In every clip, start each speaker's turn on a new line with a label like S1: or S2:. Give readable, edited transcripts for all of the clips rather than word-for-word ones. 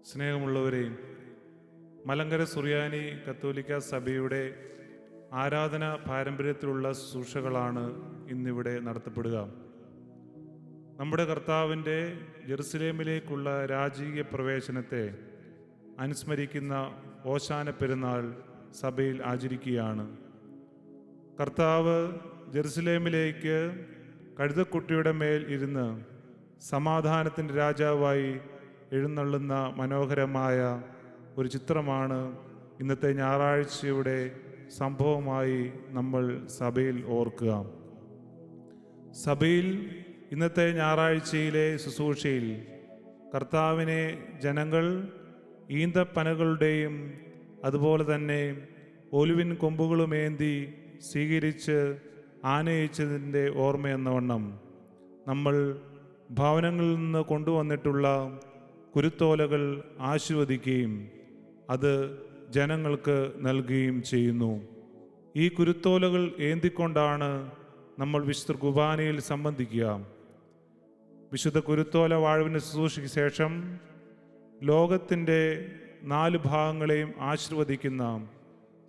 S1: സ്നേഹമുള്ളവരെ, മലങ്കര സുറിയാനി കത്തോലിക്ക സഭയുടെ ആരാധന പാരമ്പര്യത്തിലുള്ള ശുശ്രൂഷകളാണ് ഇന്നിവിടെ നടത്തപ്പെടുക. നമ്മുടെ കർത്താവിൻ്റെ ജെറുസലേമിലേക്കുള്ള രാജകീയ പ്രവേശനത്തെ അനുസ്മരിക്കുന്ന ഓശാന പെരുന്നാൾ സഭയിൽ ആചരിക്കുകയാണ്. കർത്താവ് ജെറുസലേമിലേക്ക് കഴുതക്കുട്ടിയുടെ മേൽ ഇരുന്ന് സമാധാനത്തിൻ്റെ രാജാവായി എഴുന്നള്ളുന്ന മനോഹരമായ ഒരു ചിത്രമാണ് ഇന്നത്തെ ഞായറാഴ്ചയുടെ സംഭവമായി നമ്മൾ സഭയിൽ ഓർക്കുക. സഭയിൽ ഇന്നത്തെ ഞായറാഴ്ചയിലെ ശുശ്രൂഷയിൽ കർത്താവിനെ ജനങ്ങൾ ഈന്തപ്പനകളുടെയും അതുപോലെ തന്നെ ഒലിവിൻ കൊമ്പുകളുമേന്തി സ്വീകരിച്ച് ആനയിച്ചതിൻ്റെ ഓർമ്മയെന്നവണ്ണം നമ്മൾ ഭവനങ്ങളിൽ നിന്ന് കൊണ്ടുവന്നിട്ടുള്ള കുരുത്തോലകൾ ആശീർവദിക്കുകയും അത് ജനങ്ങൾക്ക് നൽകുകയും ചെയ്യുന്നു. ഈ കുരുത്തോലകൾ ഏന്തിക്കൊണ്ടാണ് നമ്മൾ വിശുദ്ധ കുർബാനയിൽ സംബന്ധിക്കുക. വിശുദ്ധ കുരുത്തോല വാഴ്വിന് ശുശ്രൂഷയ്ക്ക് ശേഷം ലോകത്തിൻ്റെ 4 ഭാഗങ്ങളെയും ആശീർവദിക്കുന്ന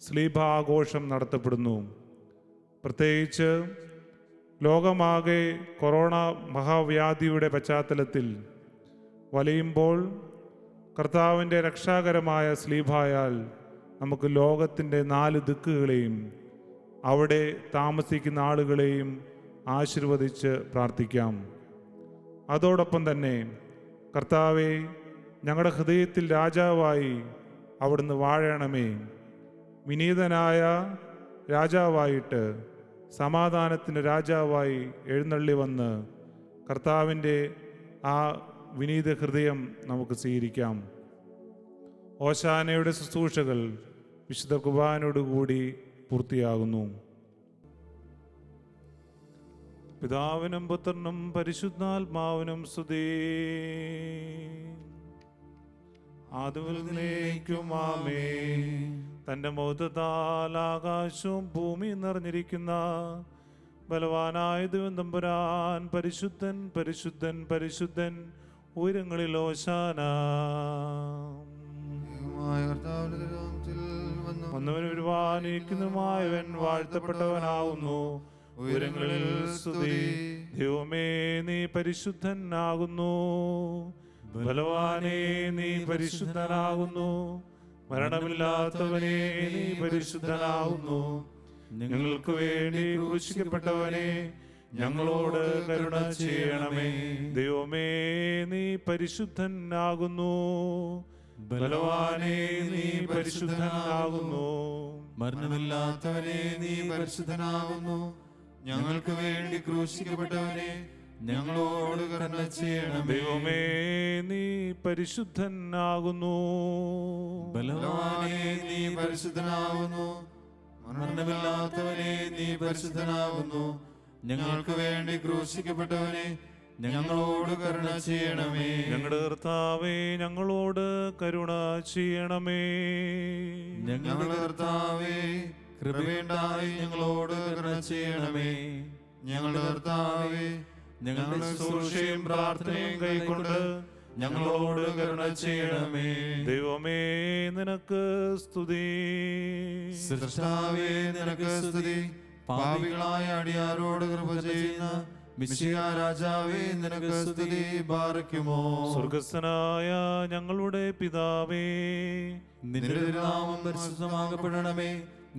S1: സ്ലീബ ആഘോഷം നടത്തപ്പെടുന്നു. പ്രത്യേകിച്ച് ലോകമാകെ കൊറോണ മഹാവ്യാധിയുടെ പശ്ചാത്തലത്തിൽ വലയുമ്പോൾ കർത്താവിൻ്റെ രക്ഷാകരമായ സ്ലീബായാൽ നമുക്ക് ലോകത്തിൻ്റെ 4 ദിക്കുകളെയും അവിടെ താമസിക്കുന്ന ആളുകളെയും ആശീർവദിച്ച് പ്രാർത്ഥിക്കാം. അതോടൊപ്പം തന്നെ കർത്താവെ, ഞങ്ങളുടെ ഹൃദയത്തിൽ രാജാവായി അവിടുന്ന് വാഴണമേ. വിനീതനായ രാജാവായിട്ട് സമാധാനത്തിൻ്റെ രാജാവായി എഴുന്നള്ളി വന്ന് കർത്താവിൻ്റെ ആ വിനീത ഹൃദയം നമുക്ക് സ്വീകരിക്കാം. ഓശാനയുടെ ശുശ്രൂഷകൾ വിശുദ്ധ കുർബാനയോടുകൂടി പൂർത്തിയാകുന്നു. പിതാവിനും പുത്രനും പരിശുദ്ധാത്മാവിനും സ്തുതി. ആദിമുതലേക്കും ആമേൻ. തൻ്റെ മൗത്തത്താൽ ആകാശവും ഭൂമിയും നിറഞ്ഞിരിക്കുന്ന ബലവാനായ ദൈവം തമ്പുരാൻ പരിശുദ്ധൻ പരിശുദ്ധൻ പരിശുദ്ധൻ ഉയരങ്ങളിൽ ഓശാന. വന്നവൻ വരുവാനിരിക്കുന്നതുമായവൻ വാഴ്ത്തപ്പെട്ടവനാകുന്നു. ഉയരങ്ങളിൽ സ്തുതി. ദൈവമേ, നീ പരിശുദ്ധനാകുന്നു. ബലവാനേ, നീ പരിശുദ്ധനാകുന്നു. മരണമില്ലാത്തവനെ, നീ പരിശുദ്ധനാകുന്നു. ഞങ്ങൾക്ക് വേണ്ടി ക്രൂശിക്കപ്പെട്ടവനെ, ഞങ്ങളോട് കരുണ ചെയ്യണമേ. ദൈവമേ, നീ പരിശുദ്ധനാകുന്നു. ബലവാനേ, നീ പരിശുദ്ധനാകുന്നു.
S2: മരണമില്ലാത്തവനെ, നീ പരിശുദ്ധനാകുന്നു. ഞങ്ങൾക്ക് വേണ്ടി ക്രൂശിക്കപ്പെട്ടവനെ, ഞങ്ങളോട് കരുണ ചെയ്യണമേ.
S1: ദൈവമേ, നീ പരിശുദ്ധനാകുന്നു.
S2: ബലവാനേ, നീ പരിശുദ്ധനാകുന്നു. മരണമില്ലാത്തവനെ, നീ പരിശുദ്ധനാകുന്നു. ഞങ്ങൾക്ക് വേണ്ടി ക്രൂശിക്കപ്പെട്ടവനെ, ഞങ്ങളോട് കരുണ ചെയ്യണമേ.
S1: ഞങ്ങളുടെ കർത്താവേ, ഞങ്ങളോട് കരുണ ചെയ്യണമേ.
S2: ഞങ്ങളുടെ കർത്താവേ, കൃപയുണ്ടായി ഞങ്ങളോട് കരുണ ചെയ്യണമേ. ഞങ്ങളുടെ കർത്താവേ, ഞങ്ങളുടെ ശുശ്രൂഷയും പ്രാർത്ഥനയും കൈക്കൊണ്ട് ഞങ്ങളോട് കരുണ ചെയ്യണമേ.
S1: ദൈവമേ, നിനക്ക് സ്തുതി.
S2: സൃഷ്ടാവേ, നിനക്ക് സ്തുതി. പാപികളായ അടിയാരോട് കൃപ ചെയ്യുന്ന മിശിഹാ രാജാവേ, നിനക്ക് സ്തുതി. ബാറയ്ക്കുമോ.
S1: സ്വർഗസ്ഥനായ ഞങ്ങളുടെ പിതാവേ,
S2: നിന്റെ തിരുനാമം പരിശുദ്ധമാകപ്പെടണമേ.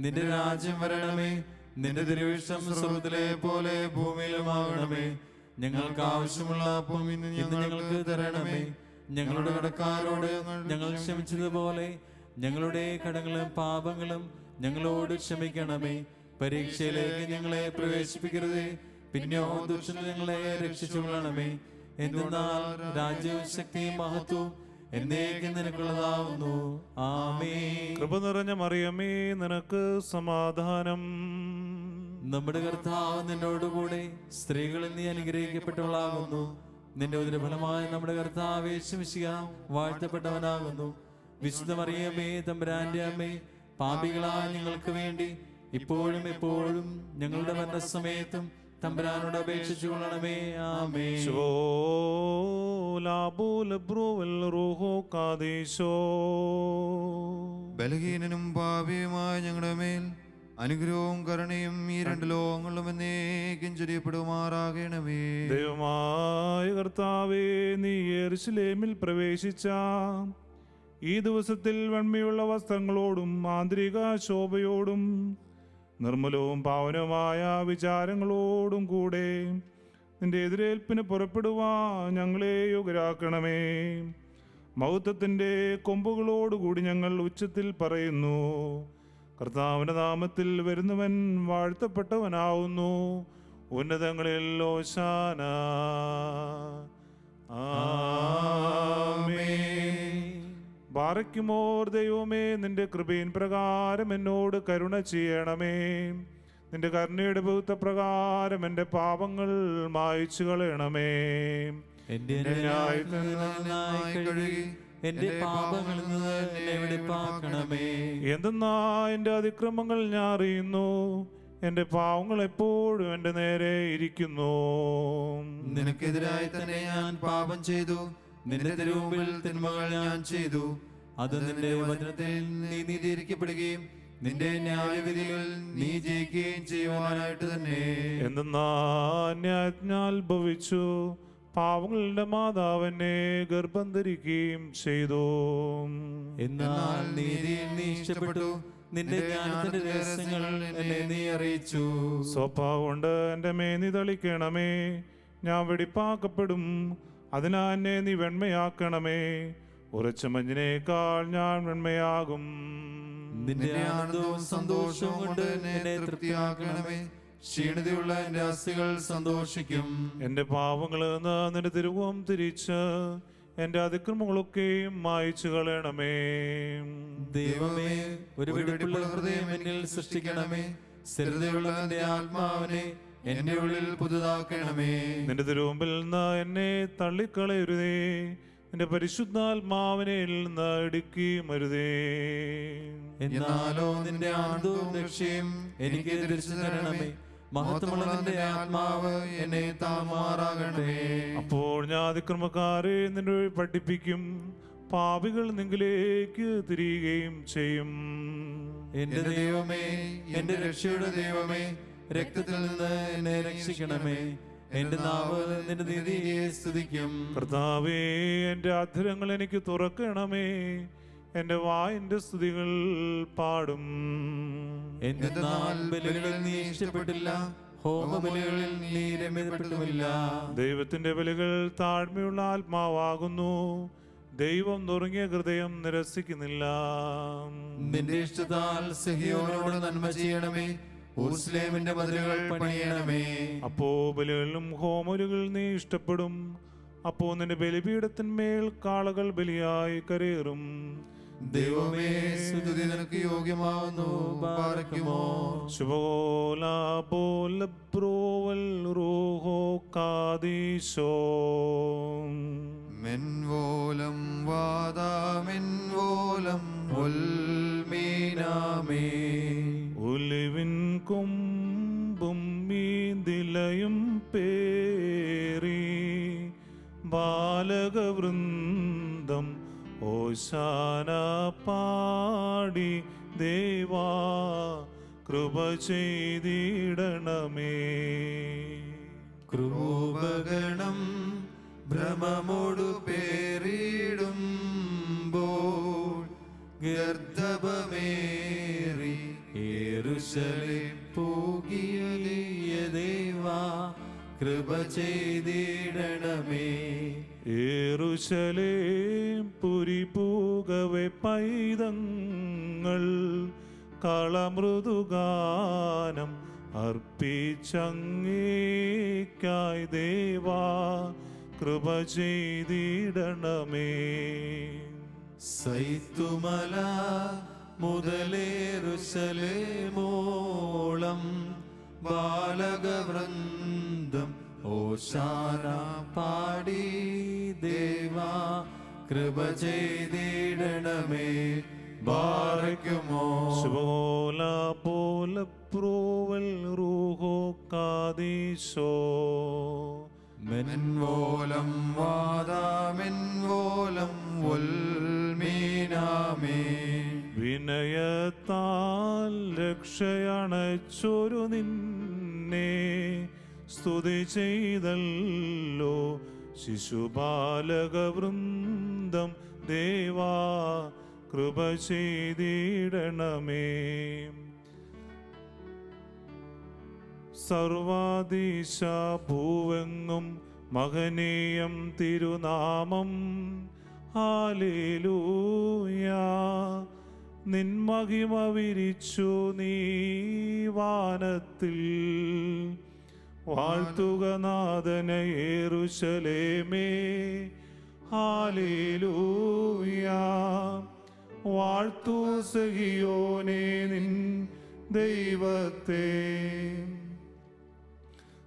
S2: നിന്റെ രാജ്യം വരണമേ. നിന്റെ തിരുവിഷ്ടം സ്വർഗ്ഗത്തിലെ പോലെ ഭൂമിയിലുമാകണമേ. ഞങ്ങൾക്ക് ആവശ്യമുള്ള അപ്പം ഇന്ന് ഞങ്ങൾക്ക് തരണമേ. ഞങ്ങളുടെ കടക്കാരോട് ഞങ്ങൾ ക്ഷമിച്ചതുപോലെ ഞങ്ങളുടെ കടങ്ങളും പാപങ്ങളും ഞങ്ങളോട് ക്ഷമിക്കണമേ. പരീക്ഷയിലേക്ക് ഞങ്ങളെ പ്രവേശിപ്പിക്കരുതേ, പിന്നെയോ ദുഷ്ടനിൽ ഞങ്ങളെ രക്ഷിച്ചുകൊള്ളണമേ. എന്തെന്നാൽ രാജ്യവും ശക്തിയും മഹത്വവും എന്നേക്കും നിനക്കുള്ളതാവുന്നു. ആമേൻ.
S1: കൃപ നിറഞ്ഞ മറിയമേ, നിനക്ക് സമാധാനം.
S2: നമ്മുടെ കർത്താവ് നിന്നോടുകൂടെ സ്ത്രീകളിൽ നീ അനുഗ്രഹിക്കപ്പെട്ടവളാകുന്നു. നിന്റെ ഉദരഫലമായ നമ്മുടെ കർത്താവ് യേശു മിശിഹാ വാഴ്ത്തപ്പെട്ടവനാകുന്നു. വിശുദ്ധ മറിയമേ, തമ്പുരാന്റെ അമ്മേ, പാപികളായ ഞങ്ങൾക്ക് വേണ്ടി ഇപ്പോഴും എപ്പോഴും ഞങ്ങളുടെ മരണസമയത്തും
S3: തമ്പുരാനോട് അപേക്ഷിച്ചു കൊള്ളണമേ. ആമേൻ.
S2: ബലഹീനനും പാപിയുമായ ഞങ്ങളുടെ മേൽ അനുഗ്രഹവും കരുണയും ഈ രണ്ട് ലോകങ്ങളിലും എന്നേക്കും ചൊരിയപ്പെടുമാറാകണമേ.
S1: ദൈവമായ കർത്താവേ, നീ യെരൂശലേമിൽ പ്രവേശിച്ച ഈ ദിവസത്തിൽ വെണ്മയുള്ള വസ്ത്രങ്ങളോടും ആന്തരിക ശോഭയോടും നിർമ്മലവും പാവനവുമായ വിചാരങ്ങളോടും കൂടെ നിന്റെ എതിരേൽപ്പിന് പുറപ്പെടുവാൻ ഞങ്ങളെ യോഗ്യരാക്കണമേ. മഹത്വത്തിൻ്റെ കൊമ്പുകളോടുകൂടി ഞങ്ങൾ ഉച്ചത്തിൽ പറയുന്നു, കർത്താവിന്റെ നാമത്തിൽ വരുന്നവൻ വാഴ്ത്തപ്പെട്ടവനാവുന്നു. ഉന്നതങ്ങളിൽ ഓശാന. ആമേൻ. ബാറയ്ക്കുമോർ ദൈവമേ, നിന്റെ കൃപയിൻ പ്രകാരം എന്നോട് കരുണ ചെയ്യണമേ. നിന്റെ കരുണയുടെ ബഹുത്വ പ്രകാരം എൻ്റെ പാപങ്ങൾ മായ്ച്ചു കളയണമേ.
S3: എന്റെ ന്യായത്തിനായി കഴുകി എന്റെ പാപങ്ങളിൽ നിന്ന് എന്നെ വെടിപ്പാക്കണമേ.
S1: എന്തെന്നാ എൻ്റെ അതിക്രമങ്ങൾ ഞാൻ അറിയുന്നു, എൻ്റെ പാവങ്ങൾ എപ്പോഴും എൻ്റെ നേരെ ഇരിക്കുന്നു.
S2: നിനക്കെതിരായി തന്നെ ഞാൻ പാപം ചെയ്തു, നിന്റെ തിരുമുമ്പിൽ തിന്മകൾ ഞാൻ ചെയ്തു. അത് നിന്റെ വചനത്തിൽ നീ നീതീകരിക്കപ്പെടുകയും നിന്റെ ന്യായവിധികൾ നീ ജയിക്കുകയും ചെയ്യുവാനായിട്ട് തന്നെ.
S1: എന്തെന്നാ ഞാൻ ഭവിച്ചു, പാവങ്ങളുടെ മാതാവിനെ ഗർഭം ധരിക്കുകയും ചെയ്തു.
S3: എന്നാൽ നീതിയിൽ നീ ഇഷ്ടപ്പെട്ടു, നിന്റെ ജ്ഞാനത്തിന്റെ രഹസ്യങ്ങൾ എന്നെ നീ അറിയിച്ചു.
S1: സ്വഭാവമുണ്ട് എൻ്റെ മേനി തളിക്കണമേ, ഞാൻ വെടിപ്പാക്കപ്പെടും. അതിനാൽ എന്നെ നീ വെണ്മയാക്കണമേ. ഉറച്ച മഞ്ഞിനേക്കാൾ ഞാൻ വെണ്മയാകും.
S3: നിന്റെ ആനന്ദവും സന്തോഷവും കൊണ്ട് എന്നെ തൃപ്തിയാക്കണമേ. ക്ഷീണിതയുള്ള എന്റെ അസ്ഥികൾ സന്തോഷിക്കും.
S1: എൻ്റെ പാവങ്ങളിൽ നിന്ന് നിന്റെ തിരുവം തിരിച്ച് എൻ്റെ അതിക്രമങ്ങളൊക്കെയും മായ്ച്ചു കളയണമേ.
S3: ദൈവമേ, ഒരു വെടിപ്പുള്ള ഹൃദയം എന്നിൽ സൃഷ്ടിക്കണമേ. സ്ഥിരതയുള്ള എന്റെ ആത്മാവിനെ എന്റെ ഉള്ളിൽ പുതുതാക്കണമേ.
S1: നിന്റെ തിരുമുമ്പിൽ നിന്ന് എന്നെ തള്ളിക്കളയരുതേ. നിന്റെ പരിശുദ്ധാത്മാവിനെ നിന്ന് ഇടുക്കിയുമരുതേ.
S3: എന്നാലോ നിന്റെ ആനന്ദവും രക്ഷയും എനിക്ക് തിരിച്ചു തരണമേ. മഹത്വമുള്ള നിന്റെ ആത്മാവ് എന്നെ താമാറാകണമേ.
S1: അപ്പോൾ ഞാൻ അതിക്രമക്കാരെ നിന്റെ വഴി പഠിപ്പിക്കും, പാപികൾ നിങ്കിലേക്ക് തിരിയുകയും ചെയ്യും.
S3: എന്റെ ദൈവമേ, എന്റെ രക്ഷയുടെ ദൈവമേ, രക്തത്തിൽ നിന്ന് എന്നെ രക്ഷിക്കണമേ. എന്റെ നാവ് നിന്റെ നീതിയെ സ്തുതിക്കും.
S1: കർത്താവേ, എൻ്റെ അധരങ്ങൾ എനിക്ക് തുറക്കണമേ. എൻ്റെ വായിൻ്റെ സ്തുതികൾ പാടും.
S3: എന്നാൽ ബലികളിൽ നീ ഇഷ്ടപ്പെട്ടില്ല, ഹോമബലികളിൽ നീ രമ്യപ്പെട്ടുമില്ല.
S1: ദൈവത്തിന്റെ ബലികൾ താഴ്മയുള്ള ആത്മാവാകുന്നു. ദൈവം നുറുങ്ങിയ ഹൃദയം നിരസിക്കുന്നില്ല.
S3: നിന്റെ ഇഷ്ടത്താൽ സിഹിയോനോട് നന്മ ചെയ്യണമേ. യെരൂശലേമിന്റെ മതിലുകൾ പണിയണമേ.
S1: അപ്പോ ബലികളിലും ഹോമബലികൾ നീ ഇഷ്ടപ്പെടും. അപ്പോ നിന്റെ ബലിപീഠത്തിന്മേൽ കാളകൾ ബലിയായി കരേറും.
S3: ദൈവമേ, സ്തുതി നിനക്ക് യോഗ്യമാവുന്നു. ബാറയ്ക്കുമോ
S1: ശുഭോല പോല ബ്രോവൽ റൂഹോ കാദീശോ.
S2: മെൻവോലം വാദാമെൻവോലം ഉൽമീനാമേ.
S1: ഒലിവിൻ കൊമ്പും മീന്തിലയും പേറി ബാലകവൃന്ദം ഓശാന പാടി ദേവാ കൃപ ചെയ്തിടണമേ.
S3: കൃപഗണം ഭ്രമമോടു പേരിടുമ്പോൾ ഗർദ്ദഭമേറി യെരൂശലേം പോകിയ ദേവാ കൃപ ചെയ്തിടണമേ.
S1: യെരൂശലേം പുരി പൂകവെ പൈതങ്ങൾ കളമൃദുഗാനം അർപ്പിച്ചങ്ങേക്കായി ദേവാ കൃപ ചെയ്തിടണമേ.
S3: സൈത്തുമല മുതലേറുശലേമോളം ബാലകവൃന്ദം ഓശാന പാടി ദേവാ കൃപ ചെയ്തിടണമേ. ബാറയ്ക്കുമോ
S1: ശുഭോല പോല പ്രോവൽ റൂഹോ കാദീശോ.
S2: മെൻവോലം വാദാമെൻവോലം ഉൽമീനാമേ.
S1: വിനയത്താൽ രക്ഷയണച്ചൊരു നിന്നെ സ്തുതി ചെയ്തല്ലോ ശിശുബാലകവൃന്ദം. ദേവാ കൃപ ചെയ്തിടണമേ. സർവാധീശ ഭൂവെങ്ങും മഹനീയം തിരുനാമം. ഹല്ലേലൂയ. നിൻ മഹിമ വിരിച്ചു നീ വാനത്തിൽ. വാഴ്ത്തുക നാഥനെ യെരൂശലേമേ. ഹല്ലേലൂയ. വാഴ്ത്തു സഹിയോനെ നിൻ ദൈവത്തെ.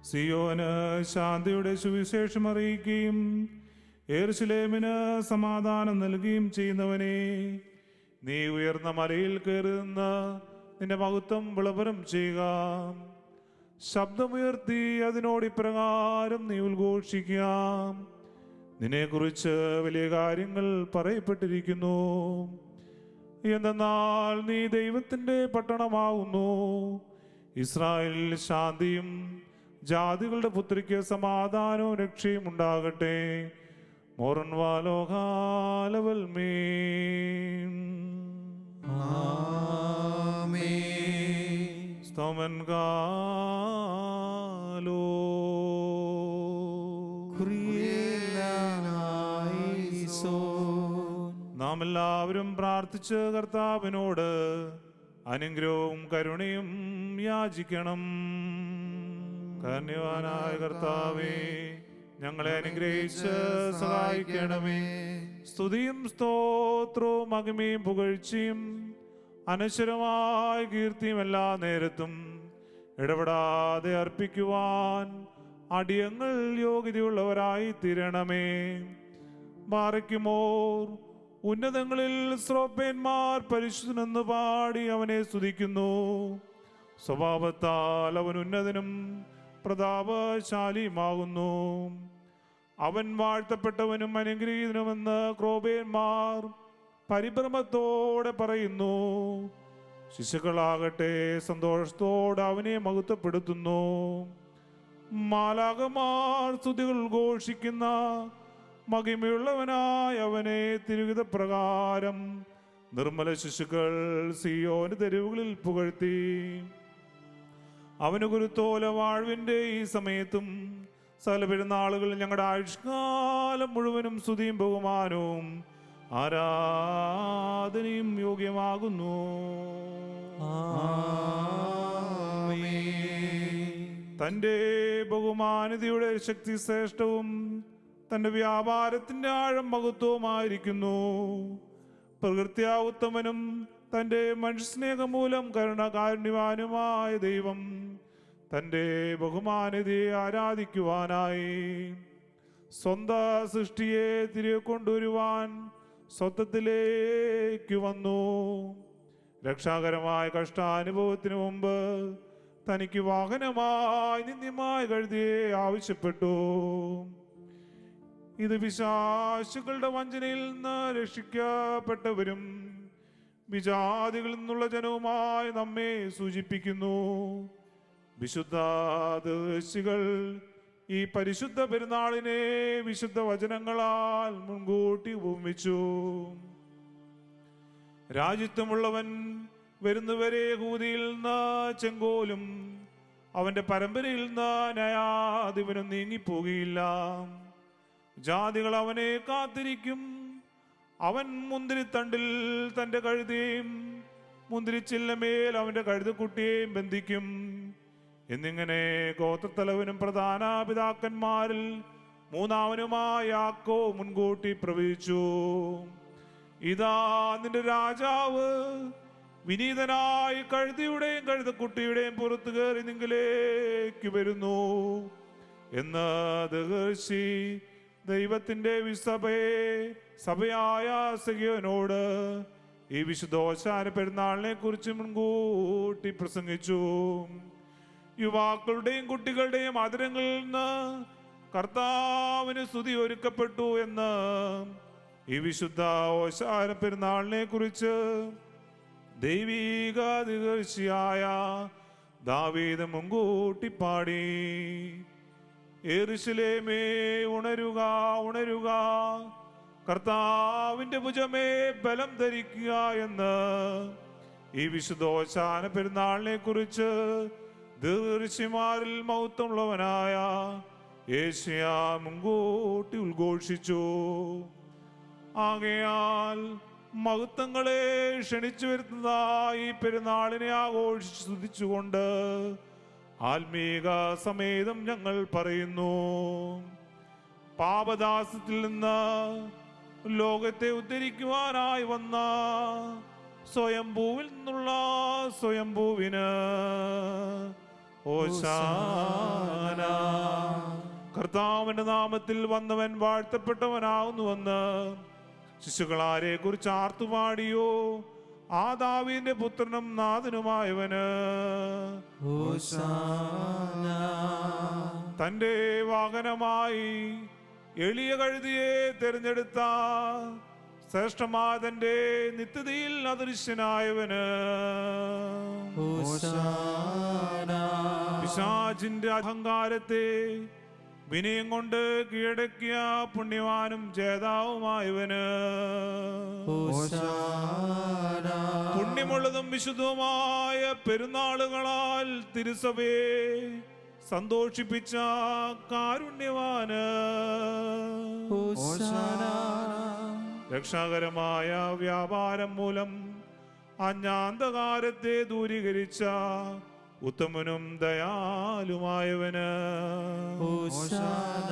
S1: സിയോന് ശാന്തിയുടെ സുവിശേഷം അറിയിക്കുകയും യെരൂശലേമിന് സമാധാനം നൽകുകയും ചെയ്യുന്നവനെ, നീ ഉയർന്ന മലയിൽ കയറുന്ന നിന്റെ മഹത്വം വിളംബരം ചെയ്യുക. ശബ്ദമുയർത്തി അതിനോട് ഇപ്രകാരം നീ ഉദ്ഘോഷിക്കുക. നിന്നെക്കുറിച്ച് വലിയ കാര്യങ്ങൾ പറയപ്പെട്ടിരിക്കുന്നു. എന്തെന്നാൽ നീ ദൈവത്തിൻ്റെ പട്ടണമാകുന്നു. ഇസ്രായേലിൽ ശാന്തിയും ജാതികളുടെ പുത്രിക്ക് സമാധാനവും രക്ഷയും ഉണ്ടാകട്ടെ. മോറൻ വാലോകാലവൽ മീൻ. സ്തോമൻ കാലോ. നാം എല്ലാവരും പ്രാർത്ഥിച്ച് കർത്താവിനോട് അനുഗ്രഹവും കരുണയും യാചിക്കണം. കാരുണ്യവാനായ കർത്താവേ, ഞങ്ങളെ അനുഗ്രഹിച്ച് സഹായിക്കണമേ. സ്തുതിയും സ്തോത്രവും മഹിമയും പുകഴ്ചയും അനശ്വരമായ കീർത്തിയും എല്ലാ നേരത്തും ഇടപെടാതെ അർപ്പിക്കുവാൻ അടിയങ്ങൾ യോഗ്യതയുള്ളവരായി തീരണമേ. ബാറയ്ക്കുമോർ. ഉന്നതങ്ങളിൽ ശ്രോപ്പേന്മാർ പരിശുദ്ധനെന്ന് പാടി അവനെ സ്തുതിക്കുന്നു. സ്വഭാവത്താൽ അവൻ ഉന്നതനും പ്രതാപശാലിയുമാകുന്നു. അവൻ വാഴ്ത്തപ്പെട്ടവനും അനുഗ്രഹീതനുമെന്ന് ക്രോബേന്മാർ പരിഭ്രമത്തോടെ പറയുന്നു. ശിശുക്കളാകട്ടെ സന്തോഷത്തോടെ അവനെ മഹത്വപ്പെടുത്തുന്നു. മാലാഖമാർ സ്തുതികൾ ഘോഷിക്കുന്ന മഹിമയുള്ളവനായ അവനെ തിരുവിധ പ്രകാരം നിർമ്മല ശിശുക്കൾ സിയോന് തെരുവുകളിൽ പുകഴ്ത്തി. അവന് കുരുത്തോല വാഴ്വിൻ്റെ ഈ സമയത്തും സകല പെരുന്നാളുകളിൽ ഞങ്ങളുടെ ആയുഷ്കാലം മുഴുവനും സ്തുതിയും ബഹുമാനവും ആരാധനയും യോഗ്യമാകുന്നു. തൻ്റെ ബഹുമാനതയുടെ ശക്തി ശ്രേഷ്ഠവും തൻ്റെ വ്യാപാരത്തിൻ്റെ ആഴം മഹത്വവുമായിരിക്കുന്നു. പ്രകൃത്യാ ഉത്തമനും തൻ്റെ മനുഷ്യസ്നേഹം മൂലം കരുണാകാരുണ്യവാനുമായ ദൈവം തൻ്റെ ബഹുമാനതയെ ആരാധിക്കുവാനായി സ്വന്തം സൃഷ്ടിയെ തിരികെ കൊണ്ടുവരുവാൻ സ്വത്വത്തിലേക്ക് വന്നു. രക്ഷാകരമായ കഷ്ടാനുഭവത്തിന് മുമ്പ് തനിക്ക് വാഹനമായി നിന്ദ്യമായ കഴുതിയെ ആവശ്യപ്പെട്ടു. ഇത് പിശാചുക്കളുടെ വഞ്ചനയിൽ നിന്ന് രക്ഷിക്കപ്പെട്ടവരും വിജാതികളിൽ നിന്നുള്ള ജനവുമായി നമ്മെ സൂചിപ്പിക്കുന്നു. വിശുദ്ധാദർശികൾ ഈ പരിശുദ്ധ പെരുന്നാളിനെ വിശുദ്ധ വചനങ്ങളാൽ മുൻകൂട്ടി ഉപമിച്ചു. രാജ്യത്വമുള്ളവൻ വരുന്നവരെ യഹൂദിയിൽ നിന്ന് ചെങ്കോലും അവന്റെ പരമ്പരയിൽ നിന്ന് ന്യായാധിപനും നീങ്ങിപ്പോകുകയില്ല. ജാതികൾ അവനെ കാത്തിരിക്കും. അവൻ മുന്തിരിത്തണ്ടിൽ തൻ്റെ കഴുതയും മുന്തിരിച്ചില്ലമേൽ അവൻ്റെ കഴുതക്കുട്ടിയെയും ബന്ധിക്കും എന്നിങ്ങനെ ഗോത്രത്തലവനും പ്രധാന പിതാക്കന്മാരിൽ മൂന്നാമനുമായ യാക്കോബ് മുൻകൂട്ടി പ്രവചിച്ചു. ഇതാ നിന്റെ രാജാവ് വിനീതനായി കഴുതയുടെയും കഴുതക്കുട്ടിയുടെയും പുറത്തു കയറി നിങ്ങളിലേക്ക് വരുന്നു എന്ന് ദഹർഷി ദൈവത്തിൻ്റെ സഭയായ സിഹിയോനോട് ഈ വിശുദ്ധോശാന പെരുന്നാളിനെ കുറിച്ച് മുൻകൂട്ടി പ്രസംഗിച്ചു. യുവാക്കളുടെയും കുട്ടികളുടെയും ആദരങ്ങളിൽ നിന്ന് കർത്താവിന് സ്തുതി ഒരുക്കപ്പെട്ടു എന്ന് ഈ വിശുദ്ധ ഓശാന പെരുന്നാളിനെ കുറിച്ച് ദൈവീകാധികർഷിയായ ദാവീദ് മുൻകൂട്ടി പാടി. യെരൂശലേമേ ഉണരുക, ഉണരുക, കർത്താവിന്റെ ഭുജമേ ബലം ധരിക്കുക എന്ന് ഈ വിശുദ്ധ ഓശാന പെരുന്നാളിനെ കുറിച്ച് ദീർഘദർശിമാരിൽ മഹത്വമുള്ളവനായ യേശയ്യാ മുൻകൂട്ടി ഉദ്ഘോഷിച്ചു. ആകയാൽ മഹത്വങ്ങളെ ക്ഷണിച്ചു വരുന്നതായി പെരുന്നാളിനെ ആഘോഷിച്ച് സ്തുതിച്ചുകൊണ്ട് ആത്മീക സമേതം ഞങ്ങൾ പറയുന്നു. പാപദാസത്തിൽ നിന്ന് ലോകത്തെ ഉദ്ധരിക്കുവാനായി വന്ന സ്വയംഭൂവിൽ നിന്നുള്ള സ്വയംഭൂവിന് ഹോശാന. കർത്താവിന്റെ നാമത്തിൽ വന്നവൻ വാഴ്ത്തപ്പെട്ടവനാകുന്നുവെന്ന് ശിശുക്കളാരെ കുറിച്ച് ആർത്തുപാടിയോ ആ ദാവീദിന്റെ പുത്രനും നാഥനുമായവന്
S3: ഹോശാന.
S1: തന്റെ വാഹനമായി എളിയ കഴുതിയെ തിരഞ്ഞെടുത്ത ശ്രേഷ്ഠമാതന്റെ നിത്യതയിൽ അദൃശ്യനായവന്
S3: ഹോശാന.
S1: പിശാചിന്റെ അഹങ്കാരത്തെ വിനയം കൊണ്ട് കീഴടക്കിയ പുണ്യവാനും ജേതാവുമായവന്
S3: ഹോശാന.
S1: പുണ്യമുള്ളതും വിശുദ്ധവുമായ പെരുന്നാളുകളാൽ തിരുസഭയെ സന്തോഷിപ്പിച്ച കാരുണ്യവാന്
S3: ഹോശാന.
S1: രക്ഷാകരമായ വ്യാപാരം മൂലം അജ്ഞാന്തകാരത്തെ ദൂരീകരിച്ച ഉത്തമനും ദയാലുമായവന്
S3: ഹോശാന.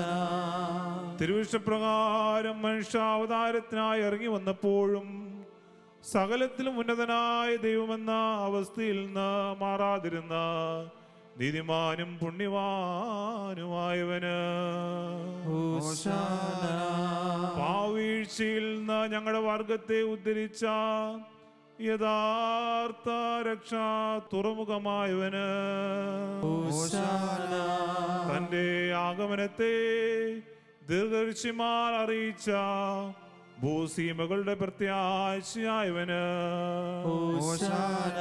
S1: തിരുവിഷ്ടപ്രകാരം മനുഷ്യാവതാരത്തിനായി ഇറങ്ങി വന്നപ്പോഴും സകലത്തിലും ഉന്നതനായ ദൈവമെന്ന അവസ്ഥയിൽ നിന്ന് മാറാതിരുന്ന നീതിമാനും പുണ്യവാനുമായവന്
S3: ഹോശാന.
S1: പാവീഴ്ചയിൽ നിന്ന് ഞങ്ങളുടെ വർഗത്തെ ഉദ്ധരിച്ച യഥാർത്ഥ രക്ഷാ തുറമുഖമായവന്
S3: ഹോശാന.
S1: തന്റെ ആഗമനത്തെ ദീർഘദർശിമാർ അറിയിച്ച ഭൂസീമകളുടെ പ്രത്യാശയായവന്
S3: ഹോശാന.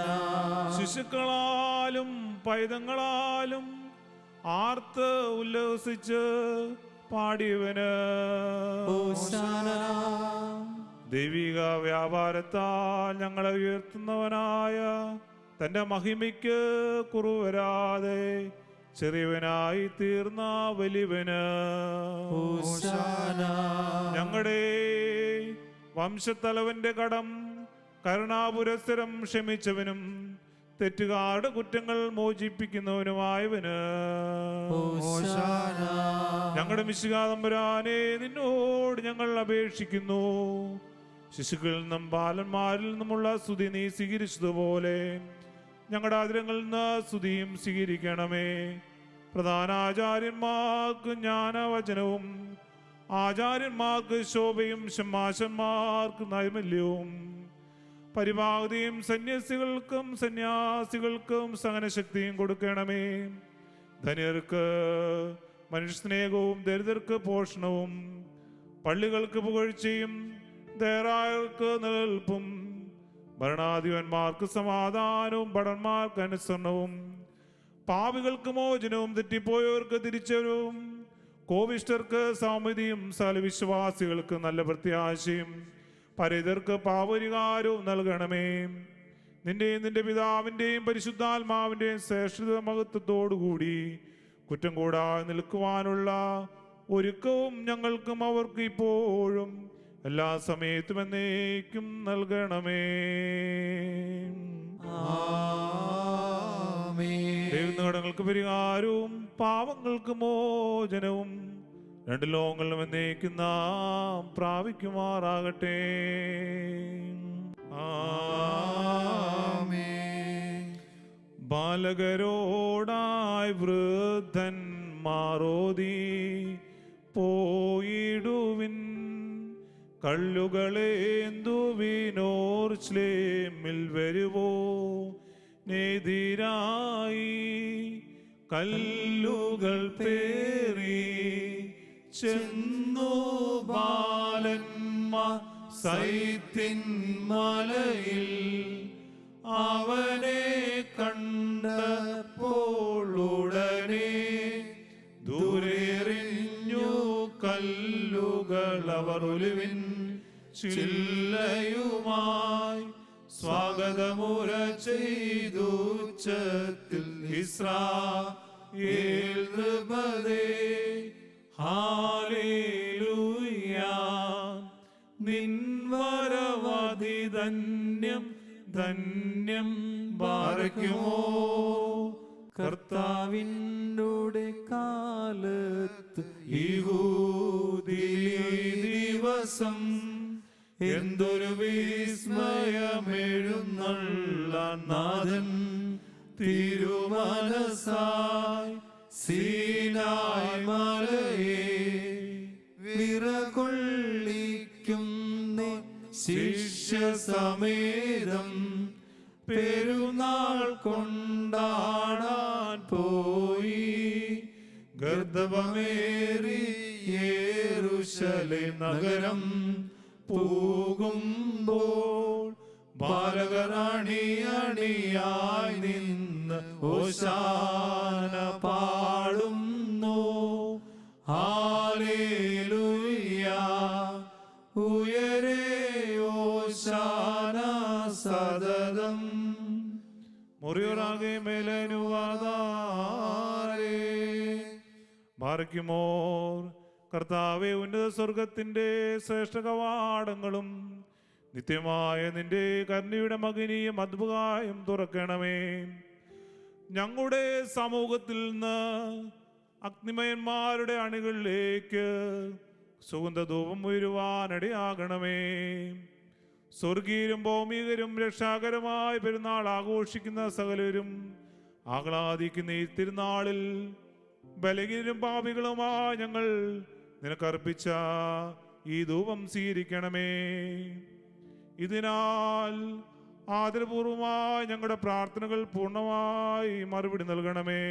S1: ശിശുക്കളാലും പൈതങ്ങളാലും ആർത്ത് ഉല്ലസിച്ച് പാടിയവന്
S3: ഹോശാന.
S1: ദൈവിക വ്യാപാരത്താൽ ഞങ്ങളെ ഉയർത്തുന്നവനായ തന്റെ മഹിമയ്ക്ക് കുറവ് വരാതെ ചെറിയവനായി തീർന്ന വലിയവന്
S3: ഹോശാന.
S1: ഞങ്ങളുടെ വംശത്തലവന്റെ കടം കരുണാപുരസ്സരം ക്ഷമിച്ചവനും തെറ്റുകാരുടെ കുറ്റങ്ങൾ മോചിപ്പിക്കുന്നവനുമായവന്
S3: ഹോശാന.
S1: ഞങ്ങളുടെ മിശിഹാ തമ്പുരാനെ നിന്നോട് ഞങ്ങൾ അപേക്ഷിക്കുന്നു. ശിശുക്കളിൽ നിന്നും ബാലന്മാരിൽ നിന്നുമുള്ള സ്തുതി നീ സ്വീകരിച്ചതുപോലെ ഞങ്ങളുടെ ആദരങ്ങളിൽ നിന്ന് സ്തുതിയും സ്വീകരിക്കണമേ. പ്രധാനാചാര്യന്മാർക്ക് ജ്ഞാനവചനവും ആചാര്യന്മാർക്ക് ശോഭയും ശമാശന്മാർക്ക് നൈർമല്യവും പരിഭാഗതയും സന്യാസികൾക്കും സഹനശക്തിയും കൊടുക്കണമേ. ധനികർക്ക് മനുഷ്യസ്നേഹവും ദരിദ്രർക്ക് പോഷണവും പള്ളികൾക്ക് പുകഴ്ചയും ദേറായർക്ക് നിലനിൽപ്പും ഭരണാധിപന്മാർക്ക് സമാധാനവും ഭടന്മാർക്ക് അനുസരണവും പാപികൾക്ക് മോചനവും തെറ്റിപ്പോയവർക്ക് തിരിച്ചവരും കോപിഷ്ഠർക്ക് സൗമ്യതയും സകലവിശ്വാസികൾക്ക് നല്ല പ്രത്യാശയും പരേതർക്ക് പാപരിഹാരവും നൽകണമേ. നിന്റെ പിതാവിന്റെയും പരിശുദ്ധാത്മാവിന്റെയും ശ്രേഷ്ഠ മഹത്വത്തോടുകൂടി കുറ്റം കൂടാതെ നിൽക്കുവാനുള്ള ഒരുക്കവും ഞങ്ങൾക്കും അവർക്ക് ഇപ്പോഴും എല്ലാ സമയത്തും എന്നേക്കും നൽകണമേ. ദൈവങ്ങൾക്ക് പരിഹാരവും പാവങ്ങൾക്ക് മോചനവും രണ്ട് ലോകങ്ങളിലും എന്നേക്കും നാം പ്രാപിക്കുമാറാകട്ടെ. ബാലകരോടായി വൃദ്ധന്മാരോതി പോയിടുവിൻ, കള്ളുകളേന്തുവിനോർശ്ലേമിൽ വരുവോ നെതിരായി കല്ലുകൾ പേറി ചെന്നു ബാലന്മാർ സൈത്തിൻ മലയിൽ അവനെ കണ്ടപ്പോളുടനെ ദൂരെറിഞ്ഞു കല്ലുകൾ അവർ ഒലിവിൻ ചില്ലയുമായി സ്വാഗതമുര ചെയ്തു ഉച്ചത്തിൽ ഇസ്രായേൽ നൃപതേ ഹല്ലേലൂയ നിൻ വരവധി ധന്യം ധന്യം ബാരക്കുമോ
S3: കർത്താവിൻ്റെ കാലത്ത്
S1: യഹൂദിലെ ദിവസം എന്തൊരു വിസ്മയമെഴുന്നള്ള നാഥൻ തിരുമനസായി സീനായ് മലയെ
S3: വിറകൊള്ളിക്കുന്ന
S1: ശിഷ്യ സമേതം പെരുന്നാൾ കൊണ്ടാടാൻ പോയി ഗർദഭമേറി യെരൂശലേം നഗരം പോകുമ്പോൾ ബാലകറാണി അണിയായി നിന്ന് ഓശാന പാടുന്നു ഹല്ലേലൂയ ഉയരേ ഓശാന സദതം മുറിയോറാകെ മേലനുവാദാരേ ബാരക്കുമോർ കർത്താവേ ഉന്നത സ്വർഗത്തിന്റെ ശ്രേഷ്ഠ കവാടങ്ങളും നിത്യമായ നിന്റെ കരുണയുടെ മകനീയം അദ്ഭുതമായും തുറക്കണമേ. ഞങ്ങളുടെ സമൂഹത്തിൽ നിന്ന് അഗ്നിമയന്മാരുടെ അണികളിലേക്ക് സുഗന്ധധൂപം ഉയരുവാനിടയാകണമേ. സ്വർഗീയരും ഭൗമികരും രക്ഷാകരമായ പെരുന്നാൾ ആഘോഷിക്കുന്ന സകലരും ആഹ്ലാദിക്കുന്ന ഈ തിരുനാളിൽ ബലഹീനരും പാപികളുമായി ഞങ്ങൾ നിനക്കർപ്പിച്ച ഈ ധൂപം സ്വീകരിക്കണമേ. ഇതിനാൽ ആദരപൂർവമായി ഞങ്ങളുടെ പ്രാർത്ഥനകൾ പൂർണ്ണമായി മറുപടി നൽകണമേ.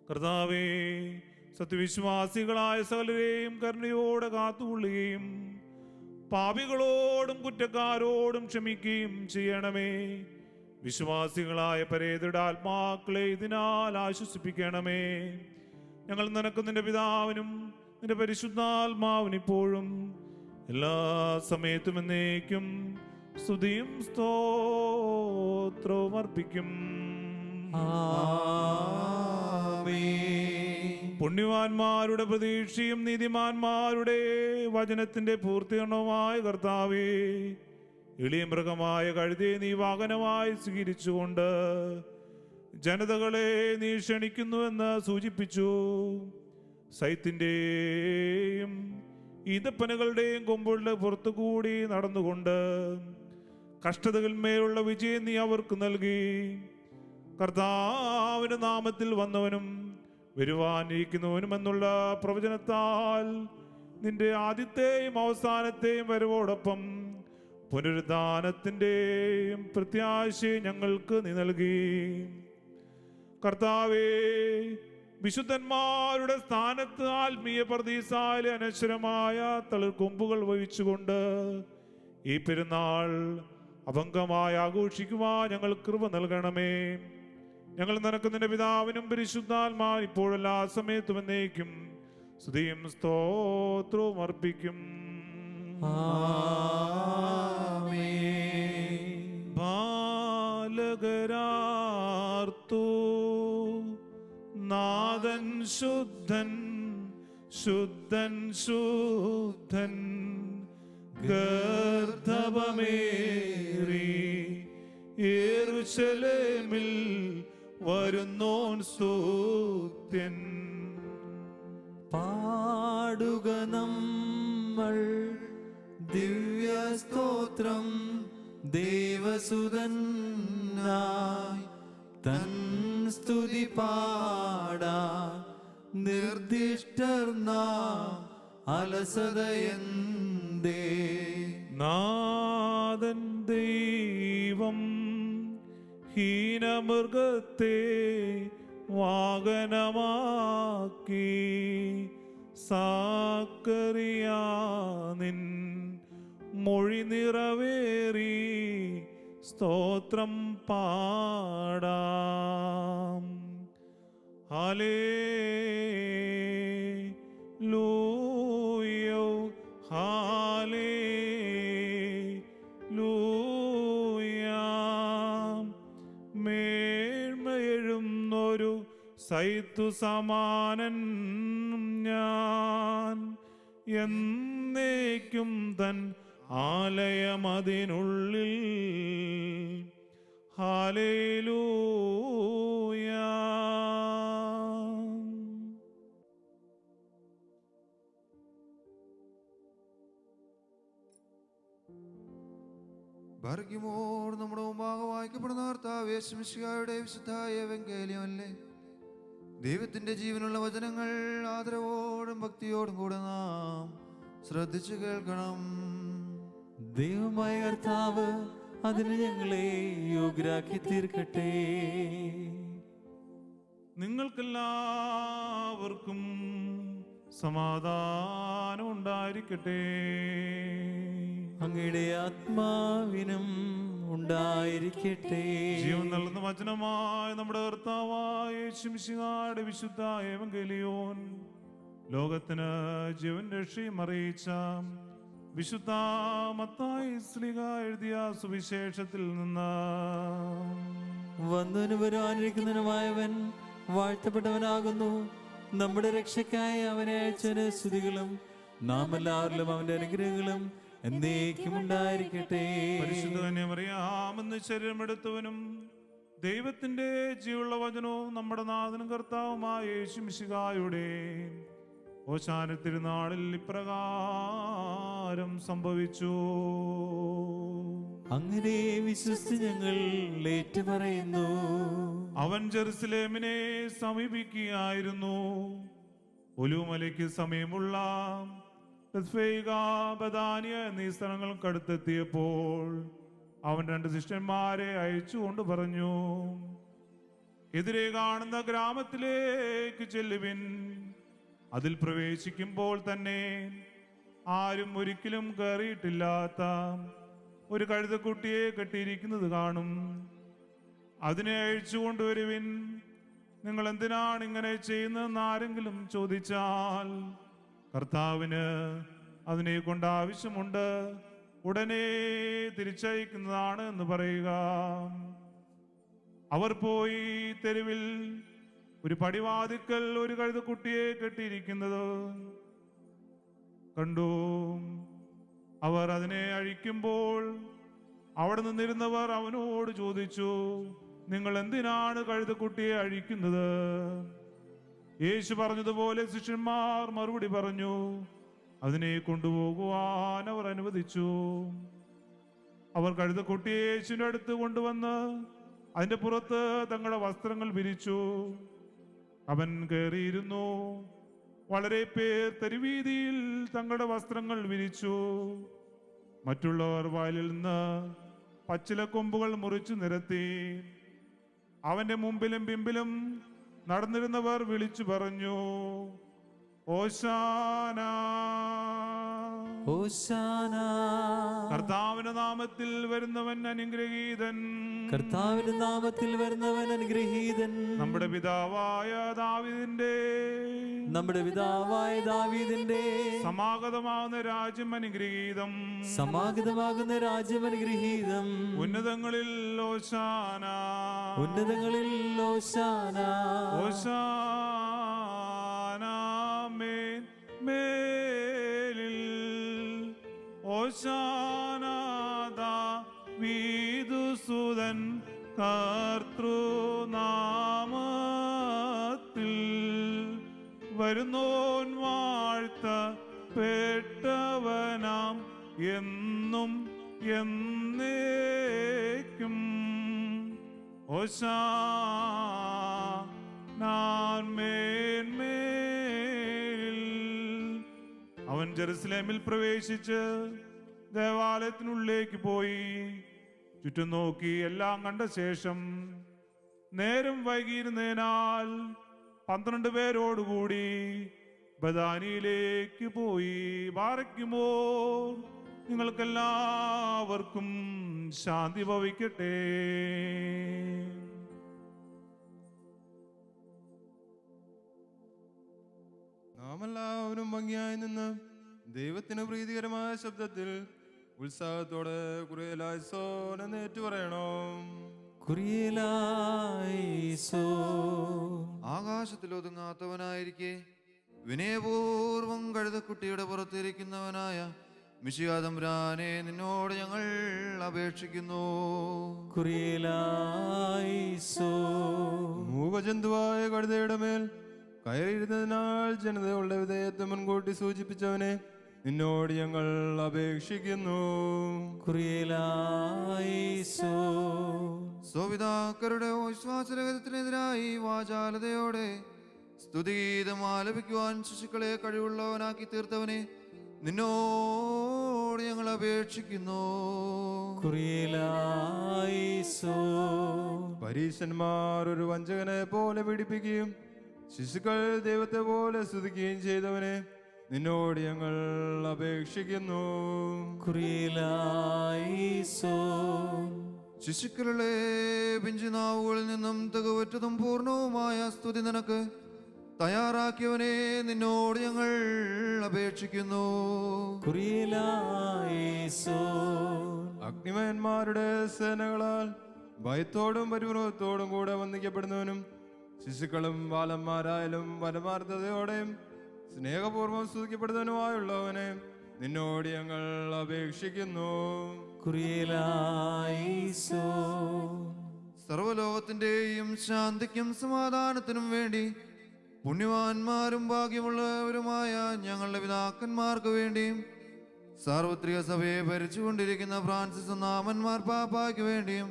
S1: കർത്താവേ, സത്യവിശ്വാസികളായ സകലരെയും കരുണയോടെ കാത്തുകൊള്ളുകയും പാപികളോടും കുറ്റക്കാരോടും ക്ഷമിക്കുകയും ചെയ്യണമേ. വിശ്വാസികളായ പരേതരുടെ ആത്മാക്കളെ ഇതിനാൽ ആശ്വസിപ്പിക്കണമേ. ഞങ്ങൾ നിനക്ക് നിന്റെ പിതാവിനും നിന്റെ പരിശുദ്ധാത്മാവിനും ഇപ്പോഴും എല്ലാ സമയത്തും എന്നേക്കും സ്തുതിയും സ്തോത്രവും അർപ്പിക്കും. പുണ്യവാന്മാരുടെ പ്രതീക്ഷയും നീതിമാന്മാരുടെ വചനത്തിന്റെ പൂർത്തീകരണവുമായ കർത്താവേ, എളിയ മൃഗമായ കഴുതയെ നീ വാഹനമായി സ്വീകരിച്ചുകൊണ്ട് ജനതകളെ നീ ക്ഷണിക്കുന്നുവെന്ന് സൂചിപ്പിച്ചു. സൈത്തിൻ്റെയും ഈന്തപ്പനകളുടെയും കൊമ്പുകളുടെ പുറത്തുകൂടി നടന്നുകൊണ്ട് കഷ്ടതകളിന്മേലുള്ള വിജയം നീ അവർക്ക് നൽകി. കർത്താവിന്റെ നാമത്തിൽ വന്നവനും വരുവാനിരിക്കുന്നവനും എന്നുള്ള പ്രവചനത്താൽ നിന്റെ ആദ്യത്തെയും അവസാനത്തെയും വരവോടൊപ്പം പുനരുദ്ധാനത്തിൻ്റെയും പ്രത്യാശയെ ഞങ്ങൾക്ക് നീ നൽകി. കർത്താവേ, വിശുദ്ധന്മാരുടെ സ്ഥാനത്ത് ആത്മീയ പർദീസായിലെ അനശ്വരമായ തളിർക്കൊമ്പുകൾ വഹിച്ചുകൊണ്ട് ഈ പെരുന്നാൾ അഭംഗമായി ആഘോഷിക്കുവാൻ ഞങ്ങൾ കൃപ നൽകണമേ. ഞങ്ങൾ നിനക്ക് നിന്റെ പിതാവിനും പരിശുദ്ധാത്മാവിനും ഇപ്പോഴെല്ലാ സമയത്തും എന്നേക്കും സ്തുതിയും സ്തോത്രവും അർപ്പിക്കും. ബാലകരാർത്തു നാഥൻ ശുദ്ധൻ ശുദ്ധൻ ശുദ്ധൻ ഗർദഭമേറി യെരൂശലേമിൽ വരുന്നോൻ സ്തുത്യൻ.
S3: പാടുക നമ്മൾ ദിവ്യസ്തോത്രം ദേവസുതനായി തൻ സ്തുതി പാടാ നിർദ്ദിഷ്ടർ നാം അലസതയെന്തേ.
S1: നാഥൻ ദൈവം ഹീനമൃഗത്തെ വാഹനമാക്കി സാക്കറിയാനിൻ മൊഴി നിറവേറി സ്തോത്രം പാടാം. Hallelujah hallelujah. മേന്മയെഴുന്നൊരു സൈത്തു സമാനൻ ഞാൻ, എന്നേക്കും തൻ ആലയമതിനുള്ളിൽ. ഹല്ലേലൂയ.
S2: ഭാഗ്യമോർ നമ്മുടെ മുമ്പാകെ വായിക്കപ്പെടുന്ന കർത്താവ് യേശുമിശിഹായുടെ വിശുദ്ധായ എവങ്കേലിയമല്ലേ. ദൈവത്തിന്റെ ജീവനുള്ള വചനങ്ങൾ ആദരവോടും ഭക്തിയോടും കൂടെ നാം ശ്രദ്ധിച്ചു കേൾക്കണം.
S3: ദൈവമായ കർത്താവ് അതിന് ഞങ്ങളെ യോഗ്യരാക്കി തീർക്കട്ടെ.
S1: നിങ്ങൾക്കെല്ലാവർക്കും സമാധാനം ഉണ്ടായിരിക്കട്ടെ.
S3: അങ്ങയുടെ ആത്മാവിനും ഉണ്ടായിരിക്കട്ടെ.
S1: ജീവൻ നൽകുന്ന വചനമായ നമ്മുടെ കർത്താവായ യേശുമിശിഹായുടെ വിശുദ്ധ എവങ്കേലിയോൻ ലോകത്തിന് ജീവൻ രക്ഷയും അറിയിച്ച വിശുദ്ധ മത്തായി ശ്ലീഹ എഴുതിയ സുവിശേഷത്തിൽ നിന്ന്.
S3: വന്നവനും വരാനിരിക്കുന്നവനുമായവൻ വാഴ്ത്തപ്പെട്ടവനാകുന്നു. നമ്മുടെ രക്ഷയ്ക്കായി അവനെ അയച്ചവന് സ്തുതികളും നാം എല്ലാവരിലും അവന്റെ അനുഗ്രഹങ്ങളും എന്നേക്കും ഉണ്ടായിരിക്കട്ടെ.
S1: പരിശുദ്ധ കന്യമറിയാമെന്ന് ശരീരമെടുത്തവനും ദൈവത്തിന്റെ ജീവനുള്ള വചനവും നമ്മുടെ നാഥനും കർത്താവുമായ യേശുമിശിഹായുടെ ഓശാന തിരുനാളിൽ ഇപ്രകാരം സംഭവിച്ചു.
S3: അങ്ങനെ വിശ്വസിച്ച് ഞങ്ങൾ ഏറ്റുപറയുന്നു.
S1: അവൻ ജെറുസലേമിനെ സമീപിക്കുകയായിരുന്നു. ഒലിവുമലയ്ക്ക് സമീപമുള്ള ബെത്ഫേഗ, ബഥാനിയ എന്നീ സ്ഥലങ്ങൾക്കടുത്തെത്തിയപ്പോൾ അവൻ 2 ശിഷ്യന്മാരെ അയച്ചുകൊണ്ട് പറഞ്ഞു, എതിരെ കാണുന്ന ഗ്രാമത്തിലേക്ക് ചെല്ലുവിൻ. അതിൽ പ്രവേശിക്കുമ്പോൾ തന്നെ ആരും ഒരിക്കലും കയറിയിട്ടില്ലാത്ത ഒരു കഴുതക്കുട്ടിയെ കെട്ടിയിരിക്കുന്നത് കാണും. അതിനെ അഴിച്ചു കൊണ്ടുവരുവിൻ. നിങ്ങൾ എന്തിനാണ് ഇങ്ങനെ ചെയ്യുന്നതെന്ന് ആരെങ്കിലും ചോദിച്ചാൽ കർത്താവിന് അതിനെ കൊണ്ട് ആവശ്യമുണ്ട്, ഉടനെ തിരിച്ചയക്കുന്നതാണ് എന്ന് പറയുക. അവർ പോയി തെരുവിൽ ഒരു പടിവാതിക്കൽ ഒരു കഴുതക്കുട്ടിയെ കെട്ടിയിരിക്കുന്നത് കണ്ടു. അവർ അതിനെ അഴിക്കുമ്പോൾ അവിടെ നിന്നിരുന്നവർ അവനോട് ചോദിച്ചു, നിങ്ങൾ എന്തിനാണ് കഴുതക്കുട്ടിയെ അഴിക്കുന്നത്? യേശു പറഞ്ഞതുപോലെ ശിഷ്യന്മാർ മറുപടി പറഞ്ഞു. അതിനെ കൊണ്ടുപോകുവാൻ അവർ അനുവദിച്ചു. അവർ കഴുതക്കുട്ടിയെ യേശുവിന്റെ അടുത്ത് കൊണ്ടുവന്ന് അതിന്റെ പുറത്ത് തങ്ങളുടെ വസ്ത്രങ്ങൾ വിരിച്ചു. അവൻ കയറിയിരുന്നു. വളരെ പേർ തെരുവീതിയിൽ തങ്ങളുടെ വസ്ത്രങ്ങൾ വിരിച്ചു. മറ്റുള്ളവർ വയലിൽ നിന്ന് പച്ചിലക്കൊമ്പുകൾ മുറിച്ചു നിരത്തി. അവന്റെ മുമ്പിലും പിമ്പിലും നടന്നിരുന്നവർ വിളിച്ചു പറഞ്ഞു, ഓശാന
S3: ഹോശാന.
S1: കർത്താവിന്റെ നാമത്തിൽ വരുന്നവൻ അനുഗ്രഹീതൻ.
S3: കർത്താവിന്റെ നാമത്തിൽ വരുന്നവൻ അനുഗ്രഹീതൻ.
S1: നമ്മുടെ പിതാവായ ദാവീദിന്റെ സമാഗതമാകുന്ന രാജ്യം അനുഗ്രഹീതം.
S3: സമാഗതമാകുന്ന രാജ്യം അനുഗ്രഹീതം.
S1: ഉന്നതങ്ങളിൽ ഓശാന.
S3: ഉന്നതങ്ങളിൽ ഓശാന.
S1: ഓശാന മേലിൽ ഓശാന ദാവീദുസുതൻ കർത്തൃനാമത്തിൽ വരുന്നോൻ വാഴ്ത്തപ്പെട്ടവനാം എന്നും എന്നേക്കും. മേന്മേലിൽ. അവൻ ജെറുസലേമിൽ പ്രവേശിച്ച് ദേവാലയത്തിനുള്ളിലേക്ക് പോയി ചുറ്റും നോക്കി എല്ലാം കണ്ട ശേഷം നേരം വൈകിയിരുന്നതിനാൽ 12 പേരോടുകൂടി ബദാനിയിലേക്ക് പോയി. ബാറയ്ക്കുമോ നിങ്ങൾക്കെല്ലാവർക്കും ശാന്തി ഭവിക്കട്ടെ.
S3: നാം എല്ലാവരും ഭംഗിയായി നിന്ന് ദൈവത്തിന് പ്രീതികരമായ ശബ്ദത്തിൽ ഉത്സാഹത്തോടെ കുറിയലായിസോൻ എന്ന് ഏറ്റുപറയണം.
S2: ആകാശത്തിൽ ഒതുങ്ങാത്തവനായിരിക്കെ വിനയപൂർവം കഴുതക്കുട്ടിയുടെ പുറത്തിരിക്കുന്നവനായ മിശിഹാ തമ്പുരാനെ നിന്നോട് ഞങ്ങൾ അപേക്ഷിക്കുന്നു.
S3: മൂകജന്തുവായ കഴുതയുടെ മേൽ കയറിയിരുന്നതിനാൽ ജനതകളുടെ വിധേയത്വം മുൻകൂട്ടി സൂചിപ്പിച്ചവനെ നിന്നോട് ഞങ്ങൾ അപേക്ഷിക്കുന്നു.
S2: സ്വപിതാക്കളുടെ വിശ്വാസരഹിതത്തിനെതിരായി വാചാലതയോടെ സ്തുതിഗീതം ആലപിക്കുവാൻ ശിശുക്കളെ കഴിവുള്ളവനാക്കി തീർത്തവനെ നിന്നോട് ഞങ്ങൾ അപേക്ഷിക്കുന്നു.
S3: പരീശന്മാർ ഒരു വഞ്ചകനെ പോലെ പീഡിപ്പിക്കുകയും ശിശുക്കൾ ദൈവത്തെ പോലെ സ്തുതിക്കുകയും ചെയ്തവനെ നിന്നോട് ഞങ്ങൾ അപേക്ഷിക്കുന്നു.
S2: ശിശുക്കളുടെ പിഞ്ചുനാവുകളിൽ നിന്നും തികവറ്റതും പൂർണ്ണവുമായ സ്തുതി നിനക്ക് തയ്യാറാക്കിയവനെ നിന്നോട് ഞങ്ങൾ അപേക്ഷിക്കുന്നു.
S3: അഗ്നിമയന്മാരുടെ സേനകളാൽ ഭയത്തോടും പരിഭ്രമത്തോടും കൂടെ വന്ദിക്കപ്പെടുന്നവനും ശിശുക്കളും ബാലന്മാരായാലും പരമാർത്ഥതയോടെയും സ്നേഹപൂർവ്വം സ്തുതിക്കപ്പെടുന്നവനുമായുള്ളവനെ നിന്നോട് ഞങ്ങൾ അപേക്ഷിക്കുന്നു.
S2: സർവലോകത്തിന്റെയും ശാന്തിക്കും സമാധാനത്തിനും വേണ്ടി പുണ്യവാന്മാരും ഭാഗ്യമുള്ളവരുമായ ഞങ്ങളുടെ പിതാക്കന്മാർക്ക് വേണ്ടിയും സാർവത്രിക സഭയെ ഭരിച്ചുകൊണ്ടിരിക്കുന്ന ഫ്രാൻസിസ് ഒന്നാമന്മാർ പാപ്പായ്ക്ക് വേണ്ടിയും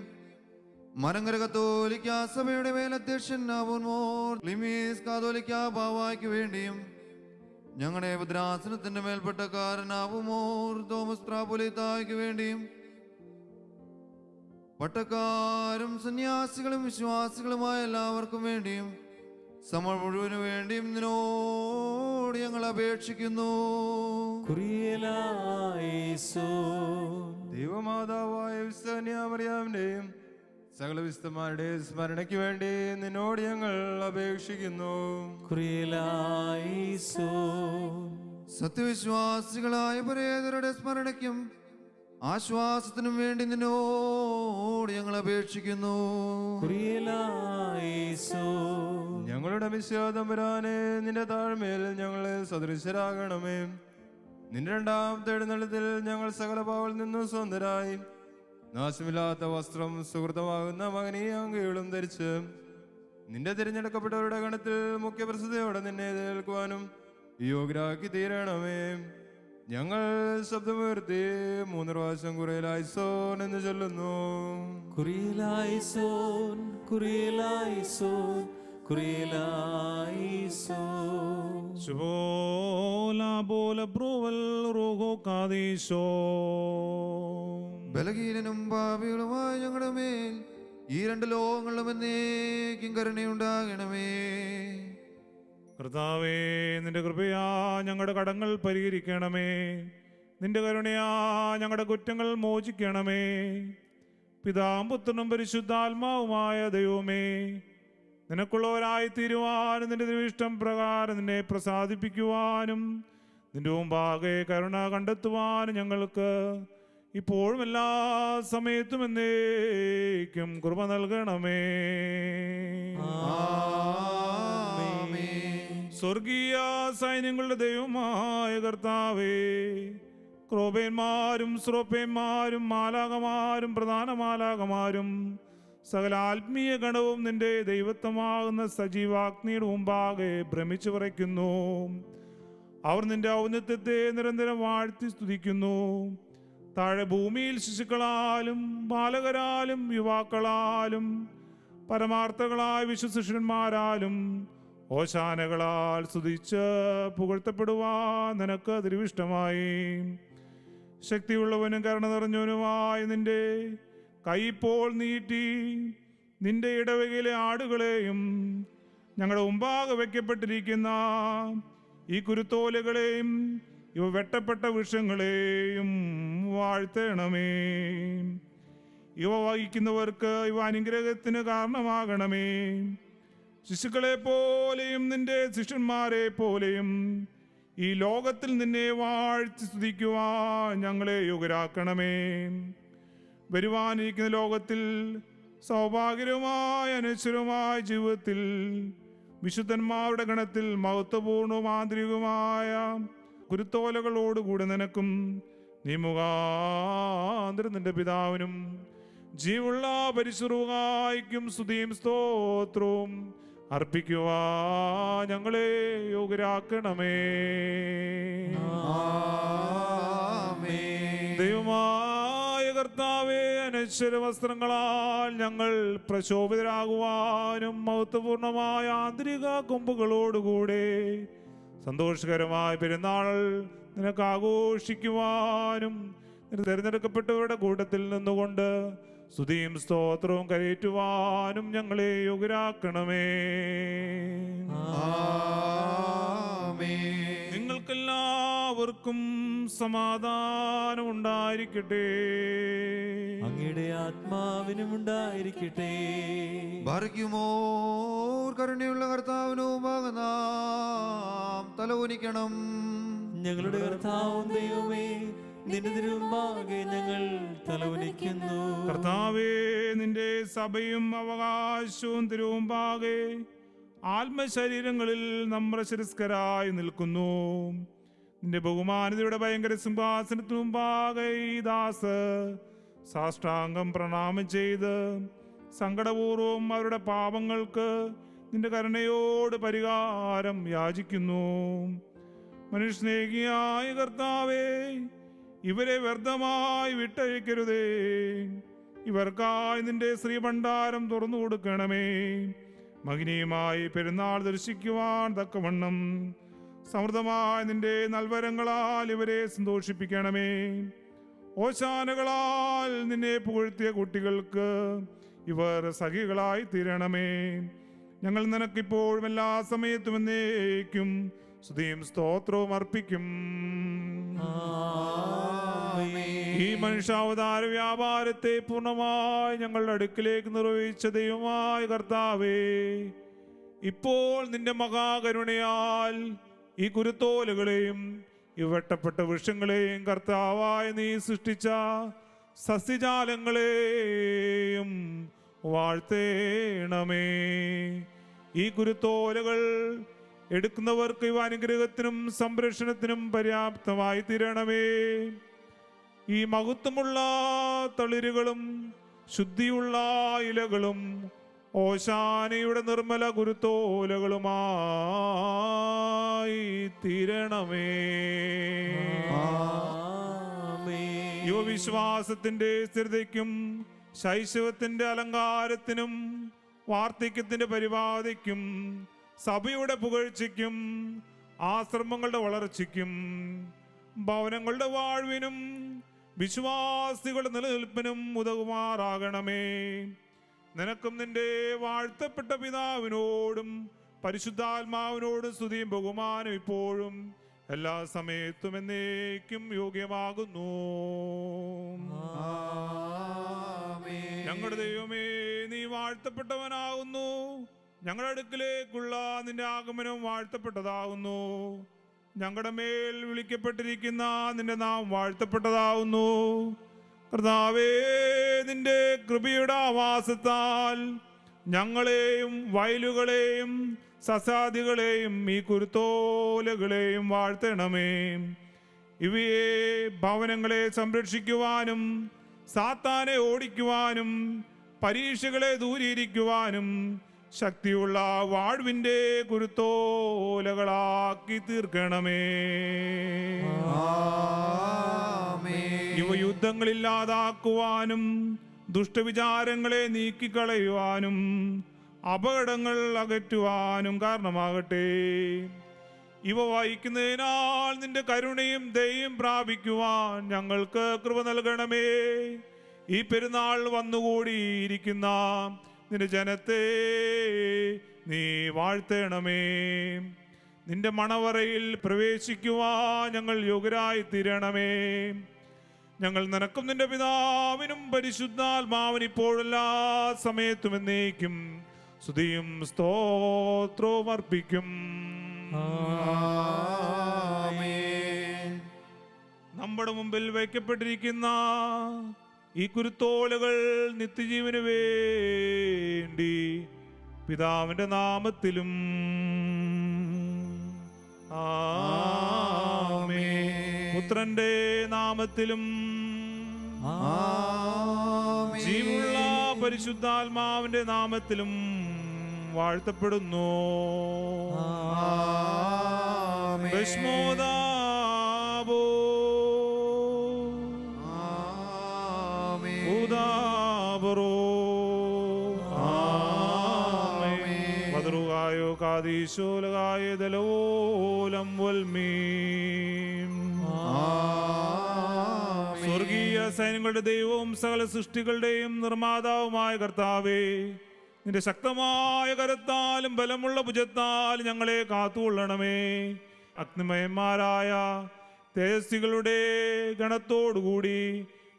S2: മലങ്കര കത്തോലിക്ക സഭയുടെ മേലധ്യക്ഷൻ അബൂൻമോർ ക്ലീമീസ് കാതോലിക്ക ബാവായ്ക്ക് വേണ്ടിയും ഞങ്ങളുടെ ഭദ്രാസനത്തിന്റെ മേൽപ്പെട്ടക്കാരൻ അബൂമോർ തോമസ് ത്രാപൊലിത്തായ്ക്ക് വേണ്ടിയും പട്ടക്കാരും സന്യാസികളും വിശ്വാസികളുമായ എല്ലാവർക്കും വേണ്ടിയും സമ മുഴുവനു വേണ്ടിയും നിന്നോട് ഞങ്ങൾ അപേക്ഷിക്കുന്നു.
S3: ദൈവമാതാവായ വിസ്തന്യാമറിയാമിന്റെയും സകല വിശുദ്ധന്മാരുടെ സ്മരണയ്ക്ക് വേണ്ടി നിന്നോട് ഞങ്ങൾ അപേക്ഷിക്കുന്നു.
S2: സത്യവിശ്വാസികളായ പരേതരുടെ സ്മരണയ്ക്കും ആശ്വാസത്തിനും വേണ്ടി നിന്നോട് ഞങ്ങൾ അപേക്ഷിക്കുന്നു.
S3: ഞങ്ങളുടെ മിശിഹാ തമ്പുരാനെ നിന്റെ താഴ്മയിൽ ഞങ്ങളെ സദൃശരാകണമേ. നിന്റെ രണ്ടാമത്തെ എഴുന്നള്ളത്തിൽ ഞങ്ങൾ സകല പാവൽ നിന്നും സ്വതന്ത്രരായി നാശമില്ലാത്ത വസ്ത്രം സുഹൃതമാകുന്ന മകനീയ അങ്കികളും ധരിച്ച് നിന്റെ തിരഞ്ഞെടുക്കപ്പെട്ടവരുടെ ഗണത്തിൽ മുഖ്യപ്രസിദ്ധയോടെ നിന്നെ എതിർക്കുവാനും യോഗ്യരാക്കി തീരണമേ. ഞങ്ങൾ ശബ്ദമുയർത്തി 3 പ്രാവശ്യം കുറിയലായിസോൻ എന്ന് ചൊല്ലുന്നു.
S4: കുറിയലായിസോൻ, കുറിയലായിസോൻ, കുറിയലായിസോൻ.
S1: ശുഭോല ബ്രൂവൽ റൂഹോ കാദീശോ.
S2: ബലഹീനനും പാപികളുമായ ഞങ്ങളുടെ മേൽ ഈ 2 ലോകങ്ങളിലും എന്നേക്കും കരുണയുണ്ടാകണമേ.
S1: കർത്താവേ, നിന്റെ കൃപയാ ഞങ്ങളുടെ കടങ്ങൾ പരിഹരിക്കണമേ. നിന്റെ കരുണയാ ഞങ്ങളുടെ കുറ്റങ്ങൾ മോചിക്കണമേ. പിതാവും പുത്രനും പരിശുദ്ധാത്മാവുമായ ദൈവമേ, നിനക്കുള്ളവരായി തീരുവാനും നിന്റെ തിരുവിഷ്ടം പ്രകാരം നിന്നെ പ്രസാദിപ്പിക്കുവാനും നിന്റെ മുമ്പാകെ കരുണ കണ്ടെത്തുവാനും ഞങ്ങൾക്ക് ഇപ്പോഴും എല്ലാ സമയത്തും എന്നേക്കും കൃപ നൽകണമേ. സ്വർഗീയ സൈന്യങ്ങളുടെ ദൈവമായ കർത്താവേ, ക്രോബേന്മാരും ശ്രോപ്പേന്മാരും മാലാകമാരും പ്രധാന മാലാകമാരും സകല ആത്മീയ ഗണവും നിന്റെ ദൈവത്വമാകുന്ന സജീവാഗ്നിയുടെ മുമ്പാകെ ഭ്രമിച്ചു പറയ്ക്കുന്നു. അവർ നിന്റെ ഔന്നത്യത്തെ നിരന്തരം വാഴ്ത്തി സ്തുതിക്കുന്നു. താഴെ ഭൂമിയിൽ ശിശുക്കളാലും ബാലകരാലും യുവാക്കളാലും പരമാർത്ഥകളായ വിശ്വശിഷ്യന്മാരാലും ഓശാനകളാൽ സ്തുതിച്ച് പുകഴ്ത്തപ്പെടുവാൻ നിനക്ക് തിരുവിഷ്ടമായി. ശക്തിയുള്ളവനും കരുണ നിറഞ്ഞവനുമായി നിന്റെ കൈ ഇപ്പോൾ നീട്ടി നിന്റെ ഇടവകയിലെ ആടുകളെയും ഞങ്ങളുടെ മുമ്പാകെ വയ്ക്കപ്പെട്ടിരിക്കുന്ന ഈ കുരുത്തോലകളെയും ഇവ വെട്ടപ്പെട്ട വൃക്ഷങ്ങളെയും വാഴ്ത്തണമേ. ഇവ വഹിക്കുന്നവർക്ക് ഇവ അനുഗ്രഹത്തിന് കാരണമാകണമേ. ശിശുക്കളെ പോലെയും നിന്റെ ശിഷ്യന്മാരെ പോലെയും ഈ ലോകത്തിൽ നിന്നെ വാഴ്ത്തി സ്തുതിക്കുവാൻ ഞങ്ങളെ യോഗ്യരാക്കണമേ. വരുവാനിരിക്കുന്ന ലോകത്തിൽ സൗഭാഗ്യവുമായ അനശ്വരമായ ജീവിതത്തിൽ വിശുദ്ധന്മാരുടെ ഗണത്തിൽ മഹത്വപൂർണവും ആന്തരികവുമായ കുരുത്തോലകളോടുകൂടി നിനക്കും നീ മുഖാന്തരം നിന്റെ പിതാവിനും ജീവുള്ള പരിശുറുകായ്ക്കും സ്തുതിയും സ്തോത്രവും അർപ്പിക്കുവാൻ ഞങ്ങളെ യോഗ്യരാക്കണമേ. ദൈവമായ കർത്താവേ, അനശ്വര വസ്ത്രങ്ങളാൽ ഞങ്ങൾ പ്രശോഭിതരാകുവാനും മഹത്വപൂർണമായ ആന്തരിക കൊമ്പുകളോടുകൂടെ സന്തോഷകരമായ പെരുന്നാൾ നിനക്ക് ആഘോഷിക്കുവാനും തിരഞ്ഞെടുക്കപ്പെട്ടവരുടെ കൂട്ടത്തിൽ നിന്നുകൊണ്ട് സ്തുതിയും സ്തോത്രവും കരയേറ്റുവാനും ഞങ്ങളെ യോഗ്യരാക്കണമേ. നിങ്ങൾക്കെല്ലാവർക്കും സമാധാനം ഉണ്ടായിരിക്കട്ടെ.
S4: അങ്ങയുടെ ആത്മാവിനും ഉണ്ടായിരിക്കട്ടെ.
S2: കരുണയുള്ള കർത്താവിനുമാകുന്ന നാം തലകുനിക്കണം.
S4: ഞങ്ങളുടെ കർത്താവും ദൈവമേ, നിന്റെ തിരുമുമ്പാകെ ഞങ്ങൾ തലകുനിക്കുന്നു.
S1: കർത്താവേ, നിന്റെ സഭയും അവകാശവും തിരുമുമ്പാകെ ആത്മശരീരങ്ങളിൽ നമ്മുടെ ശിരസ്കരായി നിൽക്കുന്നു. നിന്റെ ബഹുമാനതയുടെ ഭയങ്കര സിംഹാസനത്തിനു മുമ്പാകെ ഈ ദാസ് സാഷ്ടാംഗം പ്രണാമം ചെയ്ത് സങ്കടപൂർവം അവരുടെ പാപങ്ങൾക്ക് നിന്റെ കരുണയോട് പരിഹാരം യാചിക്കുന്നു. മനുഷ്യസ്നേഹിയായ കർത്താവേ, ഇവരെ വ്യർത്ഥമായി വിട്ടയക്കരുതേ. ഇവർക്കായി നിന്റെ ശ്രീഭണ്ഡാരം തുറന്നു കൊടുക്കണമേ. മഹനീയമായി പെരുന്നാൾ ദർശിക്കുവാൻ തക്കവണ്ണം സമൃദ്ധമായ നിന്റെ നൽവരങ്ങളാൽ ഇവരെ സന്തോഷിപ്പിക്കണമേ. ഓശാനകളാൽ നിന്നെ പുകഴ്ത്തിയ കുട്ടികൾക്ക് ഇവർ സഖികളായി തീരണമേ. ഞങ്ങൾ നിനക്കിപ്പോഴും എല്ലാ സമയത്തും എന്നേക്കും സ്തുതിയും സ്തോത്രവും അർപ്പിക്കും. ഈ മനുഷ്യാവതാര വ്യാപാരത്തെ പൂർണ്ണമായി ഞങ്ങളുടെ അടുക്കിലേക്ക് നിർവഹിച്ച ദൈവമായ കർത്താവേ, ഇപ്പോൾ നിന്റെ മഹാകരുണയാൽ ഈ കുരുത്തോലുകളെയും ഈ വെട്ടപ്പെട്ട വൃക്ഷങ്ങളെയും കർത്താവായ നീ സൃഷ്ടിച്ച സസ്യജാലങ്ങളെയും വാഴ്ത്തേണമേ. ഈ കുരുത്തോലകൾ എടുക്കുന്നവർക്ക് ഇവ അനുഗ്രഹത്തിനും സംരക്ഷണത്തിനും പര്യാപ്തമായി തീരണമേ. ഈ മഹത്വമുള്ള തളിരുകളും ശുദ്ധിയുള്ള ഇലകളും ഓശാനയുടെ നിർമ്മല കുരുത്തോലകളുമായി തീരണമേ. യുവവിശ്വാസത്തിന്റെ സ്ഥിരതയ്ക്കും ശൈശവത്തിന്റെ അലങ്കാരത്തിനും വാർദ്ധക്യത്തിന്റെ പരിപാടിക്കും സഭയുടെ പുകഴ്ചയ്ക്കും ആശ്രമങ്ങളുടെ വളർച്ചയ്ക്കും ഭവനങ്ങളുടെ വാഴ്വിനും വിശ്വാസികളുടെ നിലനിൽപ്പിനും ഉതകുമാറാകണമേ. നിനക്കും നിന്റെ വാഴ്ത്തപ്പെട്ട പിതാവിനോടും പരിശുദ്ധാത്മാവിനോടും സ്തുതിയും ബഹുമാനം ഇപ്പോഴും എല്ലാ സമയത്തും എന്നേക്കും യോഗ്യമാകുന്നു. ഞങ്ങളുടെ ദൈവമേ, നീ വാഴ്ത്തപ്പെട്ടവനാകുന്നു. ഞങ്ങളുടെ അടുക്കിലേക്കുള്ള നിന്റെ ആഗമനം വാഴ്ത്തപ്പെട്ടതാകുന്നു. ഞങ്ങളുടെ മേൽ വിളിക്കപ്പെട്ടിരിക്കുന്ന നിന്റെ നാം വാഴ്ത്തപ്പെട്ടതാകുന്നു. കർത്താവേ, നിന്റെ കൃപയുടെ ആവാസത്താൽ ഞങ്ങളെയും വയലുകളെയും സസാദികളെയും ഈ കുരുത്തോലകളെയും വാഴ്ത്തണമേ. ഇവയെ ഭവനങ്ങളെ സംരക്ഷിക്കുവാനും സാത്താനെ ഓടിക്കുവാനും പരീക്ഷകളെ ദൂരീകരിക്കുവാനും ശക്തിയുള്ള വാഴ്വിന്റെ കുരുത്തോലകളാക്കി തീർക്കണമേ. ഇവ യുദ്ധങ്ങളില്ലാതാക്കുവാനും ദുഷ്ടവിചാരങ്ങളെ നീക്കിക്കളയുവാനും അപകടങ്ങൾ അകറ്റുവാനും കാരണമാകട്ടെ. ഇവ വഹിക്കുന്നതിനാൽ നിന്റെ കരുണയും ദയയും പ്രാപിക്കുവാൻ ഞങ്ങൾക്ക് കൃപ നൽകണമേ. ഈ പെരുന്നാൾ വന്നുകൂടിയിരിക്കുന്ന നിന്റെ ജനത്തെ നീ വാഴ്ത്തണമേ. നിന്റെ മണവറയിൽ പ്രവേശിക്കുവാൻ ഞങ്ങൾ യോഗ്യരായി തീരണമേ. ഞങ്ങൾ നിനക്കും നിന്റെ പിതാവിനും പരിശുദ്ധാത്മാവിന് ഇപ്പോഴെല്ലാ സമയത്തും എന്നേക്കും സ്തുതിയും സ്തോത്രവും അർപ്പിക്കും. നമ്മുടെ മുമ്പിൽ വയ്ക്കപ്പെട്ടിരിക്കുന്ന ഈ കുരുത്തോലകൾ നിത്യജീവന് വേണ്ടി പിതാവിന്റെ നാമത്തിലും പുത്രന്റെ നാമത്തിലും ജീവനുള്ള പരിശുദ്ധാത്മാവിന്റെ നാമത്തിലും വാഴ്ത്തപ്പെടുന്നു. ബശ്മോദാബോ ഉദാബറോ വദറുകായോ കാദീശോലകായ ദലോലം വൽമീം. സ്വർഗീയ സൈന്യങ്ങളുടെ ദൈവവും സകല സൃഷ്ടികളുടെയും നിർമ്മാതാവുമായ കർത്താവേ, നിന്റെ ശക്തമായ കരത്താലും ബലമുള്ള ഭുജത്താലും ഞങ്ങളെ കാത്തുകൊള്ളണമേ. അഗ്നിമയന്മാരായ തേജസ്വികളുടെ ഗണത്തോടുകൂടി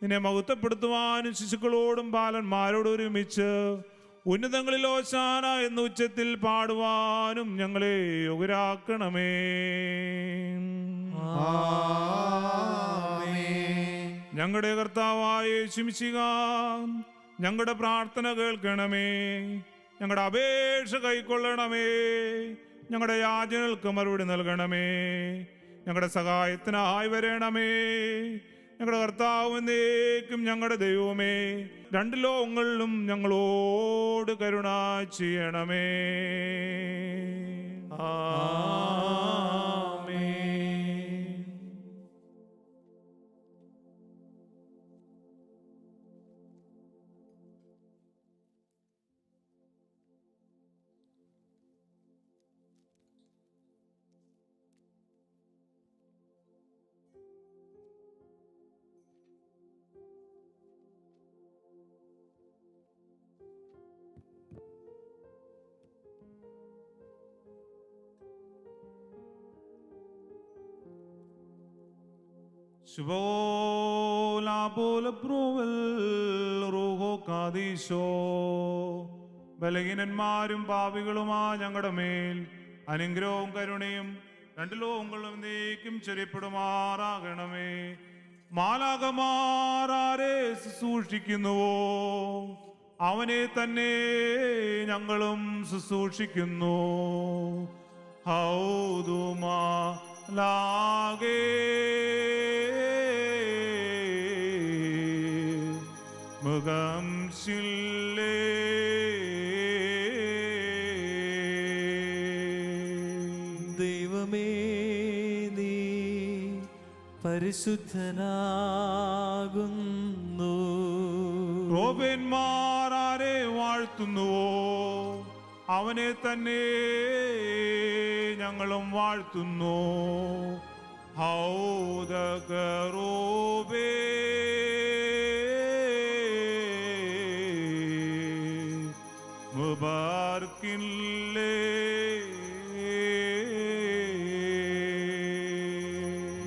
S1: നിന്നെ മഹത്വപ്പെടുത്തുവാനും ശിശുക്കളോടും ബാലന്മാരോടും ഒരുമിച്ച് ഉന്നതങ്ങളിൽ ഓശാന എന്ന ഉച്ചത്തിൽ പാടുവാനും ഞങ്ങളെ യോഗ്യരാക്കണമേ. ഞങ്ങളുടെ കർത്താവായ യേശുമിശിഹ, ഞങ്ങളുടെ പ്രാർത്ഥന കേൾക്കണമേ. ഞങ്ങളുടെ അപേക്ഷ കൈക്കൊള്ളണമേ. ഞങ്ങളുടെ യാചനകൾക്ക് മറുപടി നൽകണമേ. ഞങ്ങളുടെ സഹായത്തിനായി വരണമേ. ഞങ്ങളുടെ കർത്താവ് എന്നേക്കും ഞങ്ങളുടെ ദൈവമേ, രണ്ട് ലോകങ്ങളിലും ഞങ്ങളോട് കരുണ ചെയ്യണമേ. ആമേൻ. ബലഹീനന്മാരും പാപികളുമാ ഞങ്ങളുടെ മേൽ അനുഗ്രഹവും കരുണയും രണ്ട് ലോകങ്ങളും നീക്കും ചെറിയപ്പെടുമാറാകണമേ. മാലാകമാരെ ശുശ്രൂഷിക്കുന്നുവോ അവനെ തന്നെ ഞങ്ങളും ശുശ്രൂഷിക്കുന്നു. ഹൗദുമാ ലാഗേ മുഖം ശില്ലേ
S4: ദൈവമേ, നീ പരിശുദ്ധനാകുന്നു.
S1: റോബേന്മാരെ വാഴ്ത്തുന്നുവോ അവനെ തന്നെ ഞങ്ങളും വാഴ്ത്തുന്നു. ഹൗദകറോബേ മുബാർക്കില്ലേ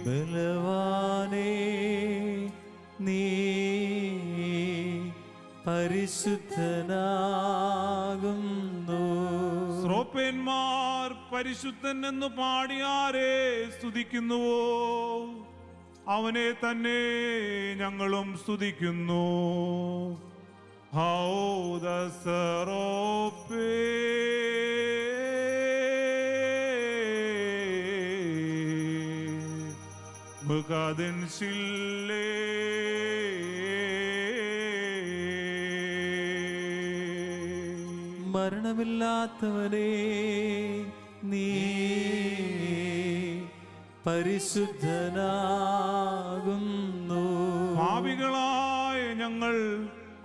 S4: ബലവാനേ, നീ പരിശുദ്ധനാകുന്നു.
S1: ശ്രോപ്പന്മാർ പരിശുദ്ധൻ എന്ന് പാടിയാരെ സ്തുതിക്കുന്നുവോ അവനെ തന്നെ ഞങ്ങളും സ്തുതിക്കുന്നു. ഹൗദസറോപ്പേ മുഖാദിൻ ശില്ലേ
S4: മരണമില്ലാത്തവനെ, നീ പരിശുദ്ധനാകുന്നു.
S1: പാപികളായ ഞങ്ങൾ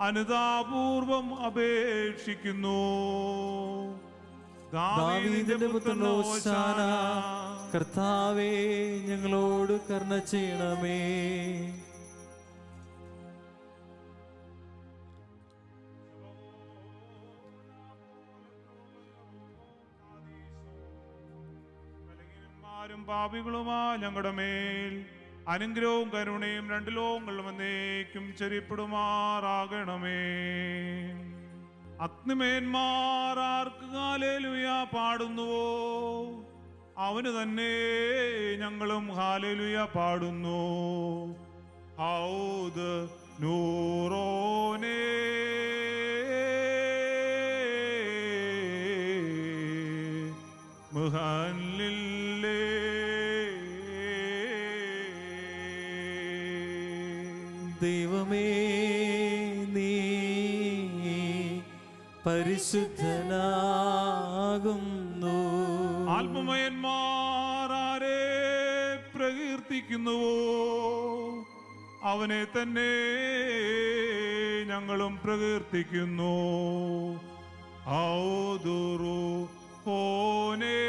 S1: അനുതാപൂർവം അപേക്ഷിക്കുന്നു.
S4: ദാവീദിന്റെ പുത്രൻ ഹോശാന, കർത്താവേ ഞങ്ങളോട് കരുണ ചെയ്യണമേ.
S1: പാപികളുമാ ഞങ്ങളുടെ മേൽ അനുഗ്രഹവും കരുണയും രണ്ട് ലോകങ്ങളിലും എന്നേക്കും ചെറിയപ്പെടുമാറാകണമേ. അഗ്നിമേന്മാർ ആർക്ക് ഹല്ലേലൂയ പാടുന്നുവോ അവന് തന്നെ ഞങ്ങളും ഹല്ലേലൂയ പാടുന്നു. ഔദ് നൂറോനേ മുഹല്ലില്ലേ
S4: ദൈവമേ നീ പരിശുദ്ധനാകുന്നു.
S1: ആത്മമയന്മാർ ആരെ പ്രകീർത്തിക്കുന്നുവോ അവനെ തന്നെ ഞങ്ങളും പ്രകീർത്തിക്കുന്നു. ഔദുറു ഓനേ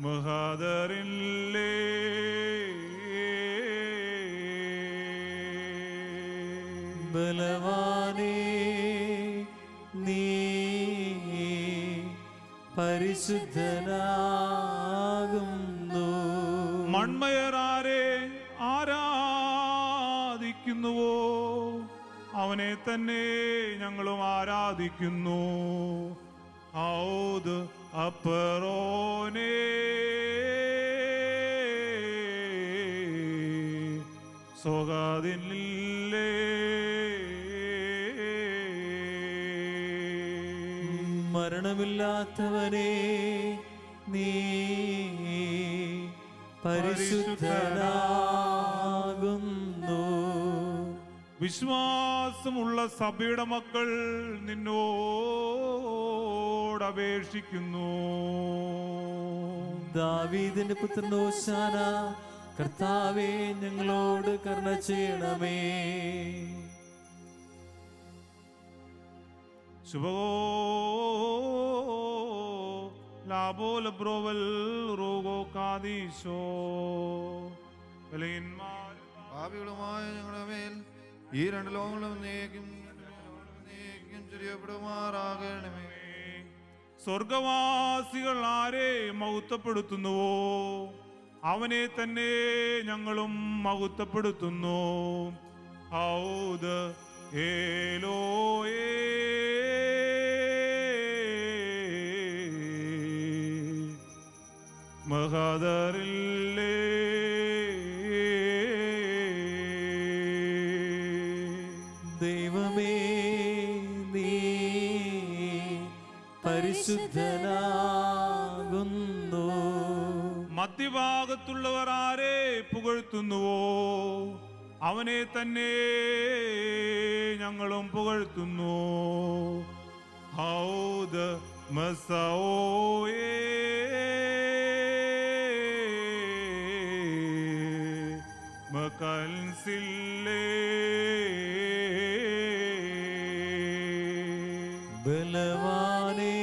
S1: മഹാദറില്ലേ
S4: ബലവാനേ നീ പരിശുദ്ധനാകുന്നു.
S1: മൺമയരാരെ ആരാധിക്കുന്നുവോ അവനെ തന്നെ ഞങ്ങളും ആരാധിക്കുന്നു. ഔദ് അപ്പറോനേ സ്വകാതില്ലേ
S4: മരണമില്ലാത്തവനെ നീ പരിശുദ്ധനാകുന്നു.
S1: വിശ്വാസമുള്ള സഭയുടെ മക്കൾ നിന്നോട് അപേക്ഷിക്കുന്നു.
S4: ദാവീദിന്റെ പുത്രൻ ഹോശാന, കർത്താവേ ഞങ്ങളോട് കരുണ ചെയ്യണമേ.
S1: ശുഭോ ലാബോ ലബ്രോവൽ റോഗോ കാദീശോ
S2: പാപികളുമായ ഞങ്ങളുടെ മേൽ ഈ രണ്ട് ലോകങ്ങളും എന്നേക്കും ചെറിയപ്പെടുമാറാകണമേ.
S1: സ്വർഗവാസികൾ ആരെ മഹത്വപ്പെടുത്തുന്നുവോ അവനെ തന്നെ ഞങ്ങളും മഹത്വപ്പെടുത്തുന്നു. ഔദ് ഏലോയേ മഹാദറില്ലേ
S4: ദൈവമേ നീ പരിശുദ്ധനാകുന്നു.
S1: മധ്യഭാഗത്തുള്ളവർ ആരെ പുകഴ്ത്തുന്നുവോ അവനെ തന്നെ ഞങ്ങളും പുകഴ്ത്തുന്നു. ഔദ് മസോയേ മകൽസില്ലേ
S4: ബലവാനേ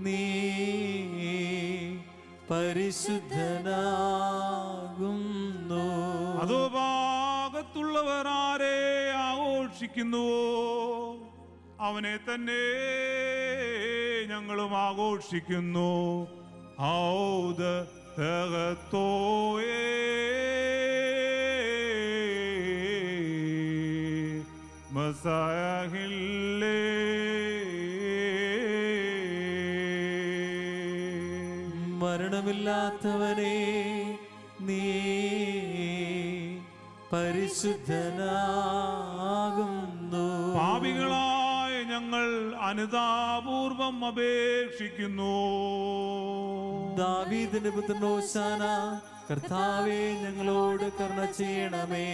S4: നീ പരിശുദ്ധനാകുന്നു.
S1: അതോ ഭാഗത്തുള്ളവർ ആരെ ആഘോഷിക്കുന്നുവോ അവനെ തന്നെ ഞങ്ങളും ആഘോഷിക്കുന്നു. ഔദ് തകത്തോയേ മസാഹില്ലേ
S4: മരണമില്ലാത്തവനെ നീ പരിശുദ്ധനാകുന്നു.
S1: പാപികളായ ഞങ്ങൾ അനുതാപൂർവം അപേക്ഷിക്കുന്നു.
S4: ദാവീദിന്റെ പുത്രൻ ഹോശാന, കർത്താവേ ഞങ്ങളോട് കരുണ ചെയ്യണമേ.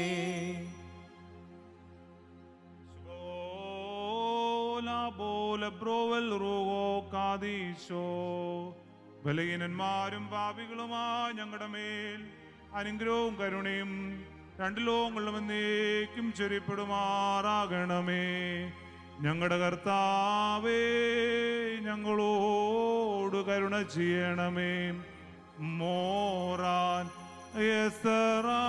S1: ബലഹീനന്മാരും പാപികളുമായി ഞങ്ങളുടെ മേൽ അനുഗ്രഹവും കരുണയും രണ്ട് ലോകങ്ങളിലും എന്നേക്കും ചെറിയപ്പെടുമാറാകണമേ. ഞങ്ങളുടെ കർത്താവേ ഞങ്ങളോട് കരുണ ചെയ്യണമേ. മോറാൻ യസറാ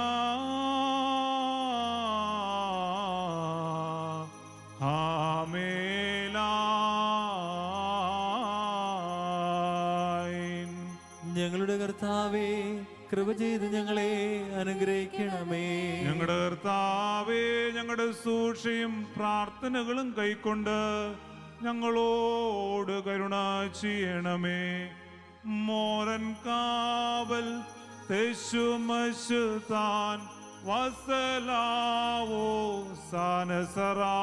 S1: ആമേലാ
S4: ഞങ്ങളുടെ കർത്താവേ, കൃപ ചെയ്ത് ഞങ്ങളെ അനുഗ്രഹിക്കണമേ.
S1: ഞങ്ങളുടെ കർത്താവേ, ഞങ്ങളുടെ സൂക്ഷയും പ്രാർത്ഥനകളും കൈക്കൊണ്ട് ഞങ്ങളോട് കരുണ ചെയ്യണമേ. മോരൻ കാവൽ തെശുമശു താൻ വസലാവോ സാനസറാ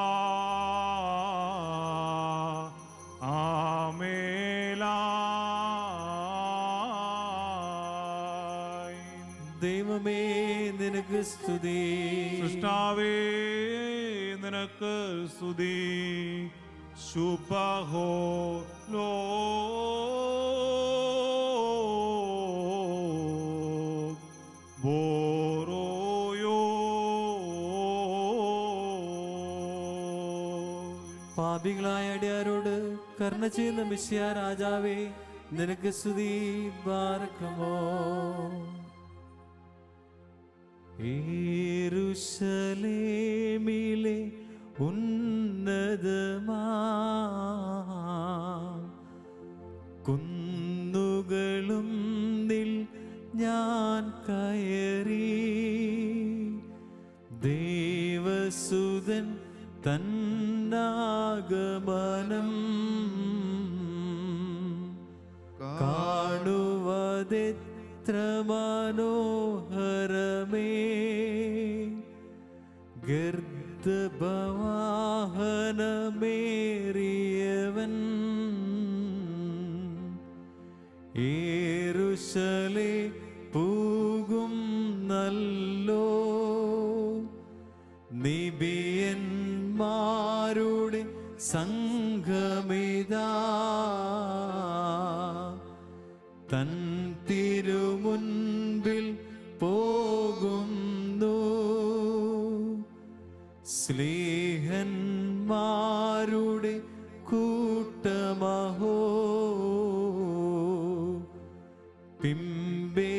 S4: ദൈവമേ നിനക്ക് സ്തുതി.
S1: സൃഷ്ടാവേ നിനക്ക് സ്തുതി. ശുഭഹോ ലോ ബോറോയോ.
S4: പാപികളായ അടിയാരോട് കരുണ ചെയ്യുന്ന മിശിഹാ രാജാവേ, നിനക്ക് സ്തുതി. ബാറക്കുമോ. യെരൂശലേമിലെ ഉന്നതമാ കുന്നുകളും നിൽ ഞാൻ കയറി, ദേവസുതൻ തന്നാഗമനം കാണുവതെത്ര മനോഹരമേ. ഗർദഭവാഹനമേറിയവൻ യെരൂശലേ പൂകും നല്ലോ. നിബിയന്മാരുടെ സംഘമിതാ തൻ തിരുമുൻപിൽ പോകുന്നു. സ്ലീഹന്മാരുടെ കൂട്ടമഹോ പിമ്പേ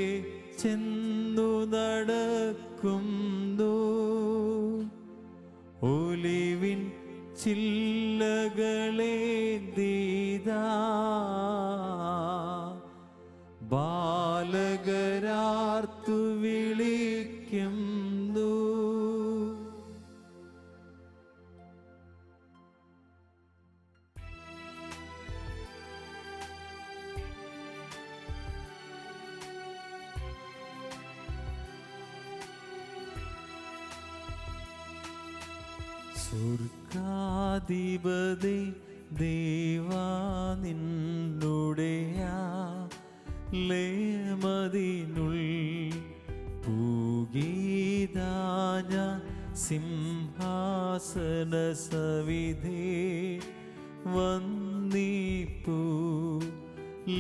S4: ചെന്നു നടക്കുന്നു. ഒലിവിൻ ചില്ലകളേന്തിതാ ബാലകരാർത്തു വിളിക്കുന്നു. സ്വർഗാധിപതി ദേവാ നിന്നുടെയാ ലേമതിനുൾ പൂഗീതാഞ്ഞ സിംഹാസന സവിധേ വന്നിപ്പൂ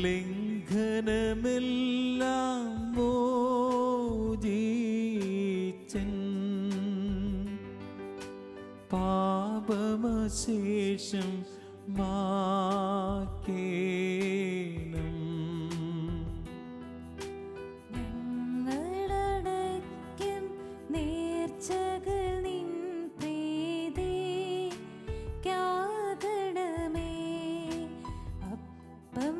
S4: ലംഘനമെല്ലാം മോചിച്ചൻ പാപമശേഷം മാക്കേണം.
S5: ഞങ്ങളടയ്ക്കും നേർച്ചകൾ നിൻ പ്രീതിക്കാകണമേ. അപ്പം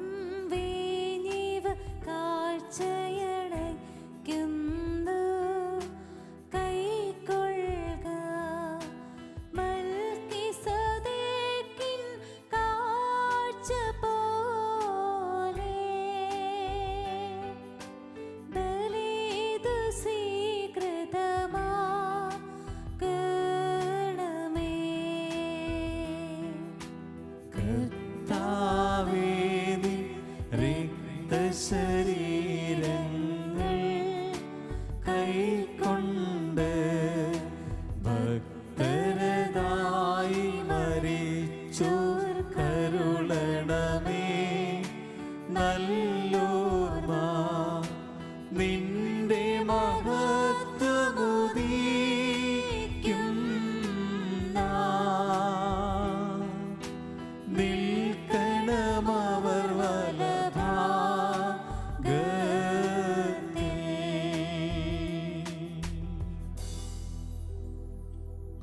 S5: വേഞ്ഞിവ കാഴ്ചയടയ്ക്കുന്നു കൈക്കൊള്ളുക. മൽക്കിസദേക്കിൻ കാഴ്ച പോലെ ബലിതു സ്വീകൃതമാകണമേ.
S4: കർത്താവേ, നിൻ രക്തശരീരങ്ങൾ കൈക്കൊണ്ട് ഭക്തരതായി മരിച്ചോർ കരുളണമേ. നല്ലോർമ്മ നിന്റെ മഹത്വമുദീക്കും നിൽക്കണമവർ വലഭാഗത്തിൽ.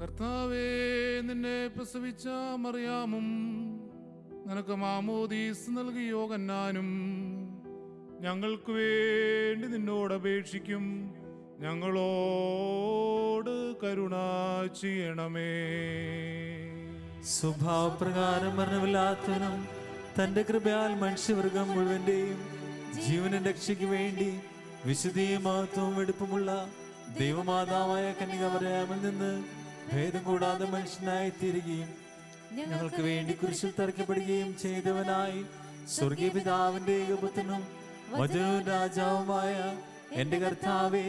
S6: കർത്താവേ, നിന്നെ പ്രസവിച്ച മറിയാമും നിനക്ക് മാമോദീസ് നൽകിയ യോഹന്നാനും ഞങ്ങൾക്ക് വേണ്ടി നിന്നോട് അപേക്ഷിക്കും. ഞങ്ങളോട് കരുണ ചെയ്യണമേ.
S3: സ്വഭാവപ്രകാരം മരണമില്ലാത്തവനും തന്റെ കൃപയാൽ മനുഷ്യവർഗം മുഴുവന്റെയും ജീവനും രക്ഷയ്ക്ക് വേണ്ടി വിശുദ്ധിയും മഹത്വവും എടുപ്പുമുള്ള ദൈവമാതാവായ കന്യകമറിയാമിൽ നിന്ന് ഭേദം കൂടാതെ മനുഷ്യനായി തീരുകയും ഞങ്ങൾക്ക് വേണ്ടി കുരിശിൽ തറയ്ക്കപ്പെടുകയും ചെയ്തവനായി സ്വർഗീയ പിതാവിന്റെ ഏകപുത്രനും വചനവും രാജാവുമായ എന്റെ കർത്താവേ,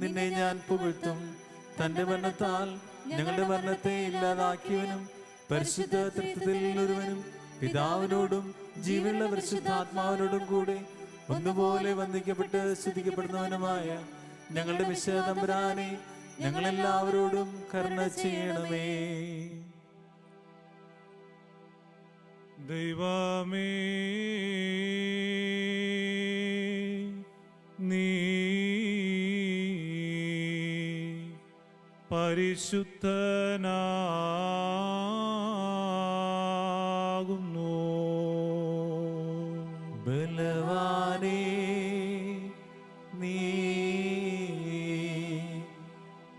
S3: നിന്നെ ഞാൻ പുകഴ്ത്തും. തന്റെ മരണത്താൽ ഞങ്ങളുടെ മരണത്തെ ഇല്ലാതാക്കിയവനും പരിശുദ്ധ തൃത്വത്തിൽ ഒരുവനും പിതാവിനോടും ജീവനുള്ള പരിശുദ്ധാത്മാവിനോടും കൂടെ ഒന്നുപോലെ വന്ദിക്കപ്പെട്ട് സ്തുതിക്കപ്പെടുന്നവനുമായ ഞങ്ങളുടെ മിശിഹാ തമ്പുരാനെ, ഞങ്ങളെല്ലാവരോടും കരുണ ചെയ്യണമേ.
S1: ദൈവമേ, നീ പരിശുദ്ധനാകുന്നു.
S3: ബലവാനേ, നീ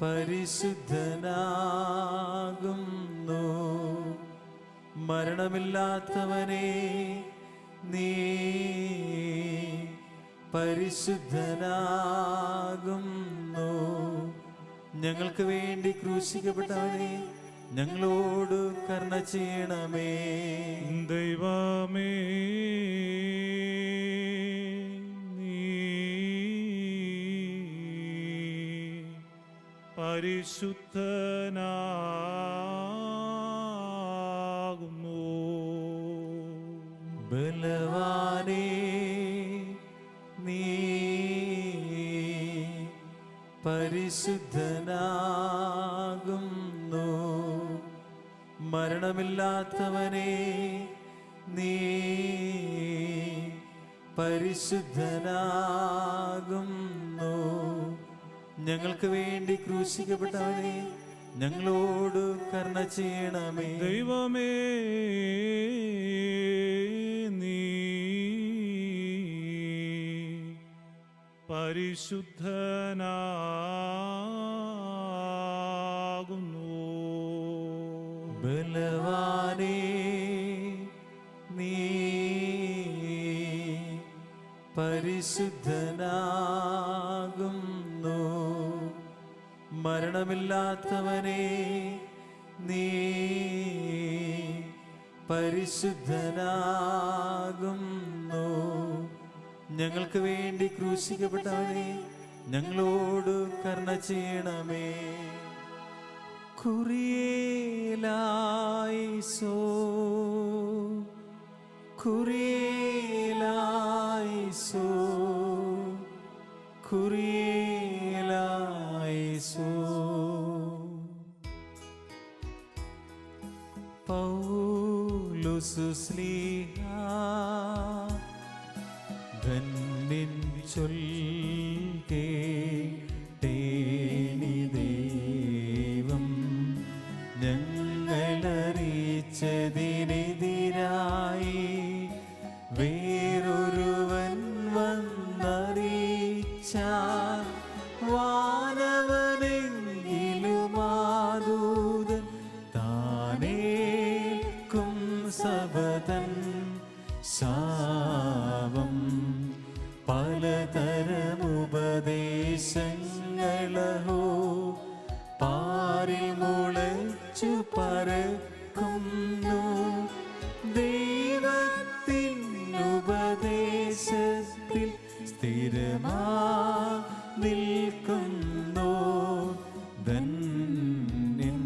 S3: പരിശുദ്ധനാകുന്നു. മരണമില്ലാത്തവനെ, നീ പരിശുദ്ധനാകുന്നു. ഞങ്ങൾക്ക് വേണ്ടി ക്രൂശിക്കപ്പെട്ടവനെ, ഞങ്ങളോട് കരുണ ചെയ്യണമേ.
S1: ദൈവമേ, നീ പരിശുദ്ധനാകുന്നു.
S3: ബലവാനേ, നീ പരിശുദ്ധനാകുന്നു. മരണമില്ലാത്തവനെ, നീ പരിശുദ്ധനാകുന്നു. ഞങ്ങൾക്ക് വേണ്ടി ക്രൂശിക്കപ്പെട്ടവനെ, ഞങ്ങളോട് കരുണ ചെയ്യണമേ.
S1: ദൈവമേ, നീ പരിശുദ്ധനാകുന്നു.
S3: ബലവാനേ, നീ പരിശുദ്ധനാകുന്നു. മരണമില്ലാത്തവനെ, നീ പരിശുദ്ധനാകുന്നു. ഞങ്ങൾക്ക് വേണ്ടി ക്രൂശിക്കപ്പെട്ടവനെ, ഞങ്ങളോട് കരുണ ചെയ്യണമേ. കുറിയേലായിസോ, കുറിയേലായിസോ, കുറിയേലായിസോ. പൗലോസ് ശ്ലീഹാ ധന്യൻ ചൊൽകേട്ടേനി ദൈവം ഞങ്ങളറിയിച്ചതിനെതിരായി വേറൊരുവൻ വന്നറിയിച്ചാൽ വാനവനെങ്കിലുമാദൂതൻ താനേൽക്കും സബതൻ ശാപം. പലതരമുപദേശങ്ങളഹോ പാരിൽ മുളച്ചു പരക്കുന്നു. ദൈവത്തിൻ ഉപദേശത്തിൽ സ്ഥിരമാ നിൽക്കുന്നു ധന്യൻ.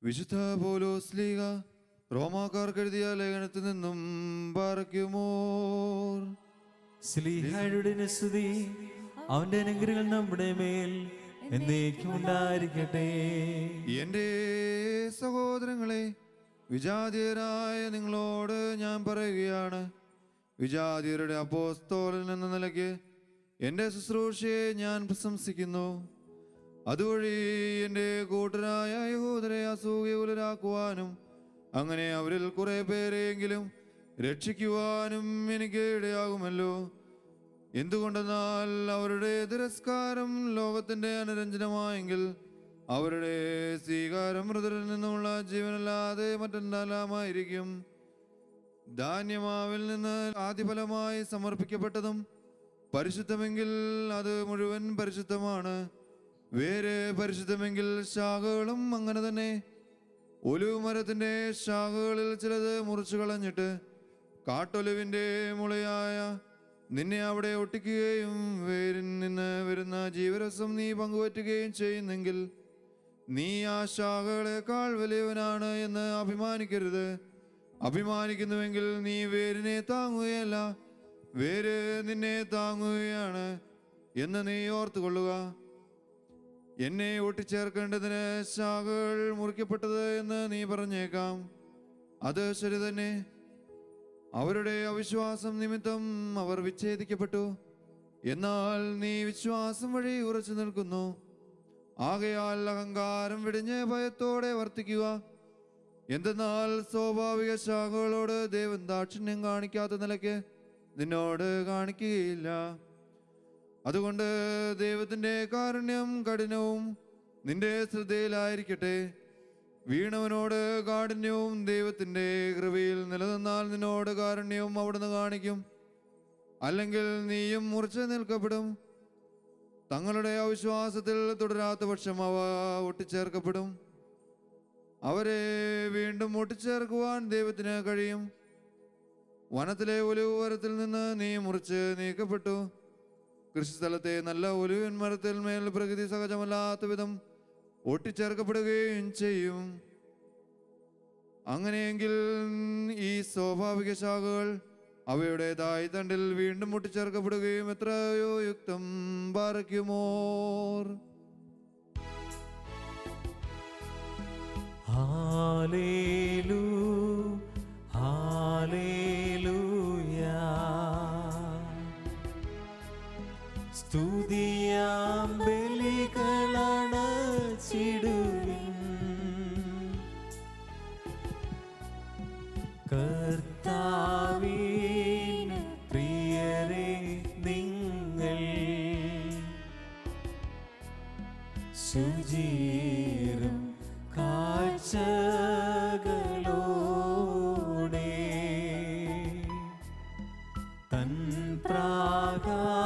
S2: വിശുദ്ധ പൗലോസ് ശ്ലീഹ റോമാക്കാർക്ക് എഴുതിയ ലേഖനത്തിൽ നിന്നും പാറയ്ക്കുമോർ.
S3: ശ്ലീഹയുടെ സ്തുതി, അവന്റെ അനുഗ്രഹങ്ങൾ നമ്മുടെ മേൽ എന്നേക്കും ഉണ്ടായിരിക്കട്ടെ.
S2: എന്റെ സഹോദരങ്ങളെ, വിജാതീയരായ നിങ്ങളോട് ഞാൻ പറയുകയാണ്, വിജാതീയരുടെ അപ്പോസ്തലൻ എന്ന നിലയ്ക്ക് എൻ്റെ ശുശ്രൂഷയെ ഞാൻ പ്രശംസിക്കുന്നു. അതുവഴി എൻ്റെ കൂട്ടരായ യഹൂദരെ അസൂയകുലരാക്കുവാനും അങ്ങനെ അവരിൽ കുറെ പേരെയെങ്കിലും രക്ഷിക്കുവാനും എനിക്ക് ഇടയാകുമല്ലോ. എന്തുകൊണ്ടെന്നാൽ അവരുടെ തിരസ്കാരം ലോകത്തിന്റെ അനുരഞ്ജനമായെങ്കിൽ അവരുടെ സ്വീകാരം മൃതരിൽ നിന്നുമുള്ള ജീവനല്ലാതെ മറ്റെന്തെല്ലാമായിരിക്കും? ധാന്യമാവിൽ നിന്ന് ആദിഫലമായി സമർപ്പിക്കപ്പെട്ടതും പരിശുദ്ധമെങ്കിൽ അത് മുഴുവൻ പരിശുദ്ധമാണ്. വേര് പരിശുദ്ധമെങ്കിൽ ശാഖകളും അങ്ങനെ തന്നെ. ഒലിവ് മരത്തിന്റെ ശാഖകളിൽ ചിലത് മുറിച്ചു കളഞ്ഞിട്ട് കാട്ടൊലിവിന്റെ മുളയായ നിന്നെ അവിടെ ഒട്ടിക്കുകയും വേരിൽ നിന്ന് വരുന്ന ജീവരസം നീ പങ്കുവറ്റുകയും ചെയ്യുന്നെങ്കിൽ നീ ആ ശാഖകളെക്കാൾ വലിയവനാണ് എന്ന് അഭിമാനിക്കരുത്. അഭിമാനിക്കുന്നുവെങ്കിൽ നീ വേരിനെ താങ്ങുകയല്ല, വേര് നിന്നെ താങ്ങുകയാണ് എന്ന് നീ ഓർത്തുകൊള്ളുക. എന്നെ ഒട്ടിച്ചേർക്കേണ്ടതിന് ശാഖകൾ മുറിക്കപ്പെട്ടത് എന്ന് നീ പറഞ്ഞേക്കാം. അത് ശരി തന്നെ. അവരുടെ അവിശ്വാസം നിമിത്തം അവർ വിച്ഛേദിക്കപ്പെട്ടു. എന്നാൽ നീ വിശ്വാസം വഴി ഉറച്ചു നിൽക്കുന്നു. ആകയാൽ അഹങ്കാരം വെടിഞ്ഞ് ഭയത്തോടെ വർത്തിക്കുക. എന്തെന്നാൽ സ്വാഭാവിക ശാഖകളോട് ദൈവം ദാക്ഷിണ്യം കാണിക്കാത്ത നിലയ്ക്ക് നിന്നോട് കാണിക്കുകയില്ല. അതുകൊണ്ട് ദൈവത്തിന്റെ കാരുണ്യം കഠിനവും നിന്റെ ശ്രദ്ധയിലായിരിക്കട്ടെ. വീണവനോട് കാഠിന്യവും ദൈവത്തിന്റെ കൃപയിൽ നിലനിന്നാൽ നിന്നോട് കാരുണ്യവും അവിടുന്ന് കാണിക്കും. അല്ലെങ്കിൽ നീയും മുറിച്ച് നിൽക്കപ്പെടും. തങ്ങളുടെ അവിശ്വാസത്തിൽ തുടരാത്ത പക്ഷം അവ ഒട്ടിച്ചേർക്കപ്പെടും. അവരെ വീണ്ടും ഒട്ടിച്ചേർക്കുവാൻ ദൈവത്തിന് കഴിയും. വനത്തിലെ ഒലിവ് മരത്തിൽ നിന്ന് നീ മുറിച്ച് നീക്കപ്പെട്ടു. കൃഷിസ്ഥലത്തെ നല്ല ഒലിവിൻ മരത്തിൽ മേൽ പ്രകൃതി സഹജമല്ലാത്ത വിധം ഒട്ടിച്ചേർക്കപ്പെടുകയും ചെയ്യും. അങ്ങനെയെങ്കിൽ ഈ സ്വാഭാവിക ശാഖകൾ അവയുടേതായി തണ്ടിൽ വീണ്ടും ഒട്ടിച്ചേർക്കപ്പെടുകയും എത്രയോ യുക്തം പാർക്കുമോർ.
S4: Hallelujah, hallelujah. സ്തുതിയാം ബലികളണച്ചിടുവിൻ. കർത്താവിന് പ്രിയരേ നിങ്ങൾ ശുചീരും കാഴ്ചകളോടെ തൻ പ്രാകാരങ്ങളിലേറി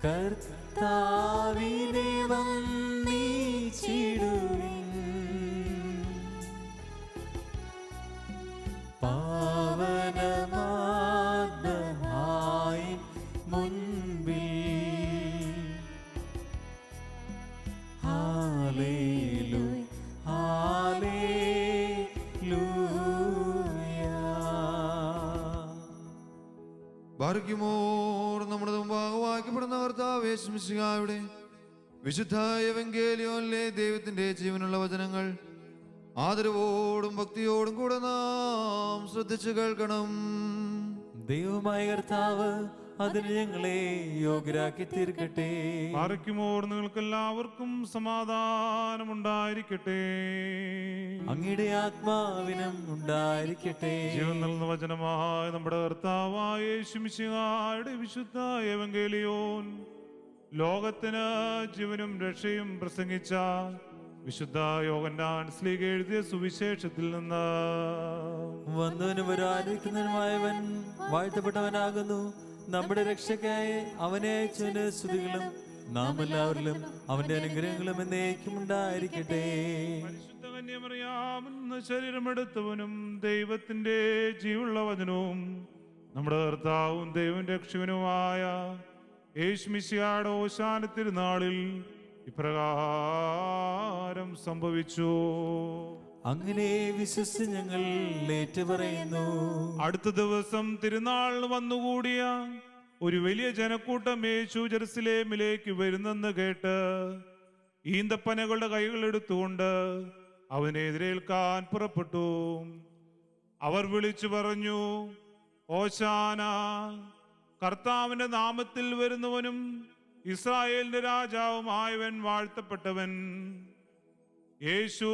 S4: കർത്താവിനെ വന്ദിച്ചിടുവിൻ. പാവനമാദ്യമായി മുൻപിൽ ഹല്ലേലൂയ, ഹല്ലേലൂയ.
S2: ബാർക്കുമോർ. നമ്മുടെ മുമ്പാകെ വായിക്കപ്പെടുന്ന കർത്താവ് യേശു മിശിഹായുടെ വിശുദ്ധ എവങ്കേലിയോനിലെ ദൈവത്തിന്റെ ജീവനുള്ള വചനങ്ങൾ ആദരവോടും ഭക്തിയോടും കൂടെ നാം ശ്രദ്ധിച്ചു കേൾക്കണം.
S4: ദൈവമായ കർത്താവ് അതിന് ഞങ്ങളെ യോഗ്യരാക്കി തീർക്കട്ടെ.
S1: പാറയ്ക്കുമോർ നിങ്ങൾക്കെല്ലാവർക്കും സമാധാനമുണ്ടായിരിക്കട്ടെ.
S4: അങ്ങയുടെ ആത്മാവിനും ഉണ്ടായിരിക്കട്ടെ.
S1: ജീവൻ നൽകുന്ന വചനമായ നമ്മുടെ കർത്താവായ യേശു മിശിഹായുടെ വിശുദ്ധ എവങ്കേലിയോൻ ലോകത്തിന് ജീവനും രക്ഷയും പ്രസംഗിച്ച വിശുദ്ധ യോഹന്നാൻ ശ്ലീഹ എഴുതിയ സുവിശേഷത്തിൽ നിന്ന്.
S4: വന്നവനും വരാനിരിക്കുന്നവനുമായവൻ വാഴ്ത്തപ്പെട്ടവനാകുന്നു. നമ്മുടെ രക്ഷയ്ക്കായി അവനെ അയച്ചവന് സ്തുതികളും നാം എല്ലാവരിലും അവന്റെ അനുഗ്രഹങ്ങളും എന്നേക്കും ഉണ്ടായിരിക്കട്ടെ.
S1: പരിശുദ്ധ കന്യമറിയാമെന്ന് ശരീരമെടുത്തവനും ദൈവത്തിന്റെ ജീവനുള്ള വചനവും നമ്മുടെ കർത്താവും ദൈവം രക്ഷകനുമായ യേശു മിശിഹായുടെ ഓശാന തിരുനാളിൽ ഇപ്രകാരം സംഭവിച്ചു.
S4: അങ്ങനെ വിശ്വസിച്ച് ഞങ്ങൾ ഏറ്റുപറയുന്നു.
S1: അടുത്ത ദിവസം തിരുനാൾ വന്നുകൂടിയ ഒരു വലിയ ജനക്കൂട്ടം യേശു ജെറുസലേമിലേക്ക് വരുന്നെന്ന് കേട്ട് ഈന്തപ്പനകളുടെ കൈകൾ എടുത്തുകൊണ്ട് അവനെ എതിരേൽക്കാൻ പുറപ്പെട്ടു. അവർ വിളിച്ചു പറഞ്ഞു, ഓശാന, കർത്താവിന്റെ നാമത്തിൽ വരുന്നവനും ഇസ്രായേലിന്റെ രാജാവുമായവൻ വാഴ്ത്തപ്പെട്ടവൻ. യേശു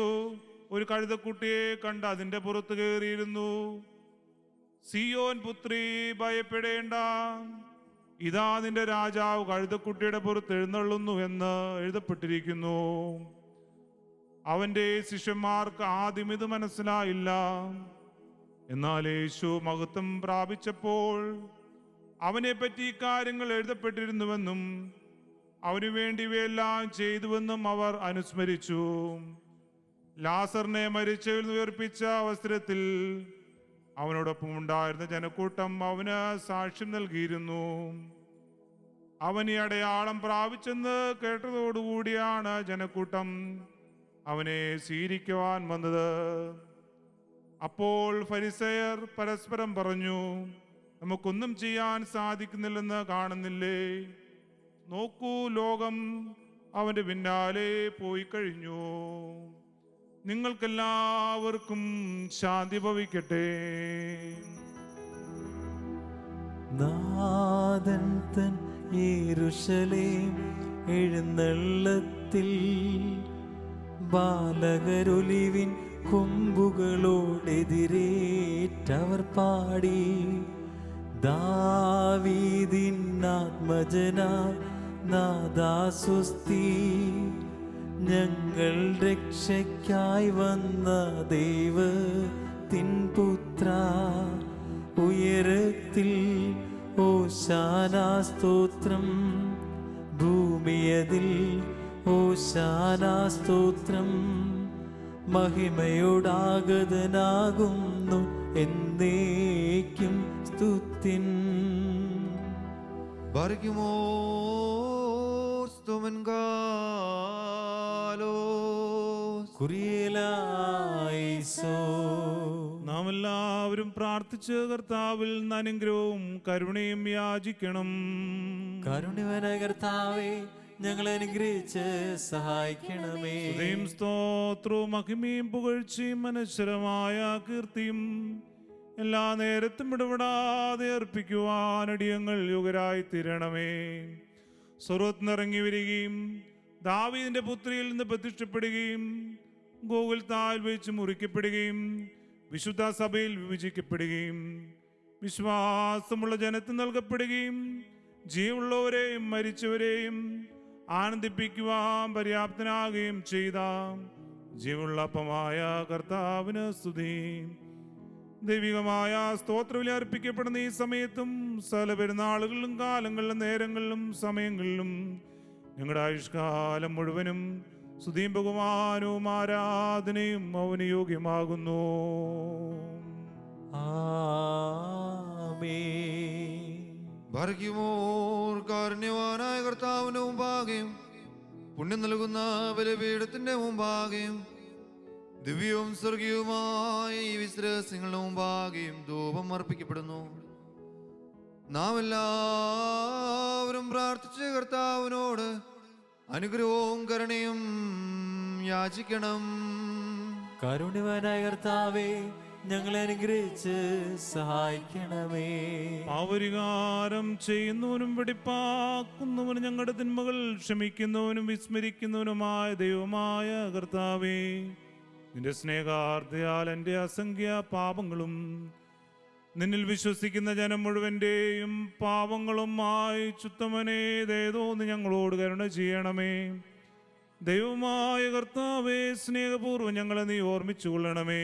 S1: ഒരു കഴുതക്കുട്ടിയെ കണ്ട് അതിന്റെ പുറത്ത് കയറിയിരുന്നു. സിയോൻ പുത്രി, ഭയപ്പെടേണ്ട, ഇതാ നിന്റെ രാജാവ് കഴുതക്കുട്ടിയുടെ പുറത്ത് എഴുന്നള്ളുന്നു എന്ന് എഴുതപ്പെട്ടിരിക്കുന്നു. അവന്റെ ശിഷ്യന്മാർക്ക് ആദ്യം ഇത് മനസ്സിലായില്ല. എന്നാൽ യേശു മഹത്വം പ്രാപിച്ചപ്പോൾ അവനെപ്പറ്റി കാര്യങ്ങൾ എഴുതപ്പെട്ടിരുന്നുവെന്നും അവനു വേണ്ടി ഇവയെല്ലാം ചെയ്തുവെന്നും അവർ അനുസ്മരിച്ചു. ലാസറിനെ മരിച്ചവരിൽ നിന്ന് ഉയർപ്പിച്ച അവസരത്തിൽ അവനോടൊപ്പം ഉണ്ടായിരുന്ന ജനക്കൂട്ടം അവന് സാക്ഷ്യം നൽകിയിരുന്നു. അവൻ ഈ അടയാളം പ്രാപിച്ചെന്ന് കേട്ടതോടുകൂടിയാണ് ജനക്കൂട്ടം അവനെ സ്വീകരിക്കുവാൻ വന്നത്. അപ്പോൾ ഫരിസയർ പരസ്പരം പറഞ്ഞു, നമുക്കൊന്നും ചെയ്യാൻ സാധിക്കുന്നില്ലെന്ന് കാണുന്നില്ലേ? നോക്കൂ, ലോകം അവന്റെ പിന്നാലെ പോയി കഴിഞ്ഞു. നിങ്ങൾക്കെല്ലാവർക്കും ശാന്തി ഭവിക്കട്ടെ.
S4: നാഥൻ തൻ യെരൂശലേം എഴുന്നള്ളത്തിൽ ബാലകരൊലിവിൻ കൊമ്പുകളോടെതിരേറ്റവർ പാടി, ദാവീദിൻ ആത്മജനായ നാഥാ സ്വസ്തി, ഞങ്ങൾ രക്ഷയ്ക്കായി വന്ന ദൈവത്തിൻ പുത്ര, ഉയരത്തിൽ ഓശാനാ സ്തോത്രം, ഭൂമിയതിൽ ഓശാനാ സ്തോത്രം, മഹിമയോടാഗതനാകുന്നു എന്നേക്കും സ്തുതിൻ.
S2: Barkimos Domingalos.
S4: കുരിയലായിസോ.
S1: നാം എല്ലാവരും പ്രാർത്ഥിച്ച് കർത്താവിൽ നിന്ന് അനുഗ്രഹവും കരുണയും യാചിക്കണം.
S4: കരുണവനായ കർത്താവേ, ഞങ്ങളെ അനുഗ്രഹിച്ച് സഹായിക്കണമേ.
S1: സ്തുതിയും സ്തോത്രവും മഹിമയും പുകഴ്ചയും അനശ്വരമായ കീർത്തിയും എല്ലാ നേരത്തും ഇടപെടാതെ അർപ്പിക്കുവാൻ അടിയങ്ങൾ യോഗ്യരായി തീരണമേ. സ്വർഗ്ഗത്തിൽ നിന്നിറങ്ങി വരികയും ദാവീദിന്റെ പുത്രിയിൽ നിന്ന് പ്രതിഷ്ഠപ്പെടുകയും ഗോകുൽത്തായിൽ വെച്ച് മുറിക്കപ്പെടുകയും വിശുദ്ധ സഭയിൽ വിഭജിക്കപ്പെടുകയും വിശ്വാസമുള്ള ജനത്തിന് നൽകപ്പെടുകയും ജീവനുള്ളവരെയും മരിച്ചവരെയും ആനന്ദിപ്പിക്കുവാൻ പര്യാപ്തനാകുകയും ചെയ്ത ജീവനുള്ള അപ്പമായ കർത്താവിന് സ്തുതി. ദൈവികമായ സ്തോത്രവില അർപ്പിക്കപ്പെടുന്ന ഈ സമയത്തും സകല പെരുന്നാളുകളിലും കാലങ്ങളിലും നേരങ്ങളിലും സമയങ്ങളിലും ഞങ്ങളുടെ ആയുഷ്കാലം മുഴുവനും സ്തുതിയും ബഹുമാനവും ആരാധനയും അവന് യോഗ്യമാകുന്നു.
S4: ആമേൻ.
S2: ഭാഗ്യമോർ കാരുണ്യവാനായ കർത്താവിന്റെ മുമ്പാകെയും പുണ്യം നൽകുന്ന ബലിപീഠത്തിന്റെ മുമ്പാകെയും ദിവ്യവും സ്വർഗീയവുമായ ഈ വിശ്രഹസ്യങ്ങളുടെ മുമ്പാകെയും ധൂപം അർപ്പിക്കപ്പെടുന്നു. നാം എല്ലാവരും പ്രാർത്ഥിച്ച് കർത്താവിനോട് അനുഗ്രഹവും കരുണയും യാചിക്കണം.
S4: കരുണ്യവാനായ കർത്താവേ, ഞങ്ങളെ അനുഗ്രഹിച്ച് സഹായിക്കണമേ.
S1: പാപപരിഹാരം ചെയ്യുന്നവനും വെടിപ്പാക്കുന്നവനും ഞങ്ങളുടെ തിന്മകൾ ക്ഷമിക്കുന്നവനും വിസ്മരിക്കുന്നവനുമായ ദൈവമായ കർത്താവേ, നിന്റെ സ്നേഹാർദ്ദയാൽ എൻ്റെ അസംഖ്യ പാപങ്ങളും നിന്നിൽ വിശ്വസിക്കുന്ന ജനം മുഴുവൻ്റെയും പാപങ്ങളുമായി ചുത്തമനെ ദയതോന്ന് ഞങ്ങളോട് കരുണ ചെയ്യണമേ. ദൈവമായ കർത്താവേ, സ്നേഹപൂർവ്വം ഞങ്ങളെ നീ ഓർമ്മിച്ചു കൊള്ളണമേ.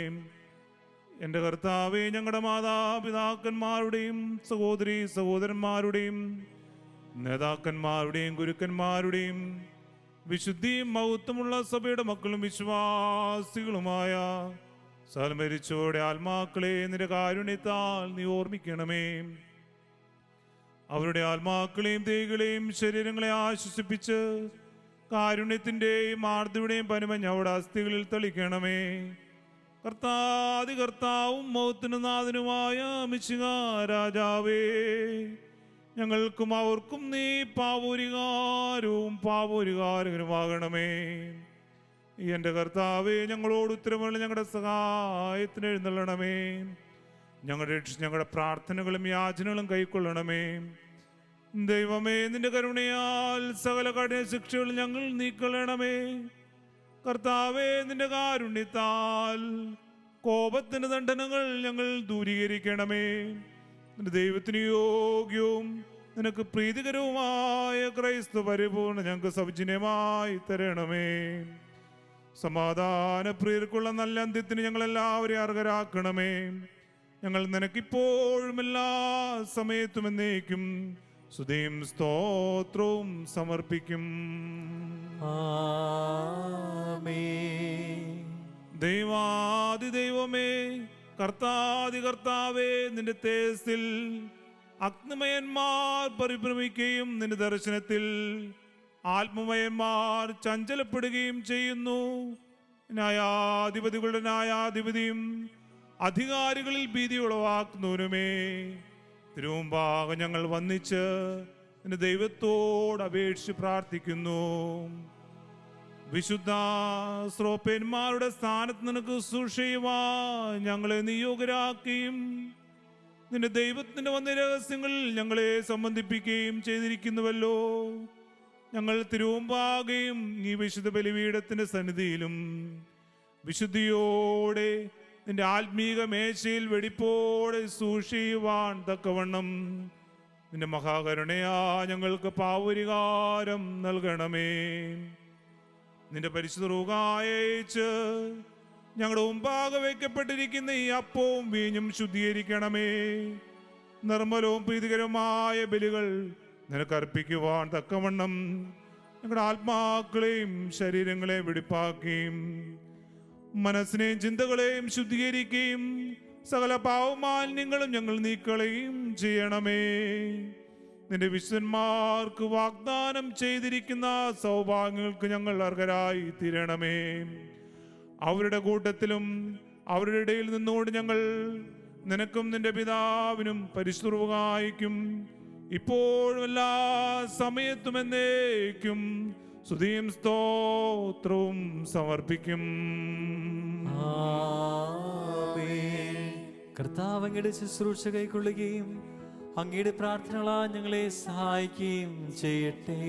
S1: എൻ്റെ കർത്താവേ, ഞങ്ങളുടെ മാതാപിതാക്കന്മാരുടെയും സഹോദരി സഹോദരന്മാരുടെയും നേതാക്കന്മാരുടെയും ഗുരുക്കന്മാരുടെയും വിശുദ്ധിയും മഹത്വമുള്ള സഭയുടെ മക്കളും വിശ്വാസികളുമായ സൽമരിച്ചോടെ ആത്മാക്കളെ നിന്റെ കാരുണ്യത്താൽ നീ ഓർമ്മിക്കണമേ. അവരുടെ ആത്മാക്കളെയും ദേഹികളെയും ശരീരങ്ങളെ ആശ്വസിപ്പിച്ച് കാരുണ്യത്തിൻ്റെയും ആർദ്രയുടെയും പനിമഞ്ഞ അവിടെ അസ്ഥികളിൽ തളിക്കണമേ. കർത്താവും മൗത്തിന് നാഥനുമായ മിശിഹാ രാജാവേ, ഞങ്ങൾക്കും അവർക്കും നീ പാപോരികാരകനുമാകണമേ. എൻ്റെ കർത്താവേ, ഞങ്ങളോട് ഉത്തരമുള്ള ഞങ്ങളുടെ സഹായത്തിന് എഴുന്നള്ളണമേ. ഞങ്ങളുടെ പ്രാർത്ഥനകളും യാചനകളും കൈക്കൊള്ളണമേ. ദൈവമേ, നിന്റെ കരുണയാൽ സകല കഠിന ശിക്ഷകൾ ഞങ്ങൾ നീക്കളണമേ. കർത്താവേ, നിന്റെ കാരുണ്യത്താൽ കോപത്തിന്റെ ദണ്ഡനങ്ങൾ ഞങ്ങൾ ദൂരീകരിക്കണമേ. നിന്റെ ദൈവത്തിന് യോഗ്യവും നിനക്ക് പ്രീതികരവുമായ ക്രൈസ്തവ പരിപൂർണ്ണ ഞങ്ങൾക്ക് സൗജന്യമായി തരണമേ. സമാധാന പ്രിയർക്കുള്ള നല്ല അന്ത്യത്തിന് ഞങ്ങളെല്ലാവരെയും അർഹരാക്കണമേ. ഞങ്ങൾ നിനക്കിപ്പോഴും എല്ലാ സമയത്തും എന്നേക്കും സ്തുതിയും സ്തോത്രവും സമർപ്പിക്കും.
S4: ആമേൻ.
S1: ദൈവാദിദൈവമേ, കർത്താദി കർത്താവേ, നിന്റെ തേജസ്സിൽ അഗ്നിമയന്മാർ പരിഭ്രമിക്കുകയും നിന്റെ ദർശനത്തിൽ ആത്മമയന്മാർ ചഞ്ചലപ്പെടുകയും ചെയ്യുന്നു. ന്യായാധിപതികളുടെ ന്യായാധിപതിയും അധികാരികളിൽ ഭീതി ഉളവാക്കുന്നവനുമേ, തിരുമുമ്പാകെ ഞങ്ങൾ വന്നിച്ച് നിന്റെ ദൈവത്തോട് അപേക്ഷിച്ച് പ്രാർത്ഥിക്കുന്നു. വിശുദ്ധ ശ്രോപ്പന്മാരുടെ സ്ഥാനത്ത് നിനക്ക് ശുശ്രൂഷയുവാൻ ഞങ്ങളെ നിയോഗരാക്കുകയും നിന്റെ ദൈവത്തിന്റെ വന്ന രഹസ്യങ്ങളിൽ ഞങ്ങളെ സംബന്ധിപ്പിക്കുകയും ചെയ്തിരിക്കുന്നുവല്ലോ. ഞങ്ങൾ തിരുമുമ്പാകെയും ഈ വിശുദ്ധ ബലിപീഠത്തിന്റെ സന്നിധിയിലും വിശുദ്ധിയോടെ നിന്റെ ആത്മീക മേശയിൽ വെടിപ്പോടെ സൂക്ഷിക്കുവാൻ തക്കവണ്ണം നിന്റെ മഹാകരുണയാ ഞങ്ങൾക്ക് പാവരികാരം നൽകണമേ. നിന്റെ പരിശുദ്ധ റൂഹായച്ച് ഞങ്ങളുടെ മുമ്പാകെ വയ്ക്കപ്പെട്ടിരിക്കുന്ന ഈ അപ്പവും വീഞ്ഞും ശുദ്ധീകരിക്കണമേ. നിർമ്മലവും പ്രീതികരമായ ബലികൾ നിനക്ക് അർപ്പിക്കുവാൻ തക്കവണ്ണം ഞങ്ങളുടെ ആത്മാക്കളെയും ശരീരങ്ങളെയും വെടിപ്പാക്കുകയും മനസ്സിനെയും ചിന്തകളെയും ശുദ്ധീകരിക്കുകയും സകല പാവമാലിന്യങ്ങളും ഞങ്ങൾ നീക്കളയും ചെയ്യണമേ. നിന്റെ വിശുദ്ധന്മാർക്ക് വാഗ്ദാനം ചെയ്തിരിക്കുന്ന സൗഭാഗ്യങ്ങൾക്ക് ഞങ്ങൾ അർഹരായി തീരണമേ. അവരുടെ കൂട്ടത്തിലും അവരുടെ ഇടയിൽ നിന്നുകൊണ്ട് ഞങ്ങൾ നിനക്കും നിന്റെ പിതാവിനും പരിശുദ്ധ റൂഹായ്ക്കും ഇപ്പോഴും എല്ലാ സമയത്തും എന്നേക്കും സ്തുതിയും സ്തോത്രവും സമർപ്പിക്കും.
S4: ആമേൻ. കർത്താവ് അങ്ങയുടെ ശുശ്രൂഷ കൈക്കൊള്ളുകയും അങ്ങയുടെ പ്രാർത്ഥനകളാൽ ഞങ്ങളെ സഹായിക്കുകയും ചെയ്യട്ടെ.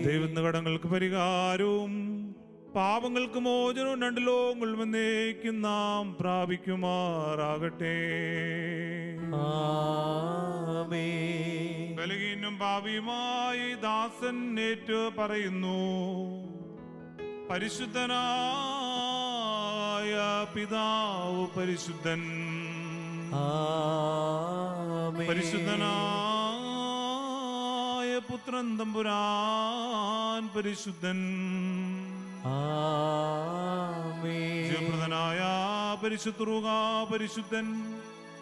S1: ദൈവത്തിന്റെ കടങ്ങൾക്ക് പരിഹാരവും പാപങ്ങൾക്ക് മോചനവും രണ്ട് ലോകങ്ങളും എന്നേക്കും നാം പ്രാപിക്കുമാറാകട്ടെ.
S4: ആമേൻ.
S1: ബലഹീനും പാപിയുമായി ദാസൻ ഏറ്റു പറയുന്നു, പരിശുദ്ധനായ പിതാവ് പരിശുദ്ധൻ,
S4: ആമേൻ.
S1: പരിശുദ്ധനായ പുത്രൻ തമ്പുരാൻ പരിശുദ്ധൻ,
S4: ആമേൻ.
S1: ജീവപ്രദനായ പരിശുദ്ധ റൂഹാ പരിശുദ്ധൻ.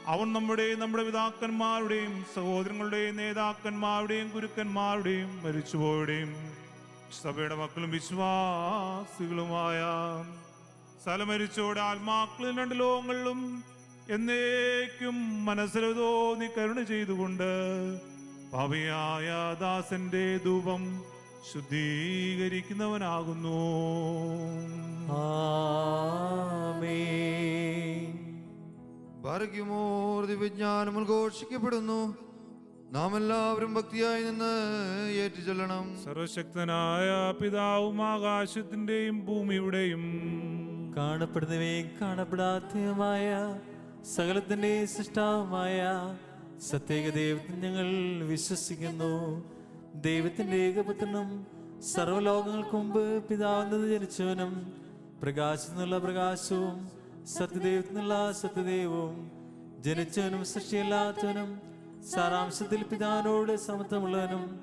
S1: അവൻ നമ്മുടെ പിതാക്കന്മാരുടെയും സഹോദരങ്ങളുടെയും നേതാക്കന്മാരുടെയും ഗുരുക്കന്മാരുടെയും മരിച്ചുപോയുടെയും സഭയുടെ മക്കളും വിശ്വാസികളുമായ സ്ഥലമരിച്ചോടെ ആത്മാക്കളും രണ്ട് ലോകങ്ങളിലും എന്നേക്കും മനസ്സിൽ തോന്നി കരുണ ചെയ്തുകൊണ്ട് പാപിയായ ദാസന്റെ ധൂപം ശുദ്ധീകരിക്കുന്നവനാകുന്നു.
S4: ആമേൻ.
S2: ഭാഗ്യമോർ ദിവ്യജ്ഞാനം ഉദ്ഘോഷിക്കപ്പെടുന്നു. നാം എല്ലാവരും ഭക്തിയായി നിന്ന് ഏറ്റുചൊല്ലണം.
S1: സർവശക്തനായ പിതാവും ആകാശത്തിന്റെയും ഭൂമിയുടെയും
S4: കാണപ്പെടുന്നവയും കാണപ്പെടാത്തതുമായ സകലത്തിന്റെ സൃഷ്ടാവുമായ സത്യേക ദൈവത്തിൽ ഞങ്ങൾ വിശ്വസിക്കുന്നു. ദൈവത്തിന്റെ ഏകപുത്രനും സർവ്വലോകങ്ങൾക്ക് മുമ്പ് പിതാവിൽ ജനിച്ചവനും പ്രകാശത്തിൽ നിന്നുള്ള പ്രകാശവും സത്യദൈവത്തിൽ നിന്നുള്ള സത്യദൈവവും ജനിച്ചവനും സൃഷ്ടിയല്ലാത്തവനും സാരാംശത്തിൽ പിതാവിനോട് സമത്വമുള്ളവനും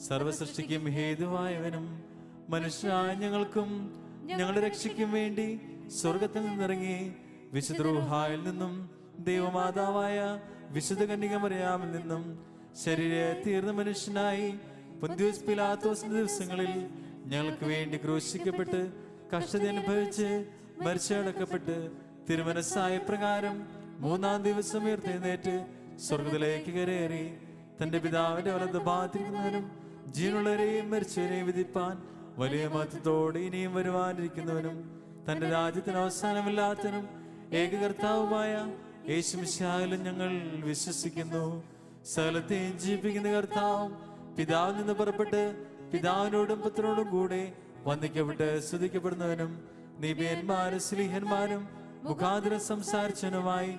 S4: സർവസൃഷ്ടിക്കും ഹേതുവായവനും മനുഷ്യരായ ഞങ്ങൾക്കും ഞങ്ങളുടെ രക്ഷയ്ക്കും വേണ്ടി സ്വർഗത്തിൽ നിന്നിറങ്ങി വിശുദ്ധ റൂഹായിൽ നിന്നും ദൈവമാതാവായ വിശുദ്ധ കന്യക മറിയാമിൽ നിന്നും ശരീരം തീർന്ന മനുഷ്യനായി പൊന്തിയോസ് പിലാത്തോസിന്റെ ദിവസങ്ങളിൽ ഞങ്ങൾക്ക് വേണ്ടി ക്രൂശിക്കപ്പെട്ട് കഷ്ടത അനുഭവിച്ച് മരിച്ചടക്കപ്പെട്ട് തിരുമനസ്സായ പ്രകാരം മൂന്നാം ദിവസം ഉയർത്തെഴുന്നേറ്റ് സ്വർഗത്തിലേക്ക് കയറി തന്റെ പിതാവിന്റെ വലത് ഭാഗത്തിരിക്കുന്നവനും ജീവനുള്ളവരെയും മരിച്ചവരെയും വിധിപ്പാൻ വലിയ മഹത്വത്തോടെ ഇനിയും വരുവാനിരിക്കുന്നവനും തന്റെ രാജ്യത്തിന് അവസാനമില്ലാത്തവനും ഏകകർത്താവുമായ യേശുമിശിഹായിലും ഞങ്ങൾ വിശ്വസിക്കുന്നു. സകലത്തെയും ജീവിപ്പിക്കുന്ന കർത്താവും പിതാവിൽ നിന്ന് പുറപ്പെട്ട് പിതാവിനോടും പുത്രനോടും കൂടെ വന്ദിക്കപ്പെട്ട് സ്തുതിക്കപ്പെടുന്നവനും നിബിയന്മാരും സ്ലീഹന്മാരും മുഖാന്തരം സംസാരിച്ചനുമായി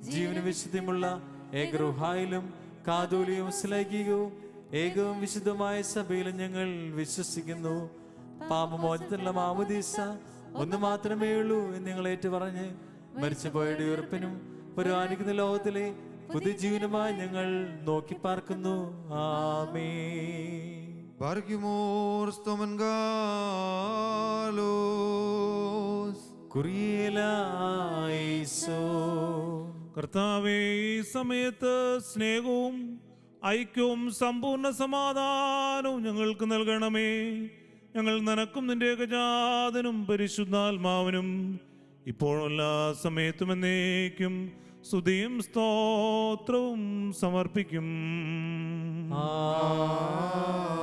S4: ജീവന വിശുദ്ധിയുമുള്ള ഏകറുഹായിലും കാതോലിയും ശ്ലൈകികവും ഏകവും വിശുദ്ധമായ സഭയിലും ഞങ്ങൾ വിശ്വസിക്കുന്നു. പാപമോചനത്തിനുള്ള മാമോദീസ ഒന്ന് മാത്രമേ ഉള്ളൂ എന്ന് ഞങ്ങൾ ഏറ്റുപറഞ്ഞ് മരിച്ചുപോയുടെ ഉറപ്പിനും പുരാനിക്കുന്ന ലോകത്തിലെ പുതിയ ജീവനുമായി ഞങ്ങൾ നോക്കി പാർക്കുന്നു. ആമേൻ.
S2: Barkimor stomengalos.
S4: കുറിയലായിസോ.
S1: കർത്താവേ, ഈ സമയത്ത് സ്നേഹവും ഐക്യവും സമ്പൂർണ്ണ സമാധാനവും ഞങ്ങൾക്ക് നൽകണമേ. ഞങ്ങൾ നിനക്കും നിന്റെ ഏകജാതനും പരിശുദ്ധാത്മാവിനും ഇപ്പോഴുള്ള സമയത്തും എന്നേക്കും സ്തുതിയും സ്തോത്രവും സമർപ്പിക്കും.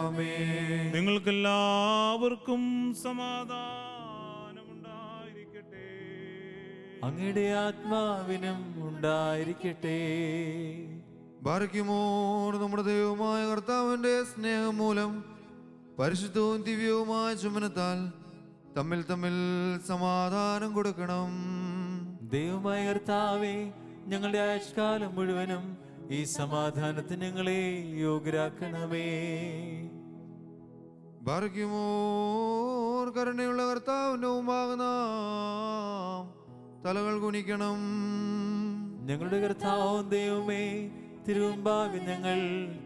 S4: ആമേൻ.
S1: നിങ്ങൾക്കെല്ലാവർക്കും സമാധാനമുണ്ടായിരിക്കട്ടെ.
S4: അങ്ങയുടെ ആത്മാവിനും ഉണ്ടായിരിക്കട്ടെ.
S2: Barkimor നമ്മുടെ ദൈവമായ കർത്താവിന്റെ സ്നേഹം മൂലം പരിശുദ്ധവും ദിവ്യവുമായ ചുമനത്താൽ തമ്മിൽ തമ്മിൽ സമാധാനം കൊടുക്കണം.
S4: ദൈവമായ കർത്താവേ, ഞങ്ങളുടെ ആയുഷ്കാലം മുഴുവനും ഈ സമാധാനത്തിന് ഞങ്ങളെ യോഗ്യരാക്കണമേ.
S2: ബാർക്കിമോർ കരുണയുള്ള കർത്താവിന്റെ മുമ്പാകെ നാം തലകൾ കുനിക്കണം.
S4: ഞങ്ങളുടെ കർത്താവും ദൈവമേ, തിരുമുമ്പാകെ ഞങ്ങൾ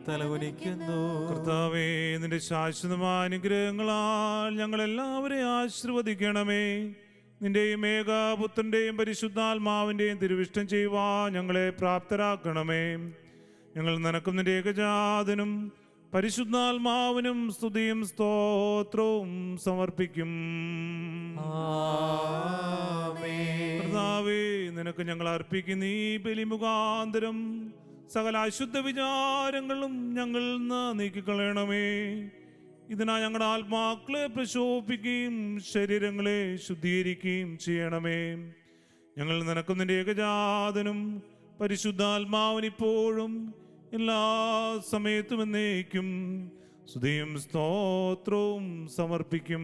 S4: തലകുനിക്കുന്നു.
S1: കർത്താവേ, നിന്റെ ശാശ്വതമായ അനുഗ്രഹങ്ങളാൽ ഞങ്ങളെല്ലാവരെയും ആശീർവദിക്കണമേ. നിന്റെയും ഏകപുത്രന്റെയും പരിശുദ്ധാത്മാവിന്റെയും തിരുവിഷ്ടം ചെയ്യുവാൻ ഞങ്ങളെ പ്രാപ്തരാക്കണമേ. ഞങ്ങൾ നിനക്കും നിന്റെ ഏകജാതനും പരിശുദ്ധാത്മാവിനും സ്തുതിയും സ്തോത്രവും സമർപ്പിക്കും.
S4: ആമേൻ.
S1: കർത്താവേ, നിനക്ക് ഞങ്ങൾ അർപ്പിക്കുന്ന ഈ ബലിമുഖാന്തരം സകല അശുദ്ധ വിചാരങ്ങളും ഞങ്ങളിൽ നിന്ന് നീക്കിക്കളയണമേ. ഇതിനായി ഞങ്ങളുടെ ആത്മാക്കളെ പ്രശോഭിക്കുകയും ശരീരങ്ങളെ ശുദ്ധീകരിക്കുകയും ചെയ്യണമേ. ഞങ്ങൾ നിനക്കും നിന്റെ ഏകജാതനും പരിശുദ്ധാത്മാവിനിപ്പോഴും എല്ലാ സമയത്തും എന്നേക്കും സ്തുതിയും സ്തോത്രവും സമർപ്പിക്കും.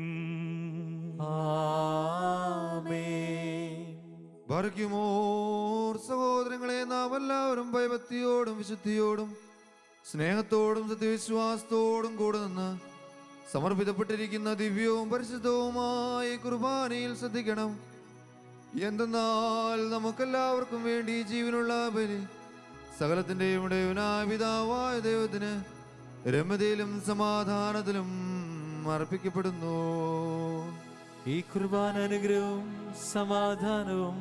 S4: ആമേൻ.
S2: ബാർക്കിമോർ സഹോദരങ്ങളെ, നാം എല്ലാവരും ഭയഭക്തിയോടും വിശുദ്ധിയോടും സ്നേഹത്തോടും സത്യവിശ്വാസത്തോടും കൂടെ നിന്ന് സമർപ്പിതപ്പെട്ടിരിക്കുന്ന ദിവ്യവും പരിശുദ്ധവുമായ കുർബാനയിൽ ശ്രദ്ധിക്കണം. എന്തെന്നാൽ നമുക്കെല്ലാവർക്കും വേണ്ടി ജീവനുള്ള ബലി സകലത്തിന്റെയും ഇടയവനായ പിതാവായ ദൈവത്തിന് രമ്യതയിലും സമാധാനത്തിലും അർപ്പിക്കപ്പെടുന്നു.
S4: ഈ കുർബാന അനുഗ്രഹവും സമാധാനവും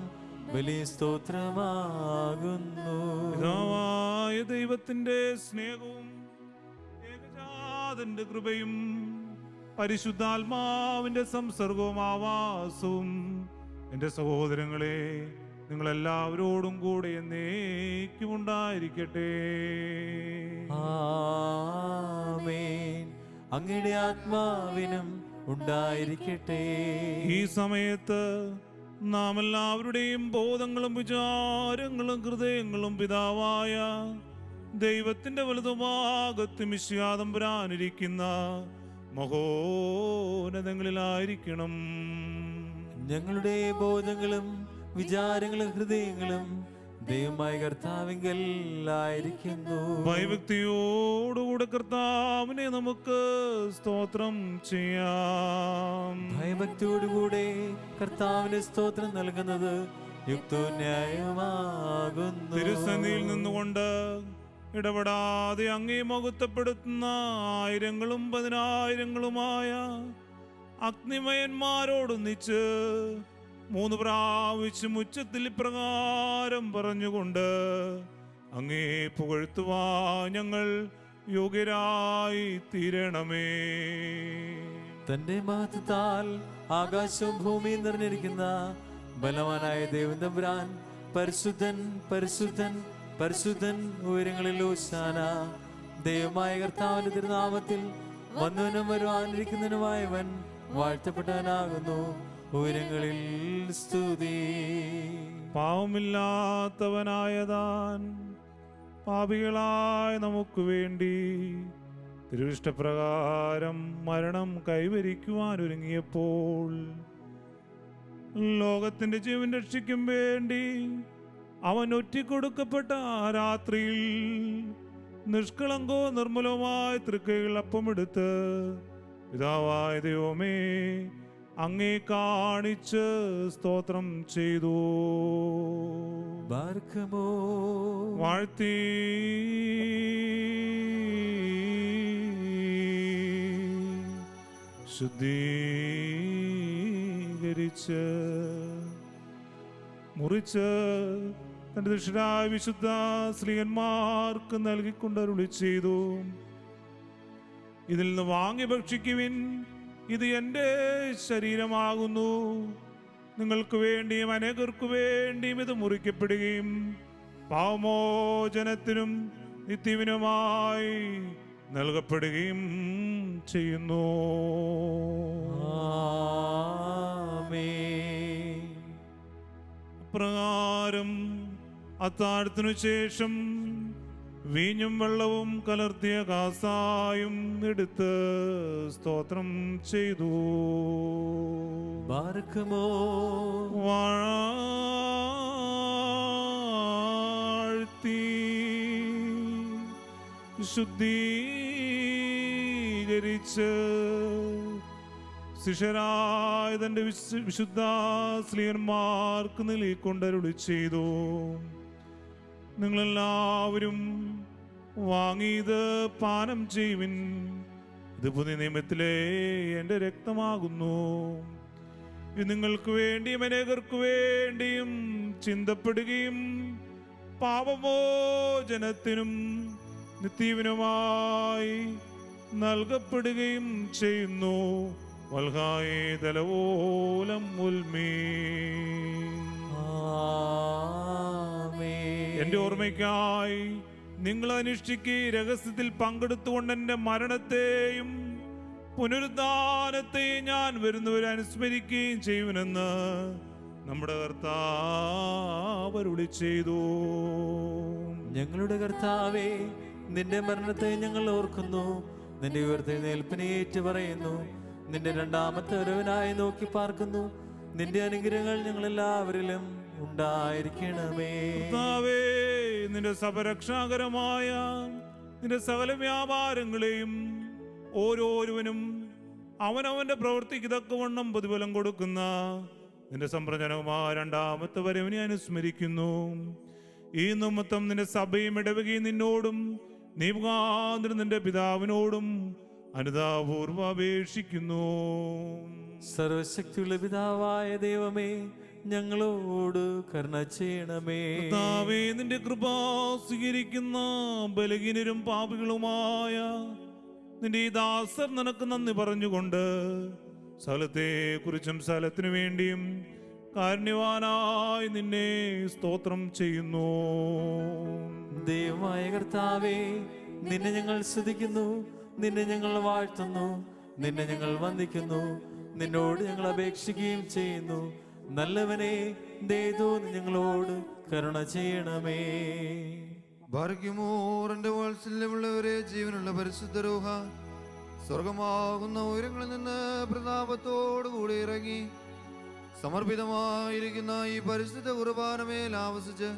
S4: വലിയ സ്തോത്രമാകുന്നു.
S1: പിതാവായ ദൈവത്തിന്റെ സ്നേഹവും ഏകജാതന്റെ കൃപയും പരിശുദ്ധാത്മാവിന്റെ സംസർഗവും ആവാസവും എന്റെ സഹോദരങ്ങളെ നിങ്ങളെല്ലാവരോടും കൂടെ എന്നേക്കും ഉണ്ടായിരിക്കട്ടെ.
S4: ആമേൻ. അങ്ങയുടെ ആത്മാവിനും ഉണ്ടായിരിക്കട്ടെ.
S1: ഈ സമയത്ത് നാം എല്ലാവരുടെയും ബോധങ്ങളും വിചാരങ്ങളും ഹൃദയങ്ങളും പിതാവായ ദൈവത്തിന്റെ വലതുഭാഗത്ത് മിശിഹാതമ്പുരാനിരിക്കുന്ന മഹോന്നതങ്ങളിലായിരിക്കണം.
S4: ഞങ്ങളുടെ ബോധങ്ങളും വിചാരങ്ങളും ഹൃദയങ്ങളും ദൈവമായ കർത്താവിങ്കൽ ആയിരിക്കുന്നു.
S1: ഭയഭക്തിയോടുകൂടെ കർത്താവിനെ നമുക്ക് സ്തോത്രം ചെയ്യാം.
S4: ഭയഭക്തിയോടുകൂടെ കർത്താവിന് സ്തോത്രം നൽകുന്നത് യുക്തവും ന്യായമാകുന്നു.
S1: തിരുസന്നിധിയിൽ നിന്നുകൊണ്ട് ഇടപെടാതെ അങ്ങേ മഹത്വപ്പെടുത്തുന്ന ആയിരങ്ങളും പതിനായിരങ്ങളുമായ അഗ്നിമയന്മാരോടൊന്നിച്ച് 3 പ്രാവശ്യം ഉച്ചത്തിൽ ഇപ്രകാരം പറഞ്ഞുകൊണ്ട് അങ്ങേ പുകഴ്ത്തുവാൻ ഞങ്ങൾ യോഗ്യരായി തീരണമേ.
S4: തന്റെ മഹത്വത്താൽ ആകാശവും ഭൂമിയും നിറഞ്ഞിരിക്കുന്ന ബലവാനായ ദൈവം തമ്പുരാൻ പരിശുദ്ധൻ പരിശുദ്ധൻ പരിശുദ്ധൻ ഉയരങ്ങളിൽ ഹോശാന. ദൈവമായ കർത്താവിന്റെ തിരുനാമത്തിൽ വന്നവനും വരുവാനിരിക്കുന്നവനുമായവൻ വാഴ്ത്തപ്പെട്ടവനാകുന്നു. ഉയരങ്ങളിൽ സ്തുതി.
S1: പാവമില്ലാത്തവനായതാൻ പാപികളായ നമുക്ക് വേണ്ടി തിരുവിഷ്ടപ്രകാരം മരണം കൈവരിക്കുവാൻ ഒരുങ്ങിയപ്പോൾ ലോകത്തിന്റെ ജീവൻ രക്ഷിക്കും വേണ്ടി അവൻ ഒറ്റിക്കൊടുക്കപ്പെട്ട ആ രാത്രിയിൽ നിഷ്കളങ്കവും നിർമ്മലവുമായ തൃക്കൈകൾ അപ്പമെടുത്ത് പിതാവായ ദൈവമേ അങ്ങേ കാണിച്ച് സ്തോത്രം ചെയ്തു.
S4: ബാർക്കമോ
S1: വാഴ്ത്തി ശുദ്ധീകരിച്ച് മുറിച്ച് തന്റെ ദുഷ്ടരായ വിശുദ്ധ സ്ത്രീയന്മാർക്ക് നൽകിക്കൊണ്ടരുളി ചെയ്തു. ഇതിൽ നിന്ന് വാങ്ങി ഭക്ഷിക്കുവിൻ, ഇത് എൻ്റെ ശരീരമാകുന്നു. നിങ്ങൾക്ക് വേണ്ടിയും അനേകർക്കു വേണ്ടിയും ഇത് മുറിക്കപ്പെടുകയും പാവമോചനത്തിനും നിത്യവിനുമായി നൽകപ്പെടുകയും ചെയ്യുന്നു.
S4: ആമേൻ.
S1: പ്രകാരം അത്താഴത്തിനു ശേഷം വീഞ്ഞും വെള്ളവും കലർത്തിയ കാസായും എടുത്ത് സ്തോത്രം ചെയ്തു.
S4: ബാർക്കമോ
S1: വാഴ്ത്തി ശുദ്ധീകരിച്ച് ശിഷ്യരായ തന്റെ വിശുദ്ധ സ്ത്രീയന്മാർക്ക് നൽകിക്കൊണ്ടരുളി ചെയ്തു. നിങ്ങളെല്ലാവരും വാങ്ങിയത് പാനം ചെയ്യുവിൻ, ഇത് പുതിയ നിയമത്തിലെ എൻ്റെ രക്തമാകുന്നു. ഇത് നിങ്ങൾക്ക് വേണ്ടിയും അനേകർക്കു വേണ്ടിയും ചിന്തപ്പെടുകയും പാപമോചനത്തിനും നിത്യവിനുമായി നൽകപ്പെടുകയും ചെയ്യുന്നു. വൽഹായേ തലവോലം ഉൽമീ. എന്റെ ഓർമ്മയ്ക്കായി നിങ്ങൾ അനുഷ്ഠിക്ക് രഹസ്യത്തിൽ പങ്കെടുത്തുകൊണ്ട് എൻ്റെ മരണത്തെയും പുനരുദ്ധാനത്തെയും ഞാൻ വരുന്നവരെ അനുസ്മരിക്കുകയും ചെയ്യുമെന്ന് നമ്മുടെ കർത്താവ് അരുളി ചെയ്തു.
S4: ഞങ്ങളുടെ കർത്താവേ, നിന്റെ മരണത്തെ ഞങ്ങൾ ഓർക്കുന്നു, നിന്റെ ഉയർത്തെഴുന്നേൽപ്പിനെ ഏറ്റുപറയുന്നു, നിന്റെ രണ്ടാമത്തെ വരവിനായി നോക്കി പാർക്കുന്നു. നിന്റെ അനുഗ്രഹങ്ങൾ ഞങ്ങളെല്ലാവരിലും ഉണ്ടായിരിക്കണമേ.
S1: കർത്താവേ, നിന്റെ സഭരക്ഷാകരമായ നിന്റെ സകല വ്യാപാരങ്ങളെയും ഓരോരുവനും അവനവന്റെ പ്രവൃത്തിക്ക് തക്കവണ്ണം പ്രതിഫലം കൊടുക്കുന്ന നിന്റെ സംപ്രചനവുമായ രണ്ടാമത്തെ വരവിനെ അനുസ്മരിക്കുന്നു. ഈ നിമിത്തം നിന്റെ സഭയും ഇടവകയും നിന്നോടും നീ മുഖാന്തരം നിന്റെ പിതാവിനോടും അനുതാപൂർവ്വം അപേക്ഷിക്കുന്നു.
S4: സർവശക്തിയുള്ള പിതാവായ ദൈവമേ, ഞങ്ങളോട് കരുണ ചെയ്യണമേ.
S1: കർത്താവേ, നിന്റെ കൃപ സ്വീകരിക്കുന്ന ബലഹീനരും പാപികളുമായ നിന്റെ ഈ ദാസർ നിനക്ക് നന്ദി പറഞ്ഞുകൊണ്ട് സ്ഥലത്തെ കുറിച്ചും സ്ഥലത്തിനു വേണ്ടിയും കാരുണ്യവാനായി നിന്നെ സ്തോത്രം ചെയ്യുന്നു.
S4: ദൈവമായ കർത്താവേ, നിന്നെ ഞങ്ങൾ സ്തുതിക്കുന്നു, നിന്നെ ഞങ്ങൾ വാഴ്ത്തുന്നു, നിന്നെ ഞങ്ങൾ വന്ദിക്കുന്നു, നിന്നോട് ഞങ്ങൾ അപേക്ഷിക്കുകയും ചെയ്യുന്നു. നല്ലവനെ, ദയതോ ഞങ്ങളോട് കരുണ ചെയ്യണമേ.
S2: ഭാഗ്യമോറിന്റെ വാത്സല്യമുള്ളവരെ, ജീവനുള്ള പരിശുദ്ധ രൂഹ സ്വർഗമാകുന്ന ഉയരങ്ങളിൽ നിന്ന് പ്രതാപത്തോടു കൂടി ഇറങ്ങി സമർപ്പിതമായിരിക്കുന്ന ഈ പരിശുദ്ധ കുർബാനമേൽ ആവസിച്ച്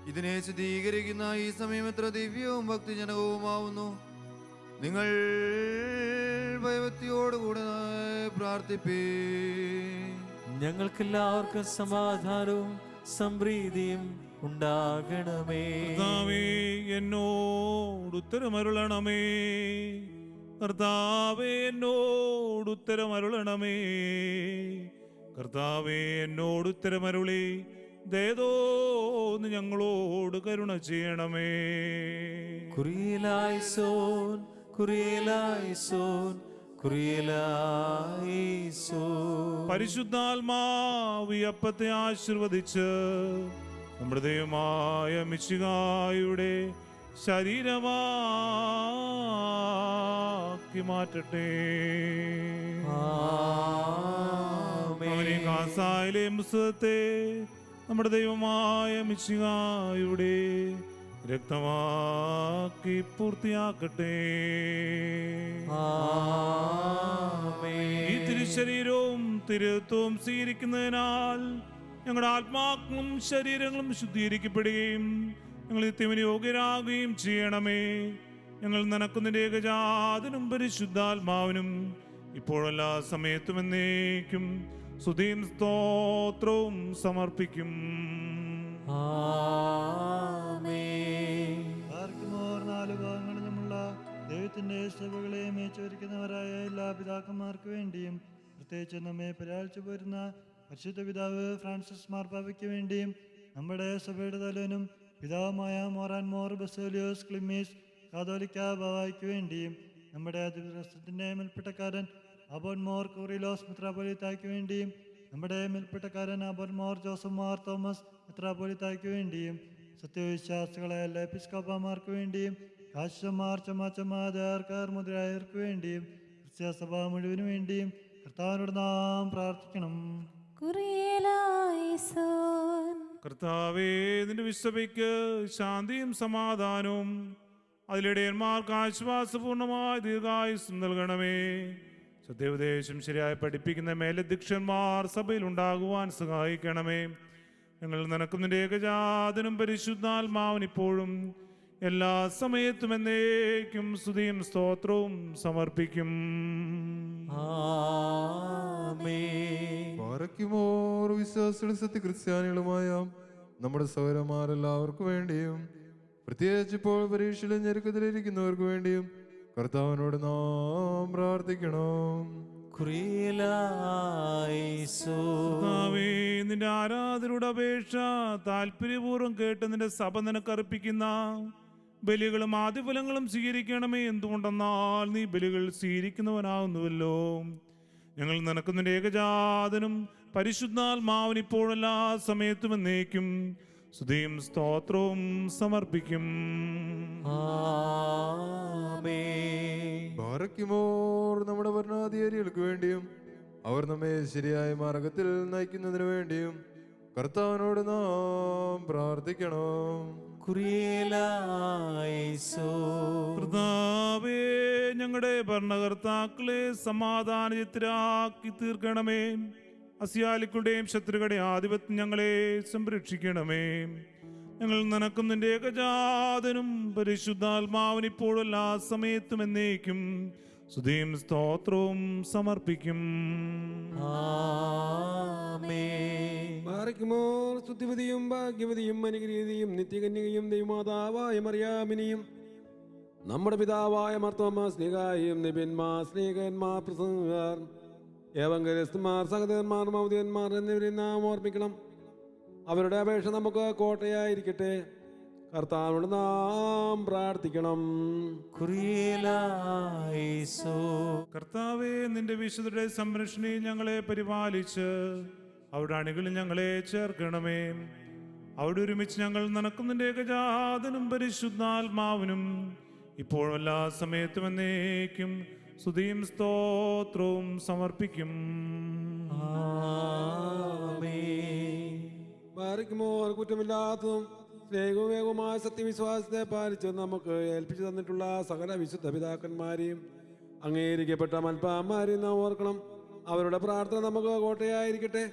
S2: ഇതിനെ ശുദ്ധീകരിക്കുന്ന ഈ സമയം എത്ര ദിവ്യവും ഭക്തിജനകവുമാവുന്നു. നിങ്ങൾ ഭയഭക്തിയോടുകൂടെ പ്രാർത്ഥിപ്പേ.
S4: ഞങ്ങൾക്കെല്ലാവർക്കും സമാധാനവും സംപ്രീതിയും ഉണ്ടാകണമേ.
S1: കർത്താവേ, എന്നോട് ഉത്തരമരുളണമേ. കർത്താവേ, എന്നോട് ഉത്തരമരുളണമേ. കർത്താവേ, എന്നോട് ഉത്തരമരുളി ദയതോന്ന് ഞങ്ങളോട് കരുണ ചെയ്യണമേ.
S4: കുറിയലായിസോൻ, കുറിയലായിസോൻ, കുറിയലായിസോൻ.
S1: പരിശുദ്ധാത്മാവ് ഈ അപ്പത്തെ ആശീർവദിച്ച് നമ്മുടെ ദൈവമായ മിശിഹായുടെ ശരീരമാക്കി മാറ്റട്ടെ. അവനെ കാസായിലെ പുസ്തകത്തെ നമ്മുടെ ദൈവമായ മിശിഹായുടെ രക്തമാക്കി പൂർത്തിയാക്കട്ടെ. ഈ തിരുശരീരവും തിരുത്വവും സ്വീകരിക്കുന്നതിനാൽ ഞങ്ങളുടെ ആത്മാക്കളും ശരീരങ്ങളും ശുദ്ധീകരിക്കപ്പെടുകയും ഞങ്ങൾ നിത്യത്തിന് യോഗ്യരാകുകയും ചെയ്യണമേ. ഞങ്ങൾ നിനക്കുന്നതിന്റെ ഏകജാതനും പരിശുദ്ധാത്മാവിനും ഇപ്പോഴെല്ലാ സമയത്തും എന്നേക്കും സ്തുതിയും സ്തോത്രവും സമർപ്പിക്കും.
S7: നാല് ഭാഗങ്ങളിലുമുള്ള ദൈവത്തിന്റെ സഭകളെ മേച്ചൊരിക്കുന്നവരായ എല്ലാ പിതാക്കന്മാർക്ക് വേണ്ടിയും പ്രത്യേകിച്ച് നമ്മെ പരാളിച്ചു പോരുന്ന പരിശുദ്ധ പിതാവ് ഫ്രാൻസിസ് മാർപ്പാപ്പയ്ക്ക് വേണ്ടിയും നമ്മുടെ സഭയുടെ തലവനും പിതാവുമായ മോറാൻ മോർ ബസേലിയോസ് ക്ലിമ്മീസ് കാതോലിക്ക ബാവായ്ക്ക് വേണ്ടിയും നമ്മുടെ അതിപ്രസ്ഥത്തിന്റെ മേൽപ്പെട്ടക്കാരൻ അബോൻ മോർ കൂറിലോസ് മെത്രാപ്പൊലീത്തായ്ക്ക് വേണ്ടിയും നമ്മുടെ മേൽപ്പെട്ടക്കാരൻ അബോൻ മോർ ജോസഫ് മാർ തോമസ് മെത്രാപ്പൊലീത്തായ്ക്ക് വേണ്ടിയും സത്യവിശ്വാസികളെ എല്ലാ എപ്പിസ്കോപ്പമാർക്ക് വേണ്ടിയും കാശന്മാർ ചമാച്ചമാതാർക്കാർ മുതലായവർക്ക് വേണ്ടിയും ക്രിസ്ത്യസഭ മുഴുവനും വേണ്ടിയും കർത്താവിനോട് നാം പ്രാർത്ഥിക്കണം.
S1: കർത്താവേ, നിന്റെ വിശ്വസഭയ്ക്ക് ശാന്തിയും സമാധാനവും അതിലിടയന്മാർക്ക് ആശ്വാസപൂർണമായ ദീർഘായുസ്സും നൽകണമേ. സത്യോപദേശം ശരിയായി പഠിപ്പിക്കുന്ന മേലധ്യക്ഷന്മാർ സഭയിൽ ഉണ്ടാകുവാൻ സഹായിക്കണമേ. ഞങ്ങൾ നിനക്കും നിന്റെ ഏകജാതനും പരിശുദ്ധാത്മാവിന് ഇപ്പോഴും എല്ലാ സമയത്തും എന്നേക്കും സ്തുതിയും സ്തോത്രവും സമർപ്പിക്കും.
S3: പാറയ്ക്കുമോർ വിശ്വാസികളും സത്യക്രിസ്ത്യാനികളുമായ നമ്മുടെ സഹോദരന്മാരെല്ലാവർക്കു വേണ്ടിയും പ്രത്യേകിച്ച് ഇപ്പോൾ പരീക്ഷയിലും ഞെരുക്കത്തിലിരിക്കുന്നവർക്ക് വേണ്ടിയും കർത്താവിനോട് നാം പ്രാർത്ഥിക്കണം.
S1: നിന്റെ ആരാധനയുടെ അപേക്ഷ താല്പര്യപൂർവ്വം കേട്ട് നിന്റെ സഭ നിനക്കർപ്പിക്കുന്ന ബലികളും ആദ്യഫലങ്ങളും സ്വീകരിക്കണമേ. എന്തുകൊണ്ടെന്നാൽ നീ ബലികൾ സ്വീകരിക്കുന്നവനാകുന്നുവല്ലോ. ഞങ്ങൾ നിനക്ക് നിന്റെ ഏകജാതനും പരിശുദ്ധാത്മാവിന് ഇപ്പോഴെല്ലാ സമയത്തും എന്നേക്കും സ്തുതിയും സ്തോത്രവും സമർപ്പിക്കും.
S3: പാറയ്ക്കുമോർ നമ്മുടെ ഭരണാധികാരികൾക്ക് വേണ്ടിയും അവർ നമ്മെ ശരിയായ മാർഗത്തിൽ നയിക്കുന്നതിന് വേണ്ടിയും കർത്താവിനോട് നാം പ്രാർത്ഥിക്കണം.
S1: കർത്താവേ, ഞങ്ങളുടെ ഭരണകർത്താക്കളെ സമാധാനചിത്തരാക്കി തീർക്കണമേ. അസ്യാലിക്കുടെയും ശത്രുക്കളുടെയും ആധിപത്യം ഞങ്ങളെ സംരക്ഷിക്കണമേ. ഞങ്ങൾ നിനക്കും നിന്റെ ഏകജാതനും പരിശുദ്ധാത്മാവിന് ഇപ്പോഴും എല്ലാ സമയത്തും എന്നേക്കും സ്തുതിയും സ്തോത്രവും സമർപ്പിക്കും.
S8: സ്തുതിവതിയും ഭാഗ്യവതിയും അനുഗ്രഹീതയും നിത്യകന്യകയും ദൈവമാതാവായ മറിയാമിനിയും നമ്മുടെ പിതാവായ മർത്തോമാ സ്നേഹായും നിബിന്മാർ സ്നേഹന്മാർ പ്രസംഗകർ ഏവങ്കരസ്തുമാർ സഹോദരന്മാർ മൗദ്യന്മാർ എന്നിവരെ നാം ഓർമ്മിക്കണം. അവരുടെ അപേക്ഷ നമുക്ക് കോട്ടയായിരിക്കട്ടെ. കർത്താവിനോട് നാം പ്രാർത്ഥിക്കണം.
S1: കർത്താവേ, നിന്റെ വിശുദ്ധരുടെ സംരക്ഷണയിൽ ഞങ്ങളെ പരിപാലിച്ച് അവിടെ അണികളിൽ ഞങ്ങളെ ചേർക്കണമേ. അവിടെ ഒരുമിച്ച് ഞങ്ങൾ നിനക്കും നിന്റെ ഏകജാതനും പരിശുദ്ധാത്മാവിനും ഇപ്പോഴും എല്ലാ സമയത്തും എന്നേക്കും സ്തുതിയും സ്തോത്രവും സമർപ്പിക്കും.
S8: കുറ്റമില്ലാത്തതും സ്നേഹവേഗമായ സത്യവിശ്വാസത്തെ പാലിച്ച് നമുക്ക് ഏൽപ്പിച്ചു തന്നിട്ടുള്ള സകല വിശുദ്ധ പിതാക്കന്മാരെയും അംഗീകരിക്കപ്പെട്ട മൽപ്പാന്മാരെയും നാം ഓർക്കണം. അവരുടെ പ്രാർത്ഥന നമുക്ക് കോട്ടയായിരിക്കട്ടെ.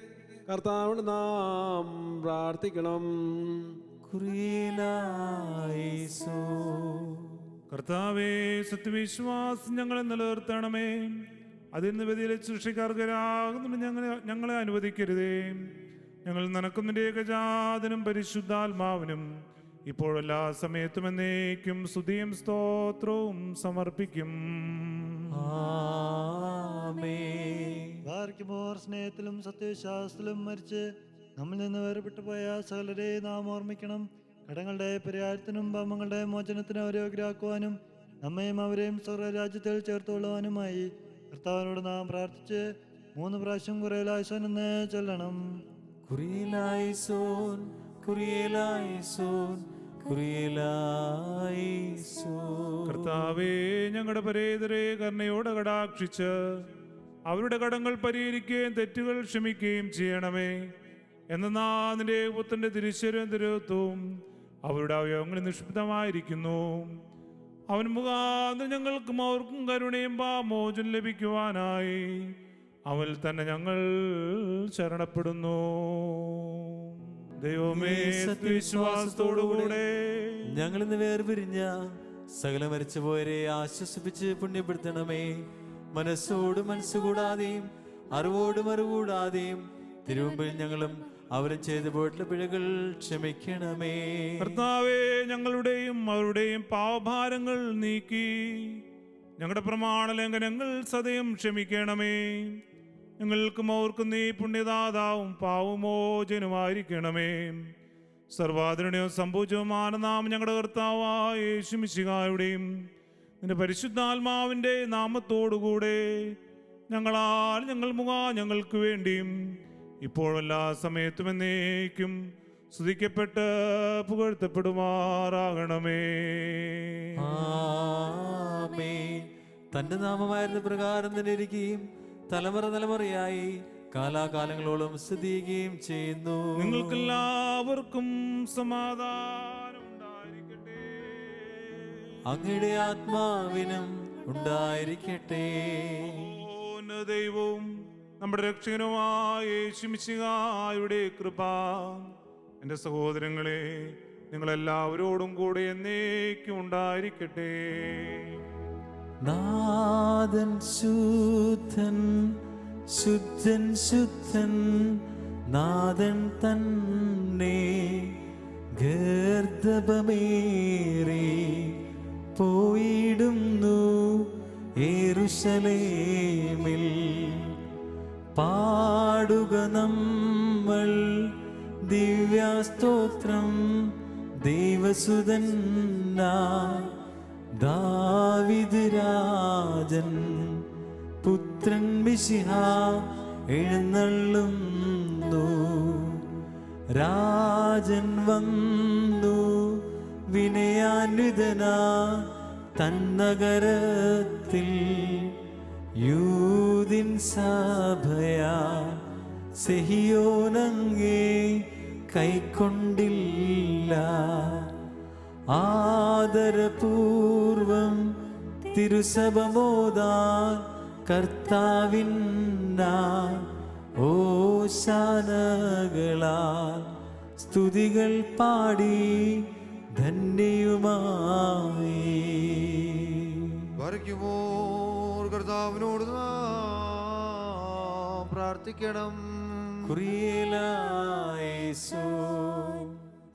S8: കർത്താവിനോട് നാം പ്രാർത്ഥിക്കണം.
S1: കർത്താവേ, സത്യവിശ്വാസം ഞങ്ങളെ നിലനിർത്തണമേ. അതിൽ നിന്ന് വ്യതിരിച്ച് സൃഷ്ടിക്കാർക്കരാകുന്ന ഞങ്ങളെ അനുവദിക്കരുതേ. ഞങ്ങൾ നിനക്കും നിന്റെ ഏകജാതനും പരിശുദ്ധാത്മാവിനും ഇപ്പോഴെല്ലാ സമയത്തും എന്നേക്കും സ്തുതിയും സ്തോത്രവും സമർപ്പിക്കും.
S7: സ്നേഹത്തിലും സത്യവിശ്വാസത്തിലും മരിച്ച് നമ്മിൽ നിന്ന് വേർപെട്ടു പോയ സകലരെ നാം ഓർമ്മിക്കണം. കടങ്ങളുടെ പരിഹാരത്തിനും പാപങ്ങളുടെ മോചനത്തിനും അവരോഗ്യരാക്കുവാനും നമ്മയും അവരെയും സ്വർഗരാജ്യത്തിൽ ചേർത്തുകൊള്ളുവാനുമായി കർത്താവിനോട് നാം പ്രാർത്ഥിച്ച് 3 പ്രാവശ്യം കുറേലായിസോൻ എന്ന് ചൊല്ലണം.
S1: കർത്താവേ, ഞങ്ങളുടെ പരേതരെ കരുണയോടെ കടാക്ഷിച്ച് അവരുടെ കടങ്ങൾ പരിഹരിക്കുകയും തെറ്റുകൾ ക്ഷമിക്കുകയും ചെയ്യണമേ. എന്നാ നിന്റെ പുത്രന്റെ തിരുശരീരവും തിരുത്വവും അവരുടെ അവയവങ്ങൾ നിക്ഷിപ്തമായിരിക്കുന്നു. അവൻ മുഖാന്തരം ഞങ്ങൾക്കും അവർക്കും കരുണയും പാപമോചനം ലഭിക്കുവാനായി അവൽ തന്നെ ഞങ്ങൾ ശരണപ്പെടുന്നു. ദൈവമേ, സത്യവിശ്വാസത്തോടുകൂടെ
S4: ഞങ്ങൾ ഇന്ന് വേർപിരിഞ്ഞ സകല മരിച്ചുപോയരെ ആശ്വസിപ്പിച്ച് പുണ്യപ്പെടുത്തണമേ. മനസ്സോട് മനസ്സുകൂടാതെയും അറിവോടും അറിവുകൂടാതെയും തിരുമുമ്പിൽ ഞങ്ങളും അവരും ചെയ്തു പോയിട്ടുള്ള പിഴകൾ ക്ഷമിക്കണമേ.
S1: കർത്താവേ, ഞങ്ങളുടെയും അവരുടെയും പാപഭാരങ്ങൾ നീക്കി ഞങ്ങളുടെ പ്രമാണ ലംഘനങ്ങൾ സദയം ക്ഷമിക്കണമേ. ഞങ്ങൾക്കും അവർക്കും നീ പുണ്യദാതാവും പാവമോചനുമായിരിക്കണമേ. സർവാധരണയും സംഭൂജവുമാണ് നാം ഞങ്ങളുടെ കർത്താവായ യേശു മിശിഹായുടെയും നിന്റെ പരിശുദ്ധാത്മാവിൻ്റെ നാമത്തോടുകൂടെ ഞങ്ങളാൽ ഞങ്ങൾ ഞങ്ങൾക്ക് വേണ്ടിയും ഇപ്പോഴെല്ലാ സമയത്തും എന്നേക്കും സ്തുതിക്കപ്പെട്ട് പുകഴ്ത്തപ്പെടുമാറാകണമേ.
S4: ആമേൻ. തന്റെ നാമമായിരുന്ന പ്രകാരം തന്നെ ഇരിക്കുകയും തലമുറ തലമുറയായി കാലാകാലങ്ങളോളം സ്തുതിക്കുകയും ചെയ്യുന്നു.
S1: നിങ്ങൾക്കെല്ലാവർക്കും സമാധാനം ഉണ്ടായിരിക്കട്ടെ.
S4: അങ്ങയുടെ ആത്മാവിനും ഉണ്ടായിരിക്കട്ടെ.
S1: ദൈവവും നമ്മുടെ രക്ഷകനുമായ യേശു മിശിഹായുടെ കൃപ എൻ്റെ സഹോദരങ്ങളെ നിങ്ങളെല്ലാവരോടും കൂടെ എന്നേക്കും ഉണ്ടായിരിക്കട്ടെ.
S4: നാഥൻ ശുദ്ധൻ ശുദ്ധൻ ശുദ്ധൻ നാഥൻ തന്നെ ഗർദ്ദഭമേറി പോയിടുന്നു യെരൂശലേമിൽ. പാടുക നമ്മൾ ദിവ്യസ്തോത്രം ദൈവസുതൻ ദാവീദ് രാജൻ പുത്രൻ മിശിഹാ എഴുന്നള്ളുന്നു. രാജൻ വന്നു വിനയാന്വിതനാ തന്നഗരത്തിൽ. യൂദിൻ സഭയാ സിഹിയോനങ്ങേ കൈക്കൊണ്ടില്ല. ആദരപൂർവം തിരുസഭമോദാൻ കർത്താവിൻ ഓശാനകളാൽ സ്തുതികൾ പാടി ധന്യയുമായി.
S2: കർത്താവിനോട് പ്രാർത്ഥിക്കണം.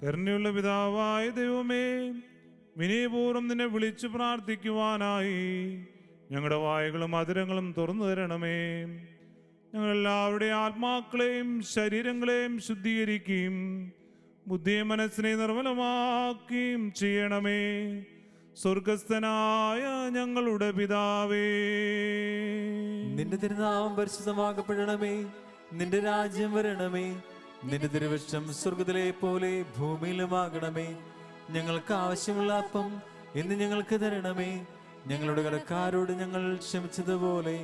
S1: കരുണയുള്ള പിതാവായ ദൈവമേ, വിനയപൂർവ്വം നിന്നെ വിളിച്ചു പ്രാർത്ഥിക്കുവാനായി ഞങ്ങളുടെ വായകളും മധുരങ്ങളും തുറന്നു തരണമേ. ഞങ്ങളെല്ലാവരുടെയും ആത്മാക്കളെയും ശരീരങ്ങളെയും ശുദ്ധീകരിക്കുകയും ബുദ്ധിയും മനസ്സിനെ നിർമ്മലമാക്കുകയും ചെയ്യണമേ. സ്വർഗസ്ഥനായ ഞങ്ങളുടെ പിതാവേ,
S4: നിന്റെ തിരുനാമം പരിശുദ്ധമാക്കപ്പെടണമേ. നിന്റെ രാജ്യം വരണമേ. നിന്റെ തിരുവിഷ്ടം സ്വർഗത്തിലെ പോലെ ഭൂമിയിലുമാകണമേ. ഞങ്ങൾക്ക് ആവശ്യമുള്ള അപ്പം ഇന്ന് ഞങ്ങൾക്ക് തരണമേ. ഞങ്ങളുടെ കടക്കാരോട് ഞങ്ങൾ ക്ഷമിച്ചതുപോലെ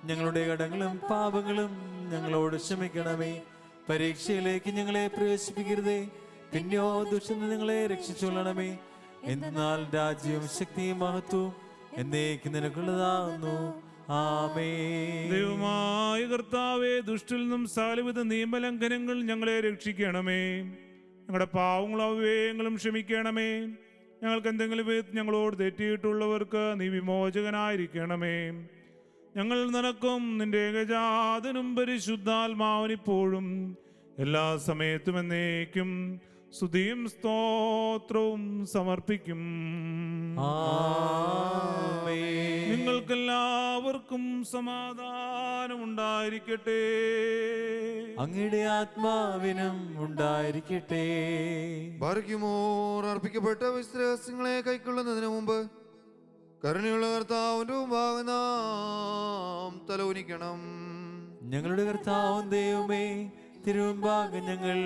S4: ഞങ്ങളുടെ കടങ്ങളും പാപങ്ങളും ഞങ്ങളോട് ക്ഷമിക്കണമേ. പരീക്ഷയിലേക്ക് ഞങ്ങളെ പ്രവേശിപ്പിക്കരുതേ, പിന്നെയോ ദുഷ്ടന് ഞങ്ങളെ രക്ഷിച്ചുകൊള്ളണമേ. എന്നാൽ രാജ്യവും ശക്തിയും മഹത്വവും എന്നേക്കും നിനക്കുള്ളതാകുന്നു. ആമേൻ.
S1: ദൈവമായ കർത്താവേ, ദുഷ്ടിൽ നിന്നും സകലവിധ നിയമലംഘനങ്ങൾ ഞങ്ങളെ രക്ഷിക്കണമേ. ഞങ്ങളുടെ പാവങ്ങളും അവ്യയങ്ങളും ക്ഷമിക്കണമേ. ഞങ്ങൾക്ക് എന്തെങ്കിലും വിധത്തിൽ ഞങ്ങളോട് തെറ്റിയിട്ടുള്ളവർക്ക് നീ വിമോചകനായിരിക്കണമേ. ഞങ്ങൾ നിനക്കും നിന്റെ ഏകജാതനും പരിശുദ്ധാത്മാവിനിപ്പോഴും എല്ലാ സമയത്തും എന്നേക്കും സ്തുതിയും സ്തോത്രവും സമർപ്പിക്കും. നിങ്ങൾക്കെല്ലാവർക്കും സമാധാനം ഉണ്ടായിരിക്കട്ടെ.
S4: അങ്ങയുടെ ആത്മാവിനും ഉണ്ടായിരിക്കട്ടെ.
S2: അർപ്പിക്കപ്പെട്ട വിശ്വാസങ്ങളെ കൈക്കൊള്ളുന്നതിന് മുമ്പ് കരുണയുള്ള കർത്താവിന്റെ മുമ്പാകെ നാം തലകുനിക്കണം.
S4: ഞങ്ങളുടെ കർത്താവും ദൈവമേ, തിരുമുമ്പാകെ ഞങ്ങൾ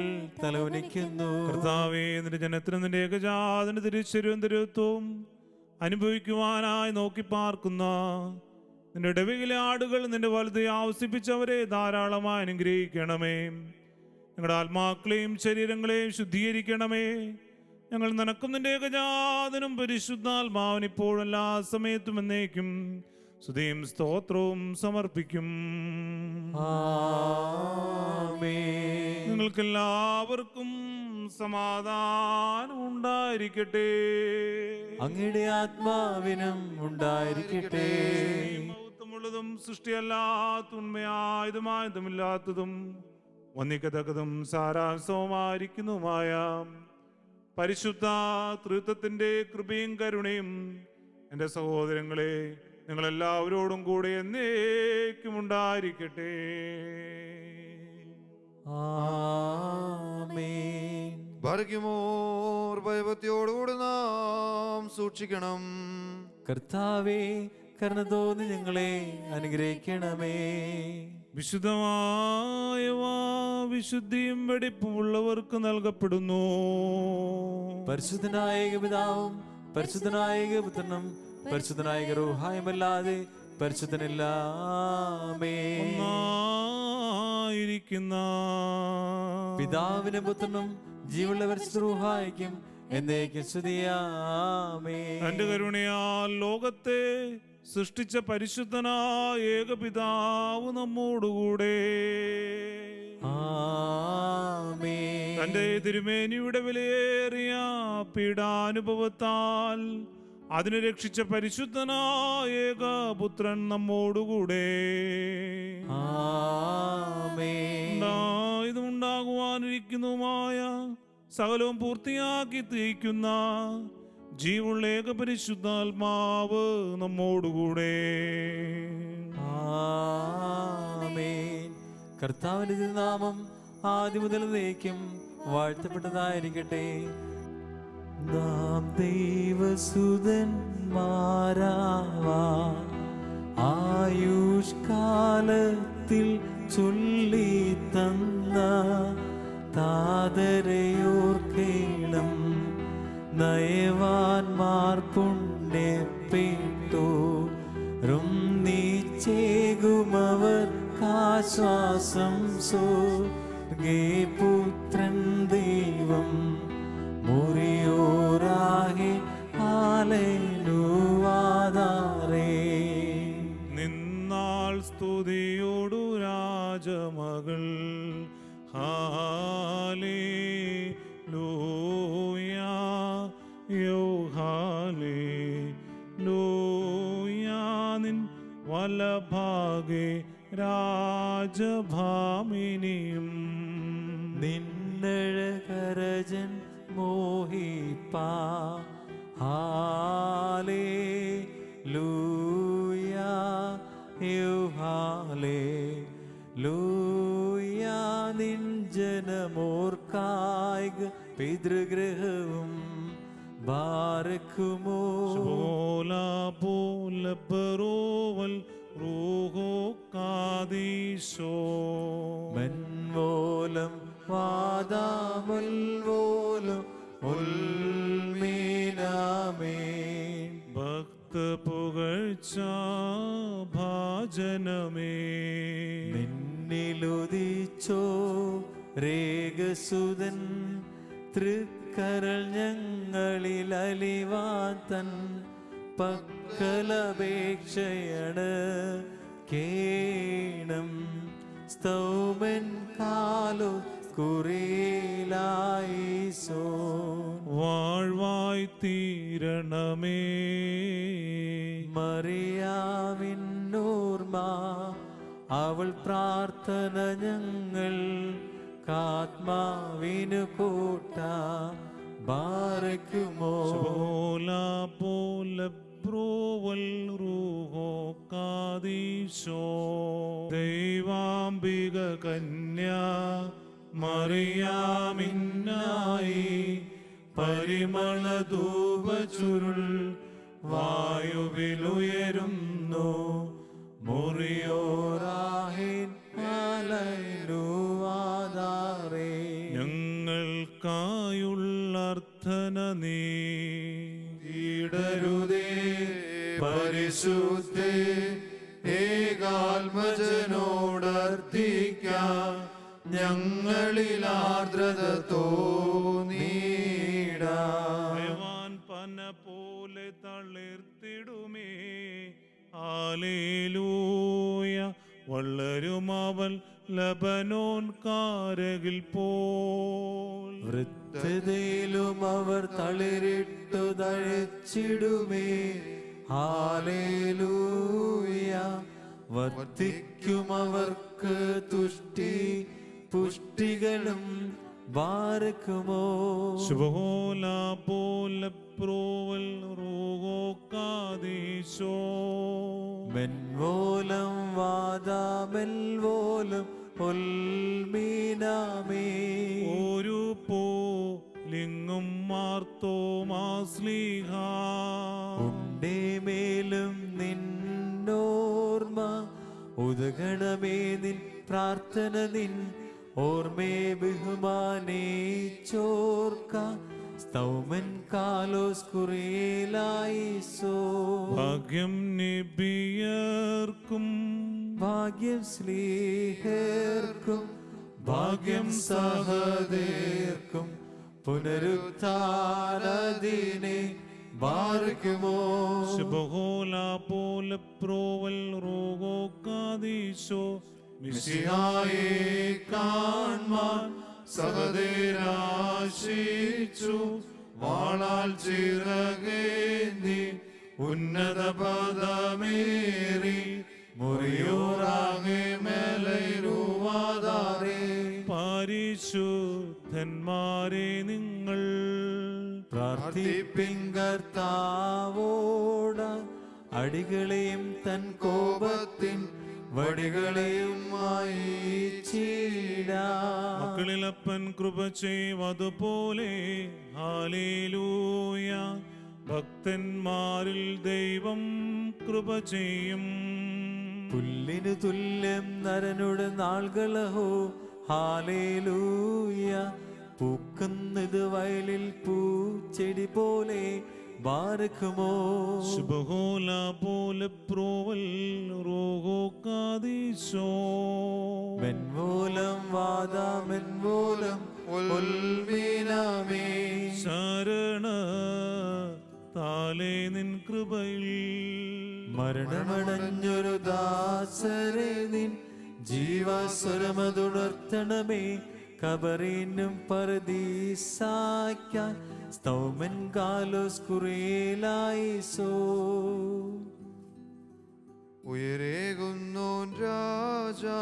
S4: തലകുനിക്കുന്നു.
S1: കർത്താവേ, നിന്റെ ജനത്തിനും നിന്റെ ഏകജാതന്റെ തിരുശരീരവും തിരുത്വവും അനുഭവിക്കുവാനായി നോക്കി പാർക്കുന്ന നിന്റെ ഇടവയിലെ ആടുകൾ നിന്റെ വലുത് ആവസിപ്പിച്ചവരെ ധാരാളമായി അനുഗ്രഹിക്കണമേ. ഞങ്ങളുടെ ആത്മാക്കളെയും ശരീരങ്ങളെയും ശുദ്ധീകരിക്കണമേ. ഞങ്ങൾ നിനക്കും നിന്റെ ഏകജാതനും പരിശുദ്ധാത്മാവിന് ഇപ്പോഴും എല്ലാ സമയത്തും എന്നേക്കും സ്തുതിയും സ്തോത്രവും സമർപ്പിക്കും.
S4: ആമേൻ.
S1: നിങ്ങൾക്കെല്ലാവർക്കും സമാധാനം ഉണ്ടായിരിക്കട്ടെ.
S4: അങ്ങയുടെ ആത്മാവിനും ഉണ്ടായിരിക്കട്ടെ.
S1: മഹത്വമുള്ളതും സൃഷ്ടിയല്ലാത്ത ഉണ്മയായതുമായതുമില്ലാത്തതും വന്ദിക്കത്തക്കതും സാരാംശവുമായിരിക്കുന്നതുമായ പരിശുദ്ധ ത്രിത്വത്തിന്റെ കൃപയും കരുണയും എൻ്റെ സഹോദരങ്ങളെ നിങ്ങളെല്ലാവരോടും കൂടെ എന്നേക്കും ഉണ്ടായിരിക്കട്ടെ.
S4: ആമേൻ.
S2: ഭാഗ്യമോർ ഭയഭക്തിയോടുകൂടി നാം സൂക്ഷിക്കണം.
S4: കർത്താവേ, കരുണ തോന്നി ഞങ്ങളെ അനുഗ്രഹിക്കണമേ.
S1: വിശുദ്ധമായ വിശുദ്ധിയും വെടിപ്പുമുള്ളവർക്ക് നൽകപ്പെടുന്നു.
S4: പരിശുദ്ധനായ പിതാവും പരിശുദ്ധനായ പുത്രനും പരിശുദ്ധനായ റൂഹായുമല്ലാതെ പരിശുദ്ധനില്ല. ആമേൻ.
S1: ഒന്നായിരിക്കുന്ന
S4: പിതാവിനും പുത്രനും ജീവനുള്ള പരിശുദ്ധ റൂഹായിക്കും എന്നേക്കും സ്തുതിയാമേൻ.
S1: തന്റെ കരുണയാൽ ലോകത്തെ സൃഷ്ടിച്ച പരിശുദ്ധനായ ഏകപിതാവ് നമ്മോടുകൂടെ.
S4: ആമേൻ.
S1: തന്റെ തിരുമേനിയുടെ വിലയേറിയ പീഡാനുഭവത്താൽ അതിനെ രക്ഷിച്ച പരിശുദ്ധനായ ഏകപുത്രൻ നമ്മോടുകൂടെ.
S4: ആമേൻ.
S1: ഉണ്ടായതും ഉണ്ടാകുവാനിരിക്കുന്നതുമായ സകലവും പൂർത്തിയാക്കി തീയ്ക്കുന്ന ജീവുള്ള ഏകപരിശുദ്ധാത്മാവ് നമ്മോടുകൂടെ.
S4: ആമേൻ. കർത്താവിന്റെ തിരുനാമം ആദ്യം മുതൽ എന്നേക്കും വാഴ്ത്തപ്പെട്ടതായിരിക്കട്ടെ. നാം ദൈവസുതന്മാരാവാൻ ആയുഷ്കാലത്തിൽ ചൊല്ലി തന്ന താതരയോർക്കേണം നയവാൻമാർ പുണ്യപ്പെട്ടോരും നീച്ചേകുമവർക്കാശ്വാസം സ്വേ പുത്രൻ ദൈവം മുറിയോരാകെ ഹാലേലൂവാദാരേ.
S1: നിന്നാൾ സ്തുതിയോടു രാജമകൾ ഹാലേലൂയാ യോ ഹാലേലൂയാ. നിൻ വലഭാഗേ രാജഭാമിനിയും
S4: നിന്നഴകരജൻ മോഹിപ്പാ ഹാലേലൂയാ യോ ഹാലേലൂയാ. നിൻ ജനമോർക്കായിക പിതൃഗ്രഹവും ബാരക്കുമോ
S1: പോലപ്പറോവൽ റൂഹോ കാദീശോ
S4: മൻവോലം വാദാമുൽവോലം ഉൽമീനാമേൻ.
S1: ഭക്ത പുകഴ്ച ഭാജനമേ
S4: നിന്നിലുദിച്ചോ രേഖസുതൻ തൃക്കരൾ ഞങ്ങളിൽ അലിവാത്തൻ പക്കലപേക്ഷയാണ് കേണം സ്തൗമൻ കാലോ കുറിയിലായിസോ.
S1: വാഴ്വായി തീരണമേ
S4: മറിയാവിന്നോർമ്മ അവൾ പ്രാർത്ഥന ഞങ്ങൾ കാത്മാവിനു കോട്ട ബാരക്കുമോ
S1: പോലപ്രോവൽ റൂഹോ കാദീശോ. ദൈവാംബിക കന്യാ മറിയാമിന്നായി പരിമളധൂപ ചുരുൾ വായുവിലുയരുന്നു
S4: മുറിയോരാഹിൻ ഹാലേലൂവാദാരേ.
S1: ഞങ്ങൾക്കായുള്ള അർത്ഥന നീ
S2: ഇടരുതേ പരിശുദ്ധേ ഏകാത്മജനോടർത്ഥിക്കാം ഞങ്ങളിൽ ആർദ്രത തോന്നിയിടാം.
S1: ഹാലേലൂയ. വളരും അവൾ ലബനോൻ കാരകിൽ പോൽ.
S4: വൃദ്ധതയിലും അവർ തളിരിട്ടു തഴച്ചിടുമേ. ഹാലേലൂയ. വർദ്ധിക്കും അവർക്ക് തുഷ്ടി പുഷ്ടികളും ബാരക്കുമോ.
S1: ശുഭഹോല പോലെ പ്രോവൽ റോഗോ കാദീശോ.
S4: മെൻവോലം വാദാമെൽവോലം പൊൽമീനാമേ.
S1: ഒരു പോലിങ്ങും മാർത്തോമാസ്ലീഹ.
S4: ഉണ്ടേമേലും നിന്നോർമ്മ ഉദഗണമേ. നിൻ പ്രാർത്ഥന നിൻ ഓർമ്മേ ബഹുമാനേച്ചോർക്ക. സ്തൗമൻ കാലോസ് കുറിയേലായിസോ.
S1: ഭാഗ്യം നിബിയർക്കും
S4: ഭാഗ്യം സ്ലീഹർക്കും ഭാഗ്യം സഹദേർക്കും പുനരുദ്ധാരദിനെ ബാരക്കുമോ.
S1: ശുഭഹോല പോലെ പ്രോവൽ റോഗോ കാദീശോ. മിശിഹായെ കാൺമാൻ സഹദേരാശിച്ചു. വാളാൽ ചിറകേന്തി ഉന്നത പദമേറി മുറിയോറാകെ മേലരുവാതാരേ. പരിശുദ്ധന്മാരെ നിങ്ങൾ
S4: പ്രാർത്ഥിപ്പിൻ കർത്താവോട്. അടികളെയും തൻ കോപത്തിൻ വടികളെയും
S1: മക്കളിലപ്പൻ കൃപ ചെയ്വതുപോലെ. ഹാലേലൂയ. ഭക്തന്മാരിൽ ദൈവം കൃപ ചെയ്യും.
S4: പുല്ലിനു തുല്യം നരനുടെ നാൾകളഹോ. ഹാലേലൂയ. പൂക്കുന്നത് വയലിൽ പൂച്ചെടി പോലെ ബാരക്കുമോ.
S1: ശുഭഹോല പോലെ പ്രോവൽ റോഗോ കാദീശോ.
S4: മെൻവോലം വാദാമെൻവോലം പൊൽമീനാമേ.
S1: ശരണ താലേ നിൻ കൃപയിൽ
S4: മരണമടഞ്ഞൊരു ദാസരെ നിൻ ജീവസ്വരമതുണർത്തണമേ. കബറിനും പരദീസാക്കാൻ സ്തൗമൻ കാലോസ് കുറിയേലായിസോ.
S2: ഉയരേകുന്നോൻ രാജാ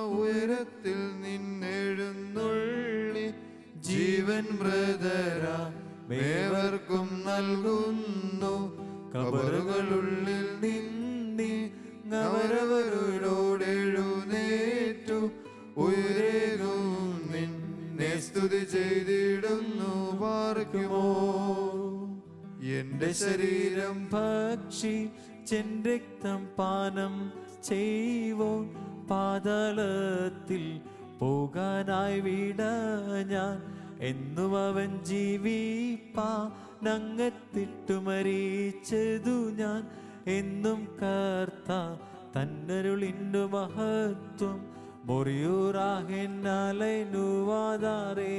S2: ഉയരത്തിൽ നിന്നെഴുന്നള്ളി. ജീവൻ മൃതരാ മേവർക്കും നൽകുന്നു. കബറുകളുള്ളിൽ നിന്നി അവരവരോടെഴുന്നേറ്റു. ഉയരേകും നിന്നെ സ്തുതി ചെയ്തിടുന്നു. പാർക്കുമോ. എന്റെ ശരീരം
S4: ഭക്ഷി ചെൻ രക്തം പാനം ചെയ്വോ. പാതാളത്തിൽ പോകാനായി വിട ഞാൻ. എന്നും അവൻ ജീവിപ്പാനങ്ങത്തിട്ടു മരിച്ചതു ഞാൻ. എന്നും കർത്ത തന്നരുളിൻ്റെ മഹത്വം മൊറിയൂറാഹെന്നാലൈനുവാതാരേ.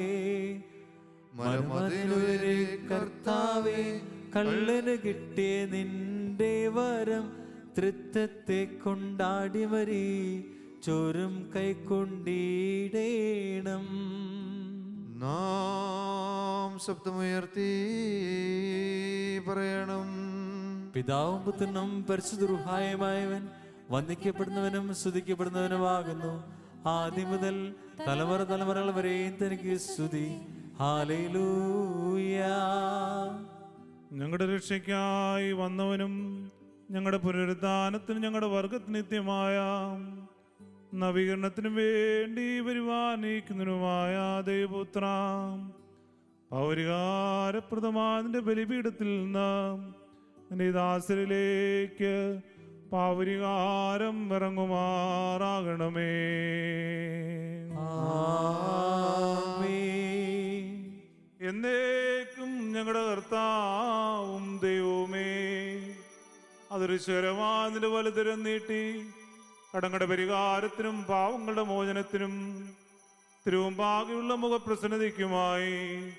S4: മരമതിനുയരെ കർത്താവേ കള്ളന് കിട്ടിയ നിന്റെ വരം. തൃത്വത്തെ കൊണ്ടാടി മരി ചോരും കൈക്കൊണ്ടിടേണം.
S2: നാം ശബ്ദമുയർത്തി പറയണം.
S4: പിതാവും പുത്രനും പരിശുദ്ധ റൂഹായുമായവൻ വന്ദിക്കപ്പെടുന്നവനും സ്തുതിക്കപ്പെടുന്നവനുമാകുന്നു. ആദ്യം മുതൽ തലമുറ തലമുറകൾ വരെയും തനിക്ക് സ്തുതി. ഹല്ലേലൂയ.
S1: ഞങ്ങളുടെ രക്ഷയ്ക്കായി വന്നവനും ഞങ്ങളുടെ പുനരുദ്ധാനത്തിനും ഞങ്ങളുടെ വർഗത്തിന് നിത്യമായ നവീകരണത്തിനും വേണ്ടി വരുവാനിരിക്കുന്നതിനുമായ ദൈവപുത്ര, പൗരികാരപ്രദമായ നിന്റെ ബലിപീഠത്തിൽ നിന്ന് നിന്റെ ദാസരിലേക്ക് പാവരികാരം ഇറങ്ങുമാറാകണമേ. എന്നേക്കും ഞങ്ങളുടെ കർത്താവും ദൈവവുമേ, അതൊരു ശരമാതിന്റെ വലുതരം നീട്ടി കടങ്ങളുടെ പരിഹാരത്തിനും പാവങ്ങളുടെ മോചനത്തിനും തിരുവമ്പാകെയുള്ള മുഖപ്രസന്നതയ്ക്കുമായി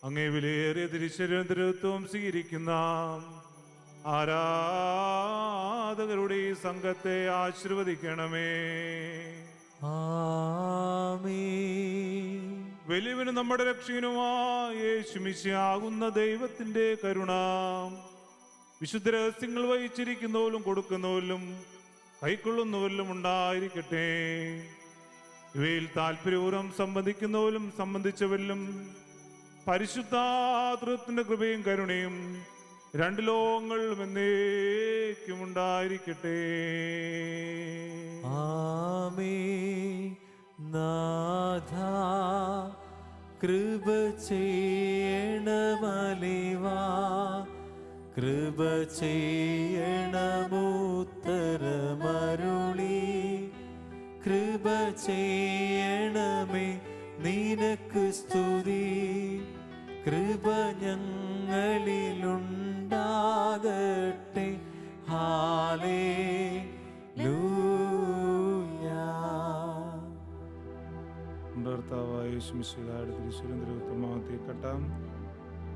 S1: അങ്ങേ വിലയേറിയ തിരുശരീരം തിരുത്വം സ്വീകരിക്കുന്ന ആരാധകരുടെ ഈ സംഘത്തെ ആശീർവദിക്കണമേ.
S4: ആമേൻ.
S1: വലിയവനും നമ്മുടെ രക്ഷകനുമായ യേശുമിശിഹാകുന്ന ദൈവത്തിന്റെ കരുണ വിശുദ്ധ രഹസ്യങ്ങൾ വഹിച്ചിരിക്കുന്നവരിലും കൊടുക്കുന്നവരിലും കൈക്കൊള്ളുന്നവരിലും ഉണ്ടായിരിക്കട്ടെ. ഇവയിൽ താല്പര്യപൂർവ്വം സംബന്ധിക്കുന്നവരിലും സംബന്ധിച്ചവരിലും പരിശുദ്ധാതൃത്വത്തിന്റെ കൃപയും കരുണയും രണ്ട് ലോകങ്ങളിലും എന്നേക്കും ഉണ്ടായിരിക്കട്ടെ.
S4: ആമേൻ. നാഥാ കൃപ ചെയ്യണമലിവാ, കൃപ ചെയ്യണമുത്തരമരുളി, കൃപ ചെയ്യണമേ നിനക്ക് സ്തുതി, കൃപ ഞങ്ങളിലുണ്ടാകട്ടെ. ഹല്ലേലൂയാ.
S1: ഭർത്താവായ യേശുമിശിഹായുടെ തിരുശരീരത്തിന്റെ ഉത്തമത്തെ കട്ടാം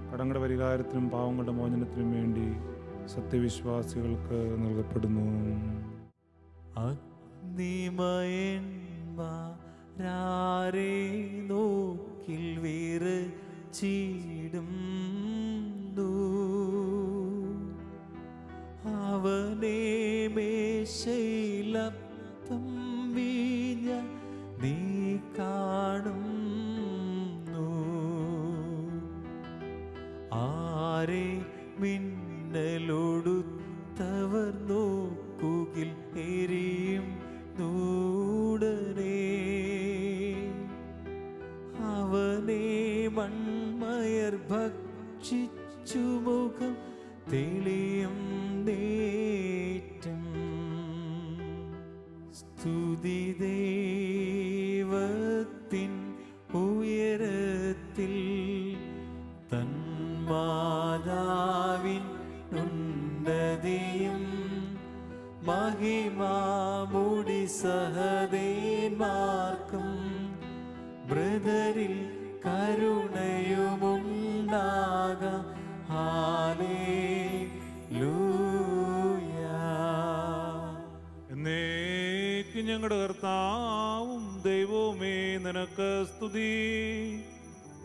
S1: കടങ്ങളുടെ പരിഹാരത്തിനും പാവങ്ങളുടെ മോചനത്തിനും വേണ്ടി സത്യവിശ്വാസികൾക്ക് നൽകപ്പെടുന്നു.
S4: അഗ്നിമയന്മാരെ നോക്കിൽ വിറച്ചിടും, അവനെ മേശയിലപ്പം വീഞ്ഞ നീ കാണുന്നു. ആരെ മിന്നലൊടുത്തവർ നോക്കുകിൽ എരിയും നൂടനെ, അവനെ മൺമയർ ഭക്ഷിച്ചു മുഖം തെളിയും നേറ്റം. സ്തുതി ദൈവത്തിൻ ഉയരത്തിൽ, തന്മാതാവിൻ ഉന്നതിയും മഹിമാമുടി സഹദേന്മാർക്കും ബ്രദറിൽ കരുണയുമുണ്ടാക. ഹല്ലേലൂയാ.
S1: എന്നേക്കും ഞങ്ങളുടെ കർത്താവും ദൈവവുമേ നിനക്ക് സ്തുതി,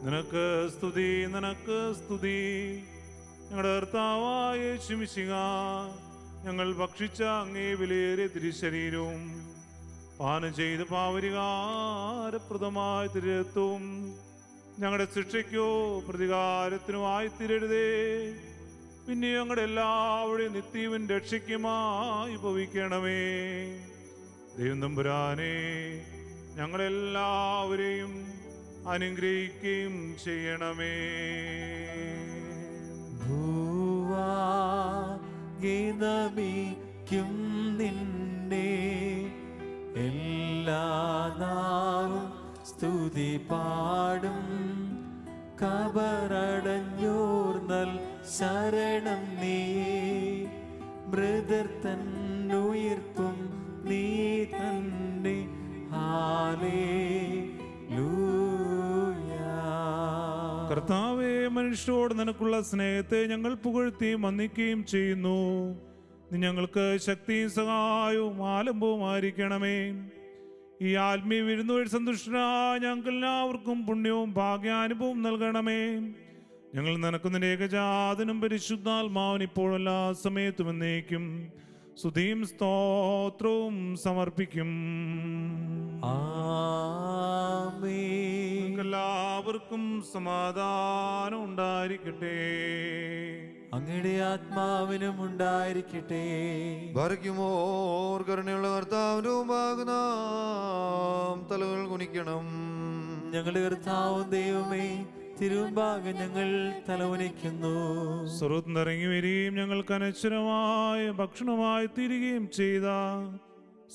S1: നിനക്ക് സ്തുതി, നിനക്ക് സ്തുതി. ഞങ്ങളുടെ കർത്താവായ യേശുമിശിഹാ, ഞങ്ങൾ ഭക്ഷിച്ച അങ്ങേ വിലയേറിയ തിരുശരീരവും പാനം ചെയ്ത് പാവരികാരപ്രദമായ തിരുരത്വവും ഞങ്ങളുടെ ശിക്ഷയ്ക്കോ പ്രതികാരത്തിനുമായി തീരരുതേ, പിന്നെ ഞങ്ങളുടെ എല്ലാവരുടെയും നിത്യവും രക്ഷയ്ക്കുമായി ഭവിക്കണമേ. ദൈവം തമ്പുരാനെ, ഞങ്ങളെല്ലാവരെയും അനുഗ്രഹിക്കുകയും ചെയ്യണമേ.
S4: ഭൂവാഗിനമിക്കും നിന്നെ എല്ലാ നാവും സ്തുതി പാടും, കബറടഞ്ഞോർന്നൽ ശരണം നീ, മൃദർ തന്നുയിർപ്പും നീ തന്നെ. ഹല്ലേലൂയാ.
S1: കർത്താവേ, മനുഷ്യരോട് നിനക്കുള്ള സ്നേഹത്തെ ഞങ്ങൾ പുകഴ്ത്തിയും വന്ദിക്കുകയും ചെയ്യുന്നു. നീ ഞങ്ങൾക്ക് ശക്തിയും സഹായവും ആലംബവുമായിരിക്കണമേ. ഈ ആത്മീയ വിരുന്നുവഴി സന്തുഷ്ടരായ ഞങ്ങൾക്ക് എല്ലാവർക്കും പുണ്യവും ഭാഗ്യാനുഭവവും നൽകണമേ. ഞങ്ങൾ നിനക്ക് നിന്റെ ഏകജാതനും പരിശുദ്ധാത്മാവിന് ഇപ്പോഴെല്ലാ സമയത്തും എന്നേക്കും സ്തുതിയും സ്തോത്രവും സമർപ്പിക്കും.
S4: ആമേൻ.
S1: എല്ലാവർക്കും സമാധാനം ഉണ്ടായിരിക്കട്ടെ.
S4: അങ്ങയുടെ ആത്മാവിനും ഉണ്ടായിരിക്കട്ടെ.
S2: ഭാരയ്ക്കുമോർ കരുണയുള്ള കർത്താവിന്റെ മുമ്പാകെ നാം തലകൾ കുനിക്കണം.
S4: ഞങ്ങളുടെ കർത്താവും ദൈവമേ, തിരുമുമ്പാകെ ഞങ്ങൾ തലവനിക്കുന്നു.
S1: സ്വർഗ്ഗത്തിൽ നിറങ്ങി വരികയും ഞങ്ങൾക്ക് അനശ്വരമായ ഭക്ഷണമായി തീരുകയും ചെയ്ത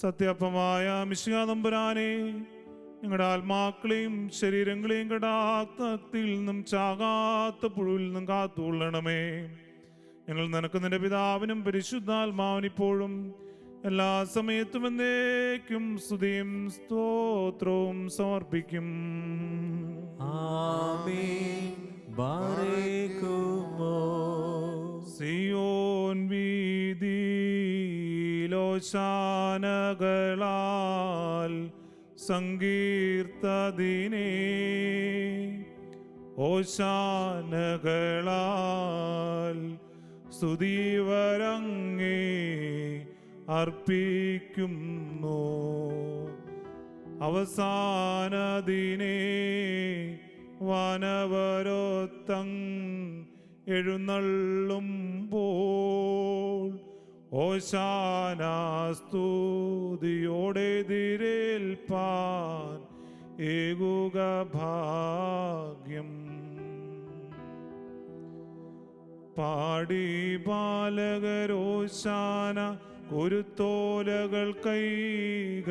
S1: സത്യപ്പമായ മിശിഹാ തമ്പുരാനെ, ഞങ്ങളുടെ ആത്മാക്കളെയും ശരീരങ്ങളെയും കടാക്തത്തിൽ നിന്നും ചാകാത്ത പുഴുവിൽ നിന്നും കാത്തുകൊള്ളണമേ. ഞങ്ങൾ നിനക്ക് നിന്റെ പിതാവിനും പരിശുദ്ധാത്മാവിന് ഇപ്പോഴും എല്ലാ സമയത്തും എന്നേക്കും സ്തുതിയും സ്തോത്രവും സമർപ്പിക്കും.
S4: ആമേൻ. ബാരേക്കുമോ
S1: സിയോൻ ഓശാനകളാൽ സങ്കീർത്തതിനേ ഓശാനകളാൽ സ്തുതിവരങ്ങേ അർപ്പിക്കുന്നു. അവസാനദിനേ വാനവരോത്തങ് എഴുന്നള്ളുമ്പോൾ ഓശാനാസ്തുതിയോടെ തിരേൽപ്പാൻ ഏകുക ഭാഗ്യം. പാടി ബാലകരോശാന കുരുത്തോലകൾ കൈകളിലേന്തി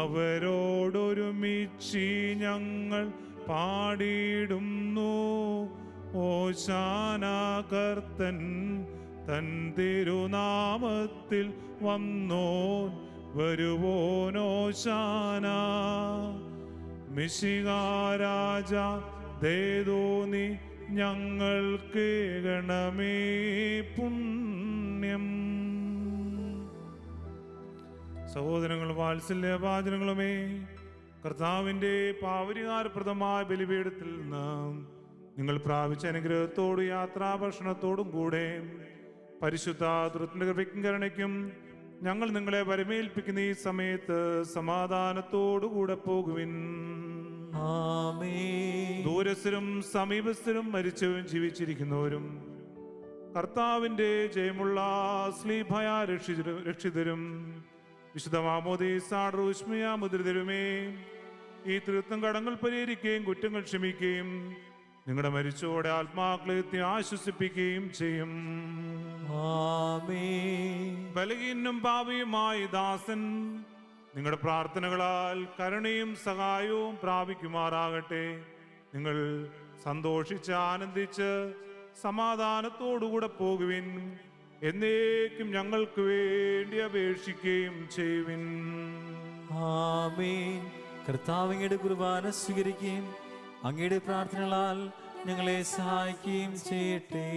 S1: അവരോടൊരുമിച്ച് ഞങ്ങൾ പാടിയിടുന്നു. ഓശാന കർത്തൻ തൻ തിരുനാമത്തിൽ വന്നോൻ വരുവോനോശാന. മിശിഹാരാജ ദേദോനി ഞങ്ങൾക്ക് ഗണമേ പുണ്യം. സഹോദരങ്ങളും വാത്സല്യഭാചനങ്ങളുമേ, കർത്താവിൻ്റെ പാവരികാരപ്രദമായ ബലിപീഠത്തിൽ നിന്ന് നിങ്ങൾ പ്രാപിച്ച അനുഗ്രഹത്തോടും യാത്രാഭക്ഷണത്തോടും കൂടെ പരിശുദ്ധ ദൃത്തിന്റെ കൃപയ്ക്കും കരുണയ്ക്കും ഞങ്ങൾ നിങ്ങളെ വരമേൽപ്പിക്കുന്ന ഈ സമയത്ത് സമാധാനത്തോടുകൂടെ പോകുവിൻ. ദൂരസ്ഥരും സമീപസ്ഥരും മരിച്ചവരും ജീവിച്ചിരിക്കുന്നവരും കർത്താവിന്റെ ജയമുള്ള സ്ലീഭയ രക്ഷിതരും വിശുദ്ധ മാമോദീസാ മുദ്രിതരുമേ, ഈ തീർത്ഥം കടങ്ങൾ പരിഹരിക്കുകയും കുറ്റങ്ങൾ ക്ഷമിക്കുകയും നിങ്ങളുടെ മരിച്ചോടെ ആത്മാക്കളെ ആശ്വസിപ്പിക്കുകയും ചെയ്യും. ബലഹീനും പാപിയുമായ ദാസൻ നിങ്ങളുടെ പ്രാർത്ഥനകളാൽ കരുണയും സഹായവും പ്രാപിക്കുമാറാകട്ടെ. നിങ്ങൾ സന്തോഷിച്ച് ആനന്ദിച്ച് സമാധാനത്തോടുകൂടെ പോകുവിൻ. എന്നേക്കും ഞങ്ങൾക്ക് വേണ്ടി അപേക്ഷിക്കുകയും ചെയ്യുവിൻ.
S4: ആമേൻ. കർത്താവ് അങ്ങയുടെ കുർബാന സ്വീകരിക്കുകയും അങ്ങയുടെ പ്രാർത്ഥനകളാൽ ഞങ്ങളെ സഹായിക്കുകയും ചെയ്യട്ടെ.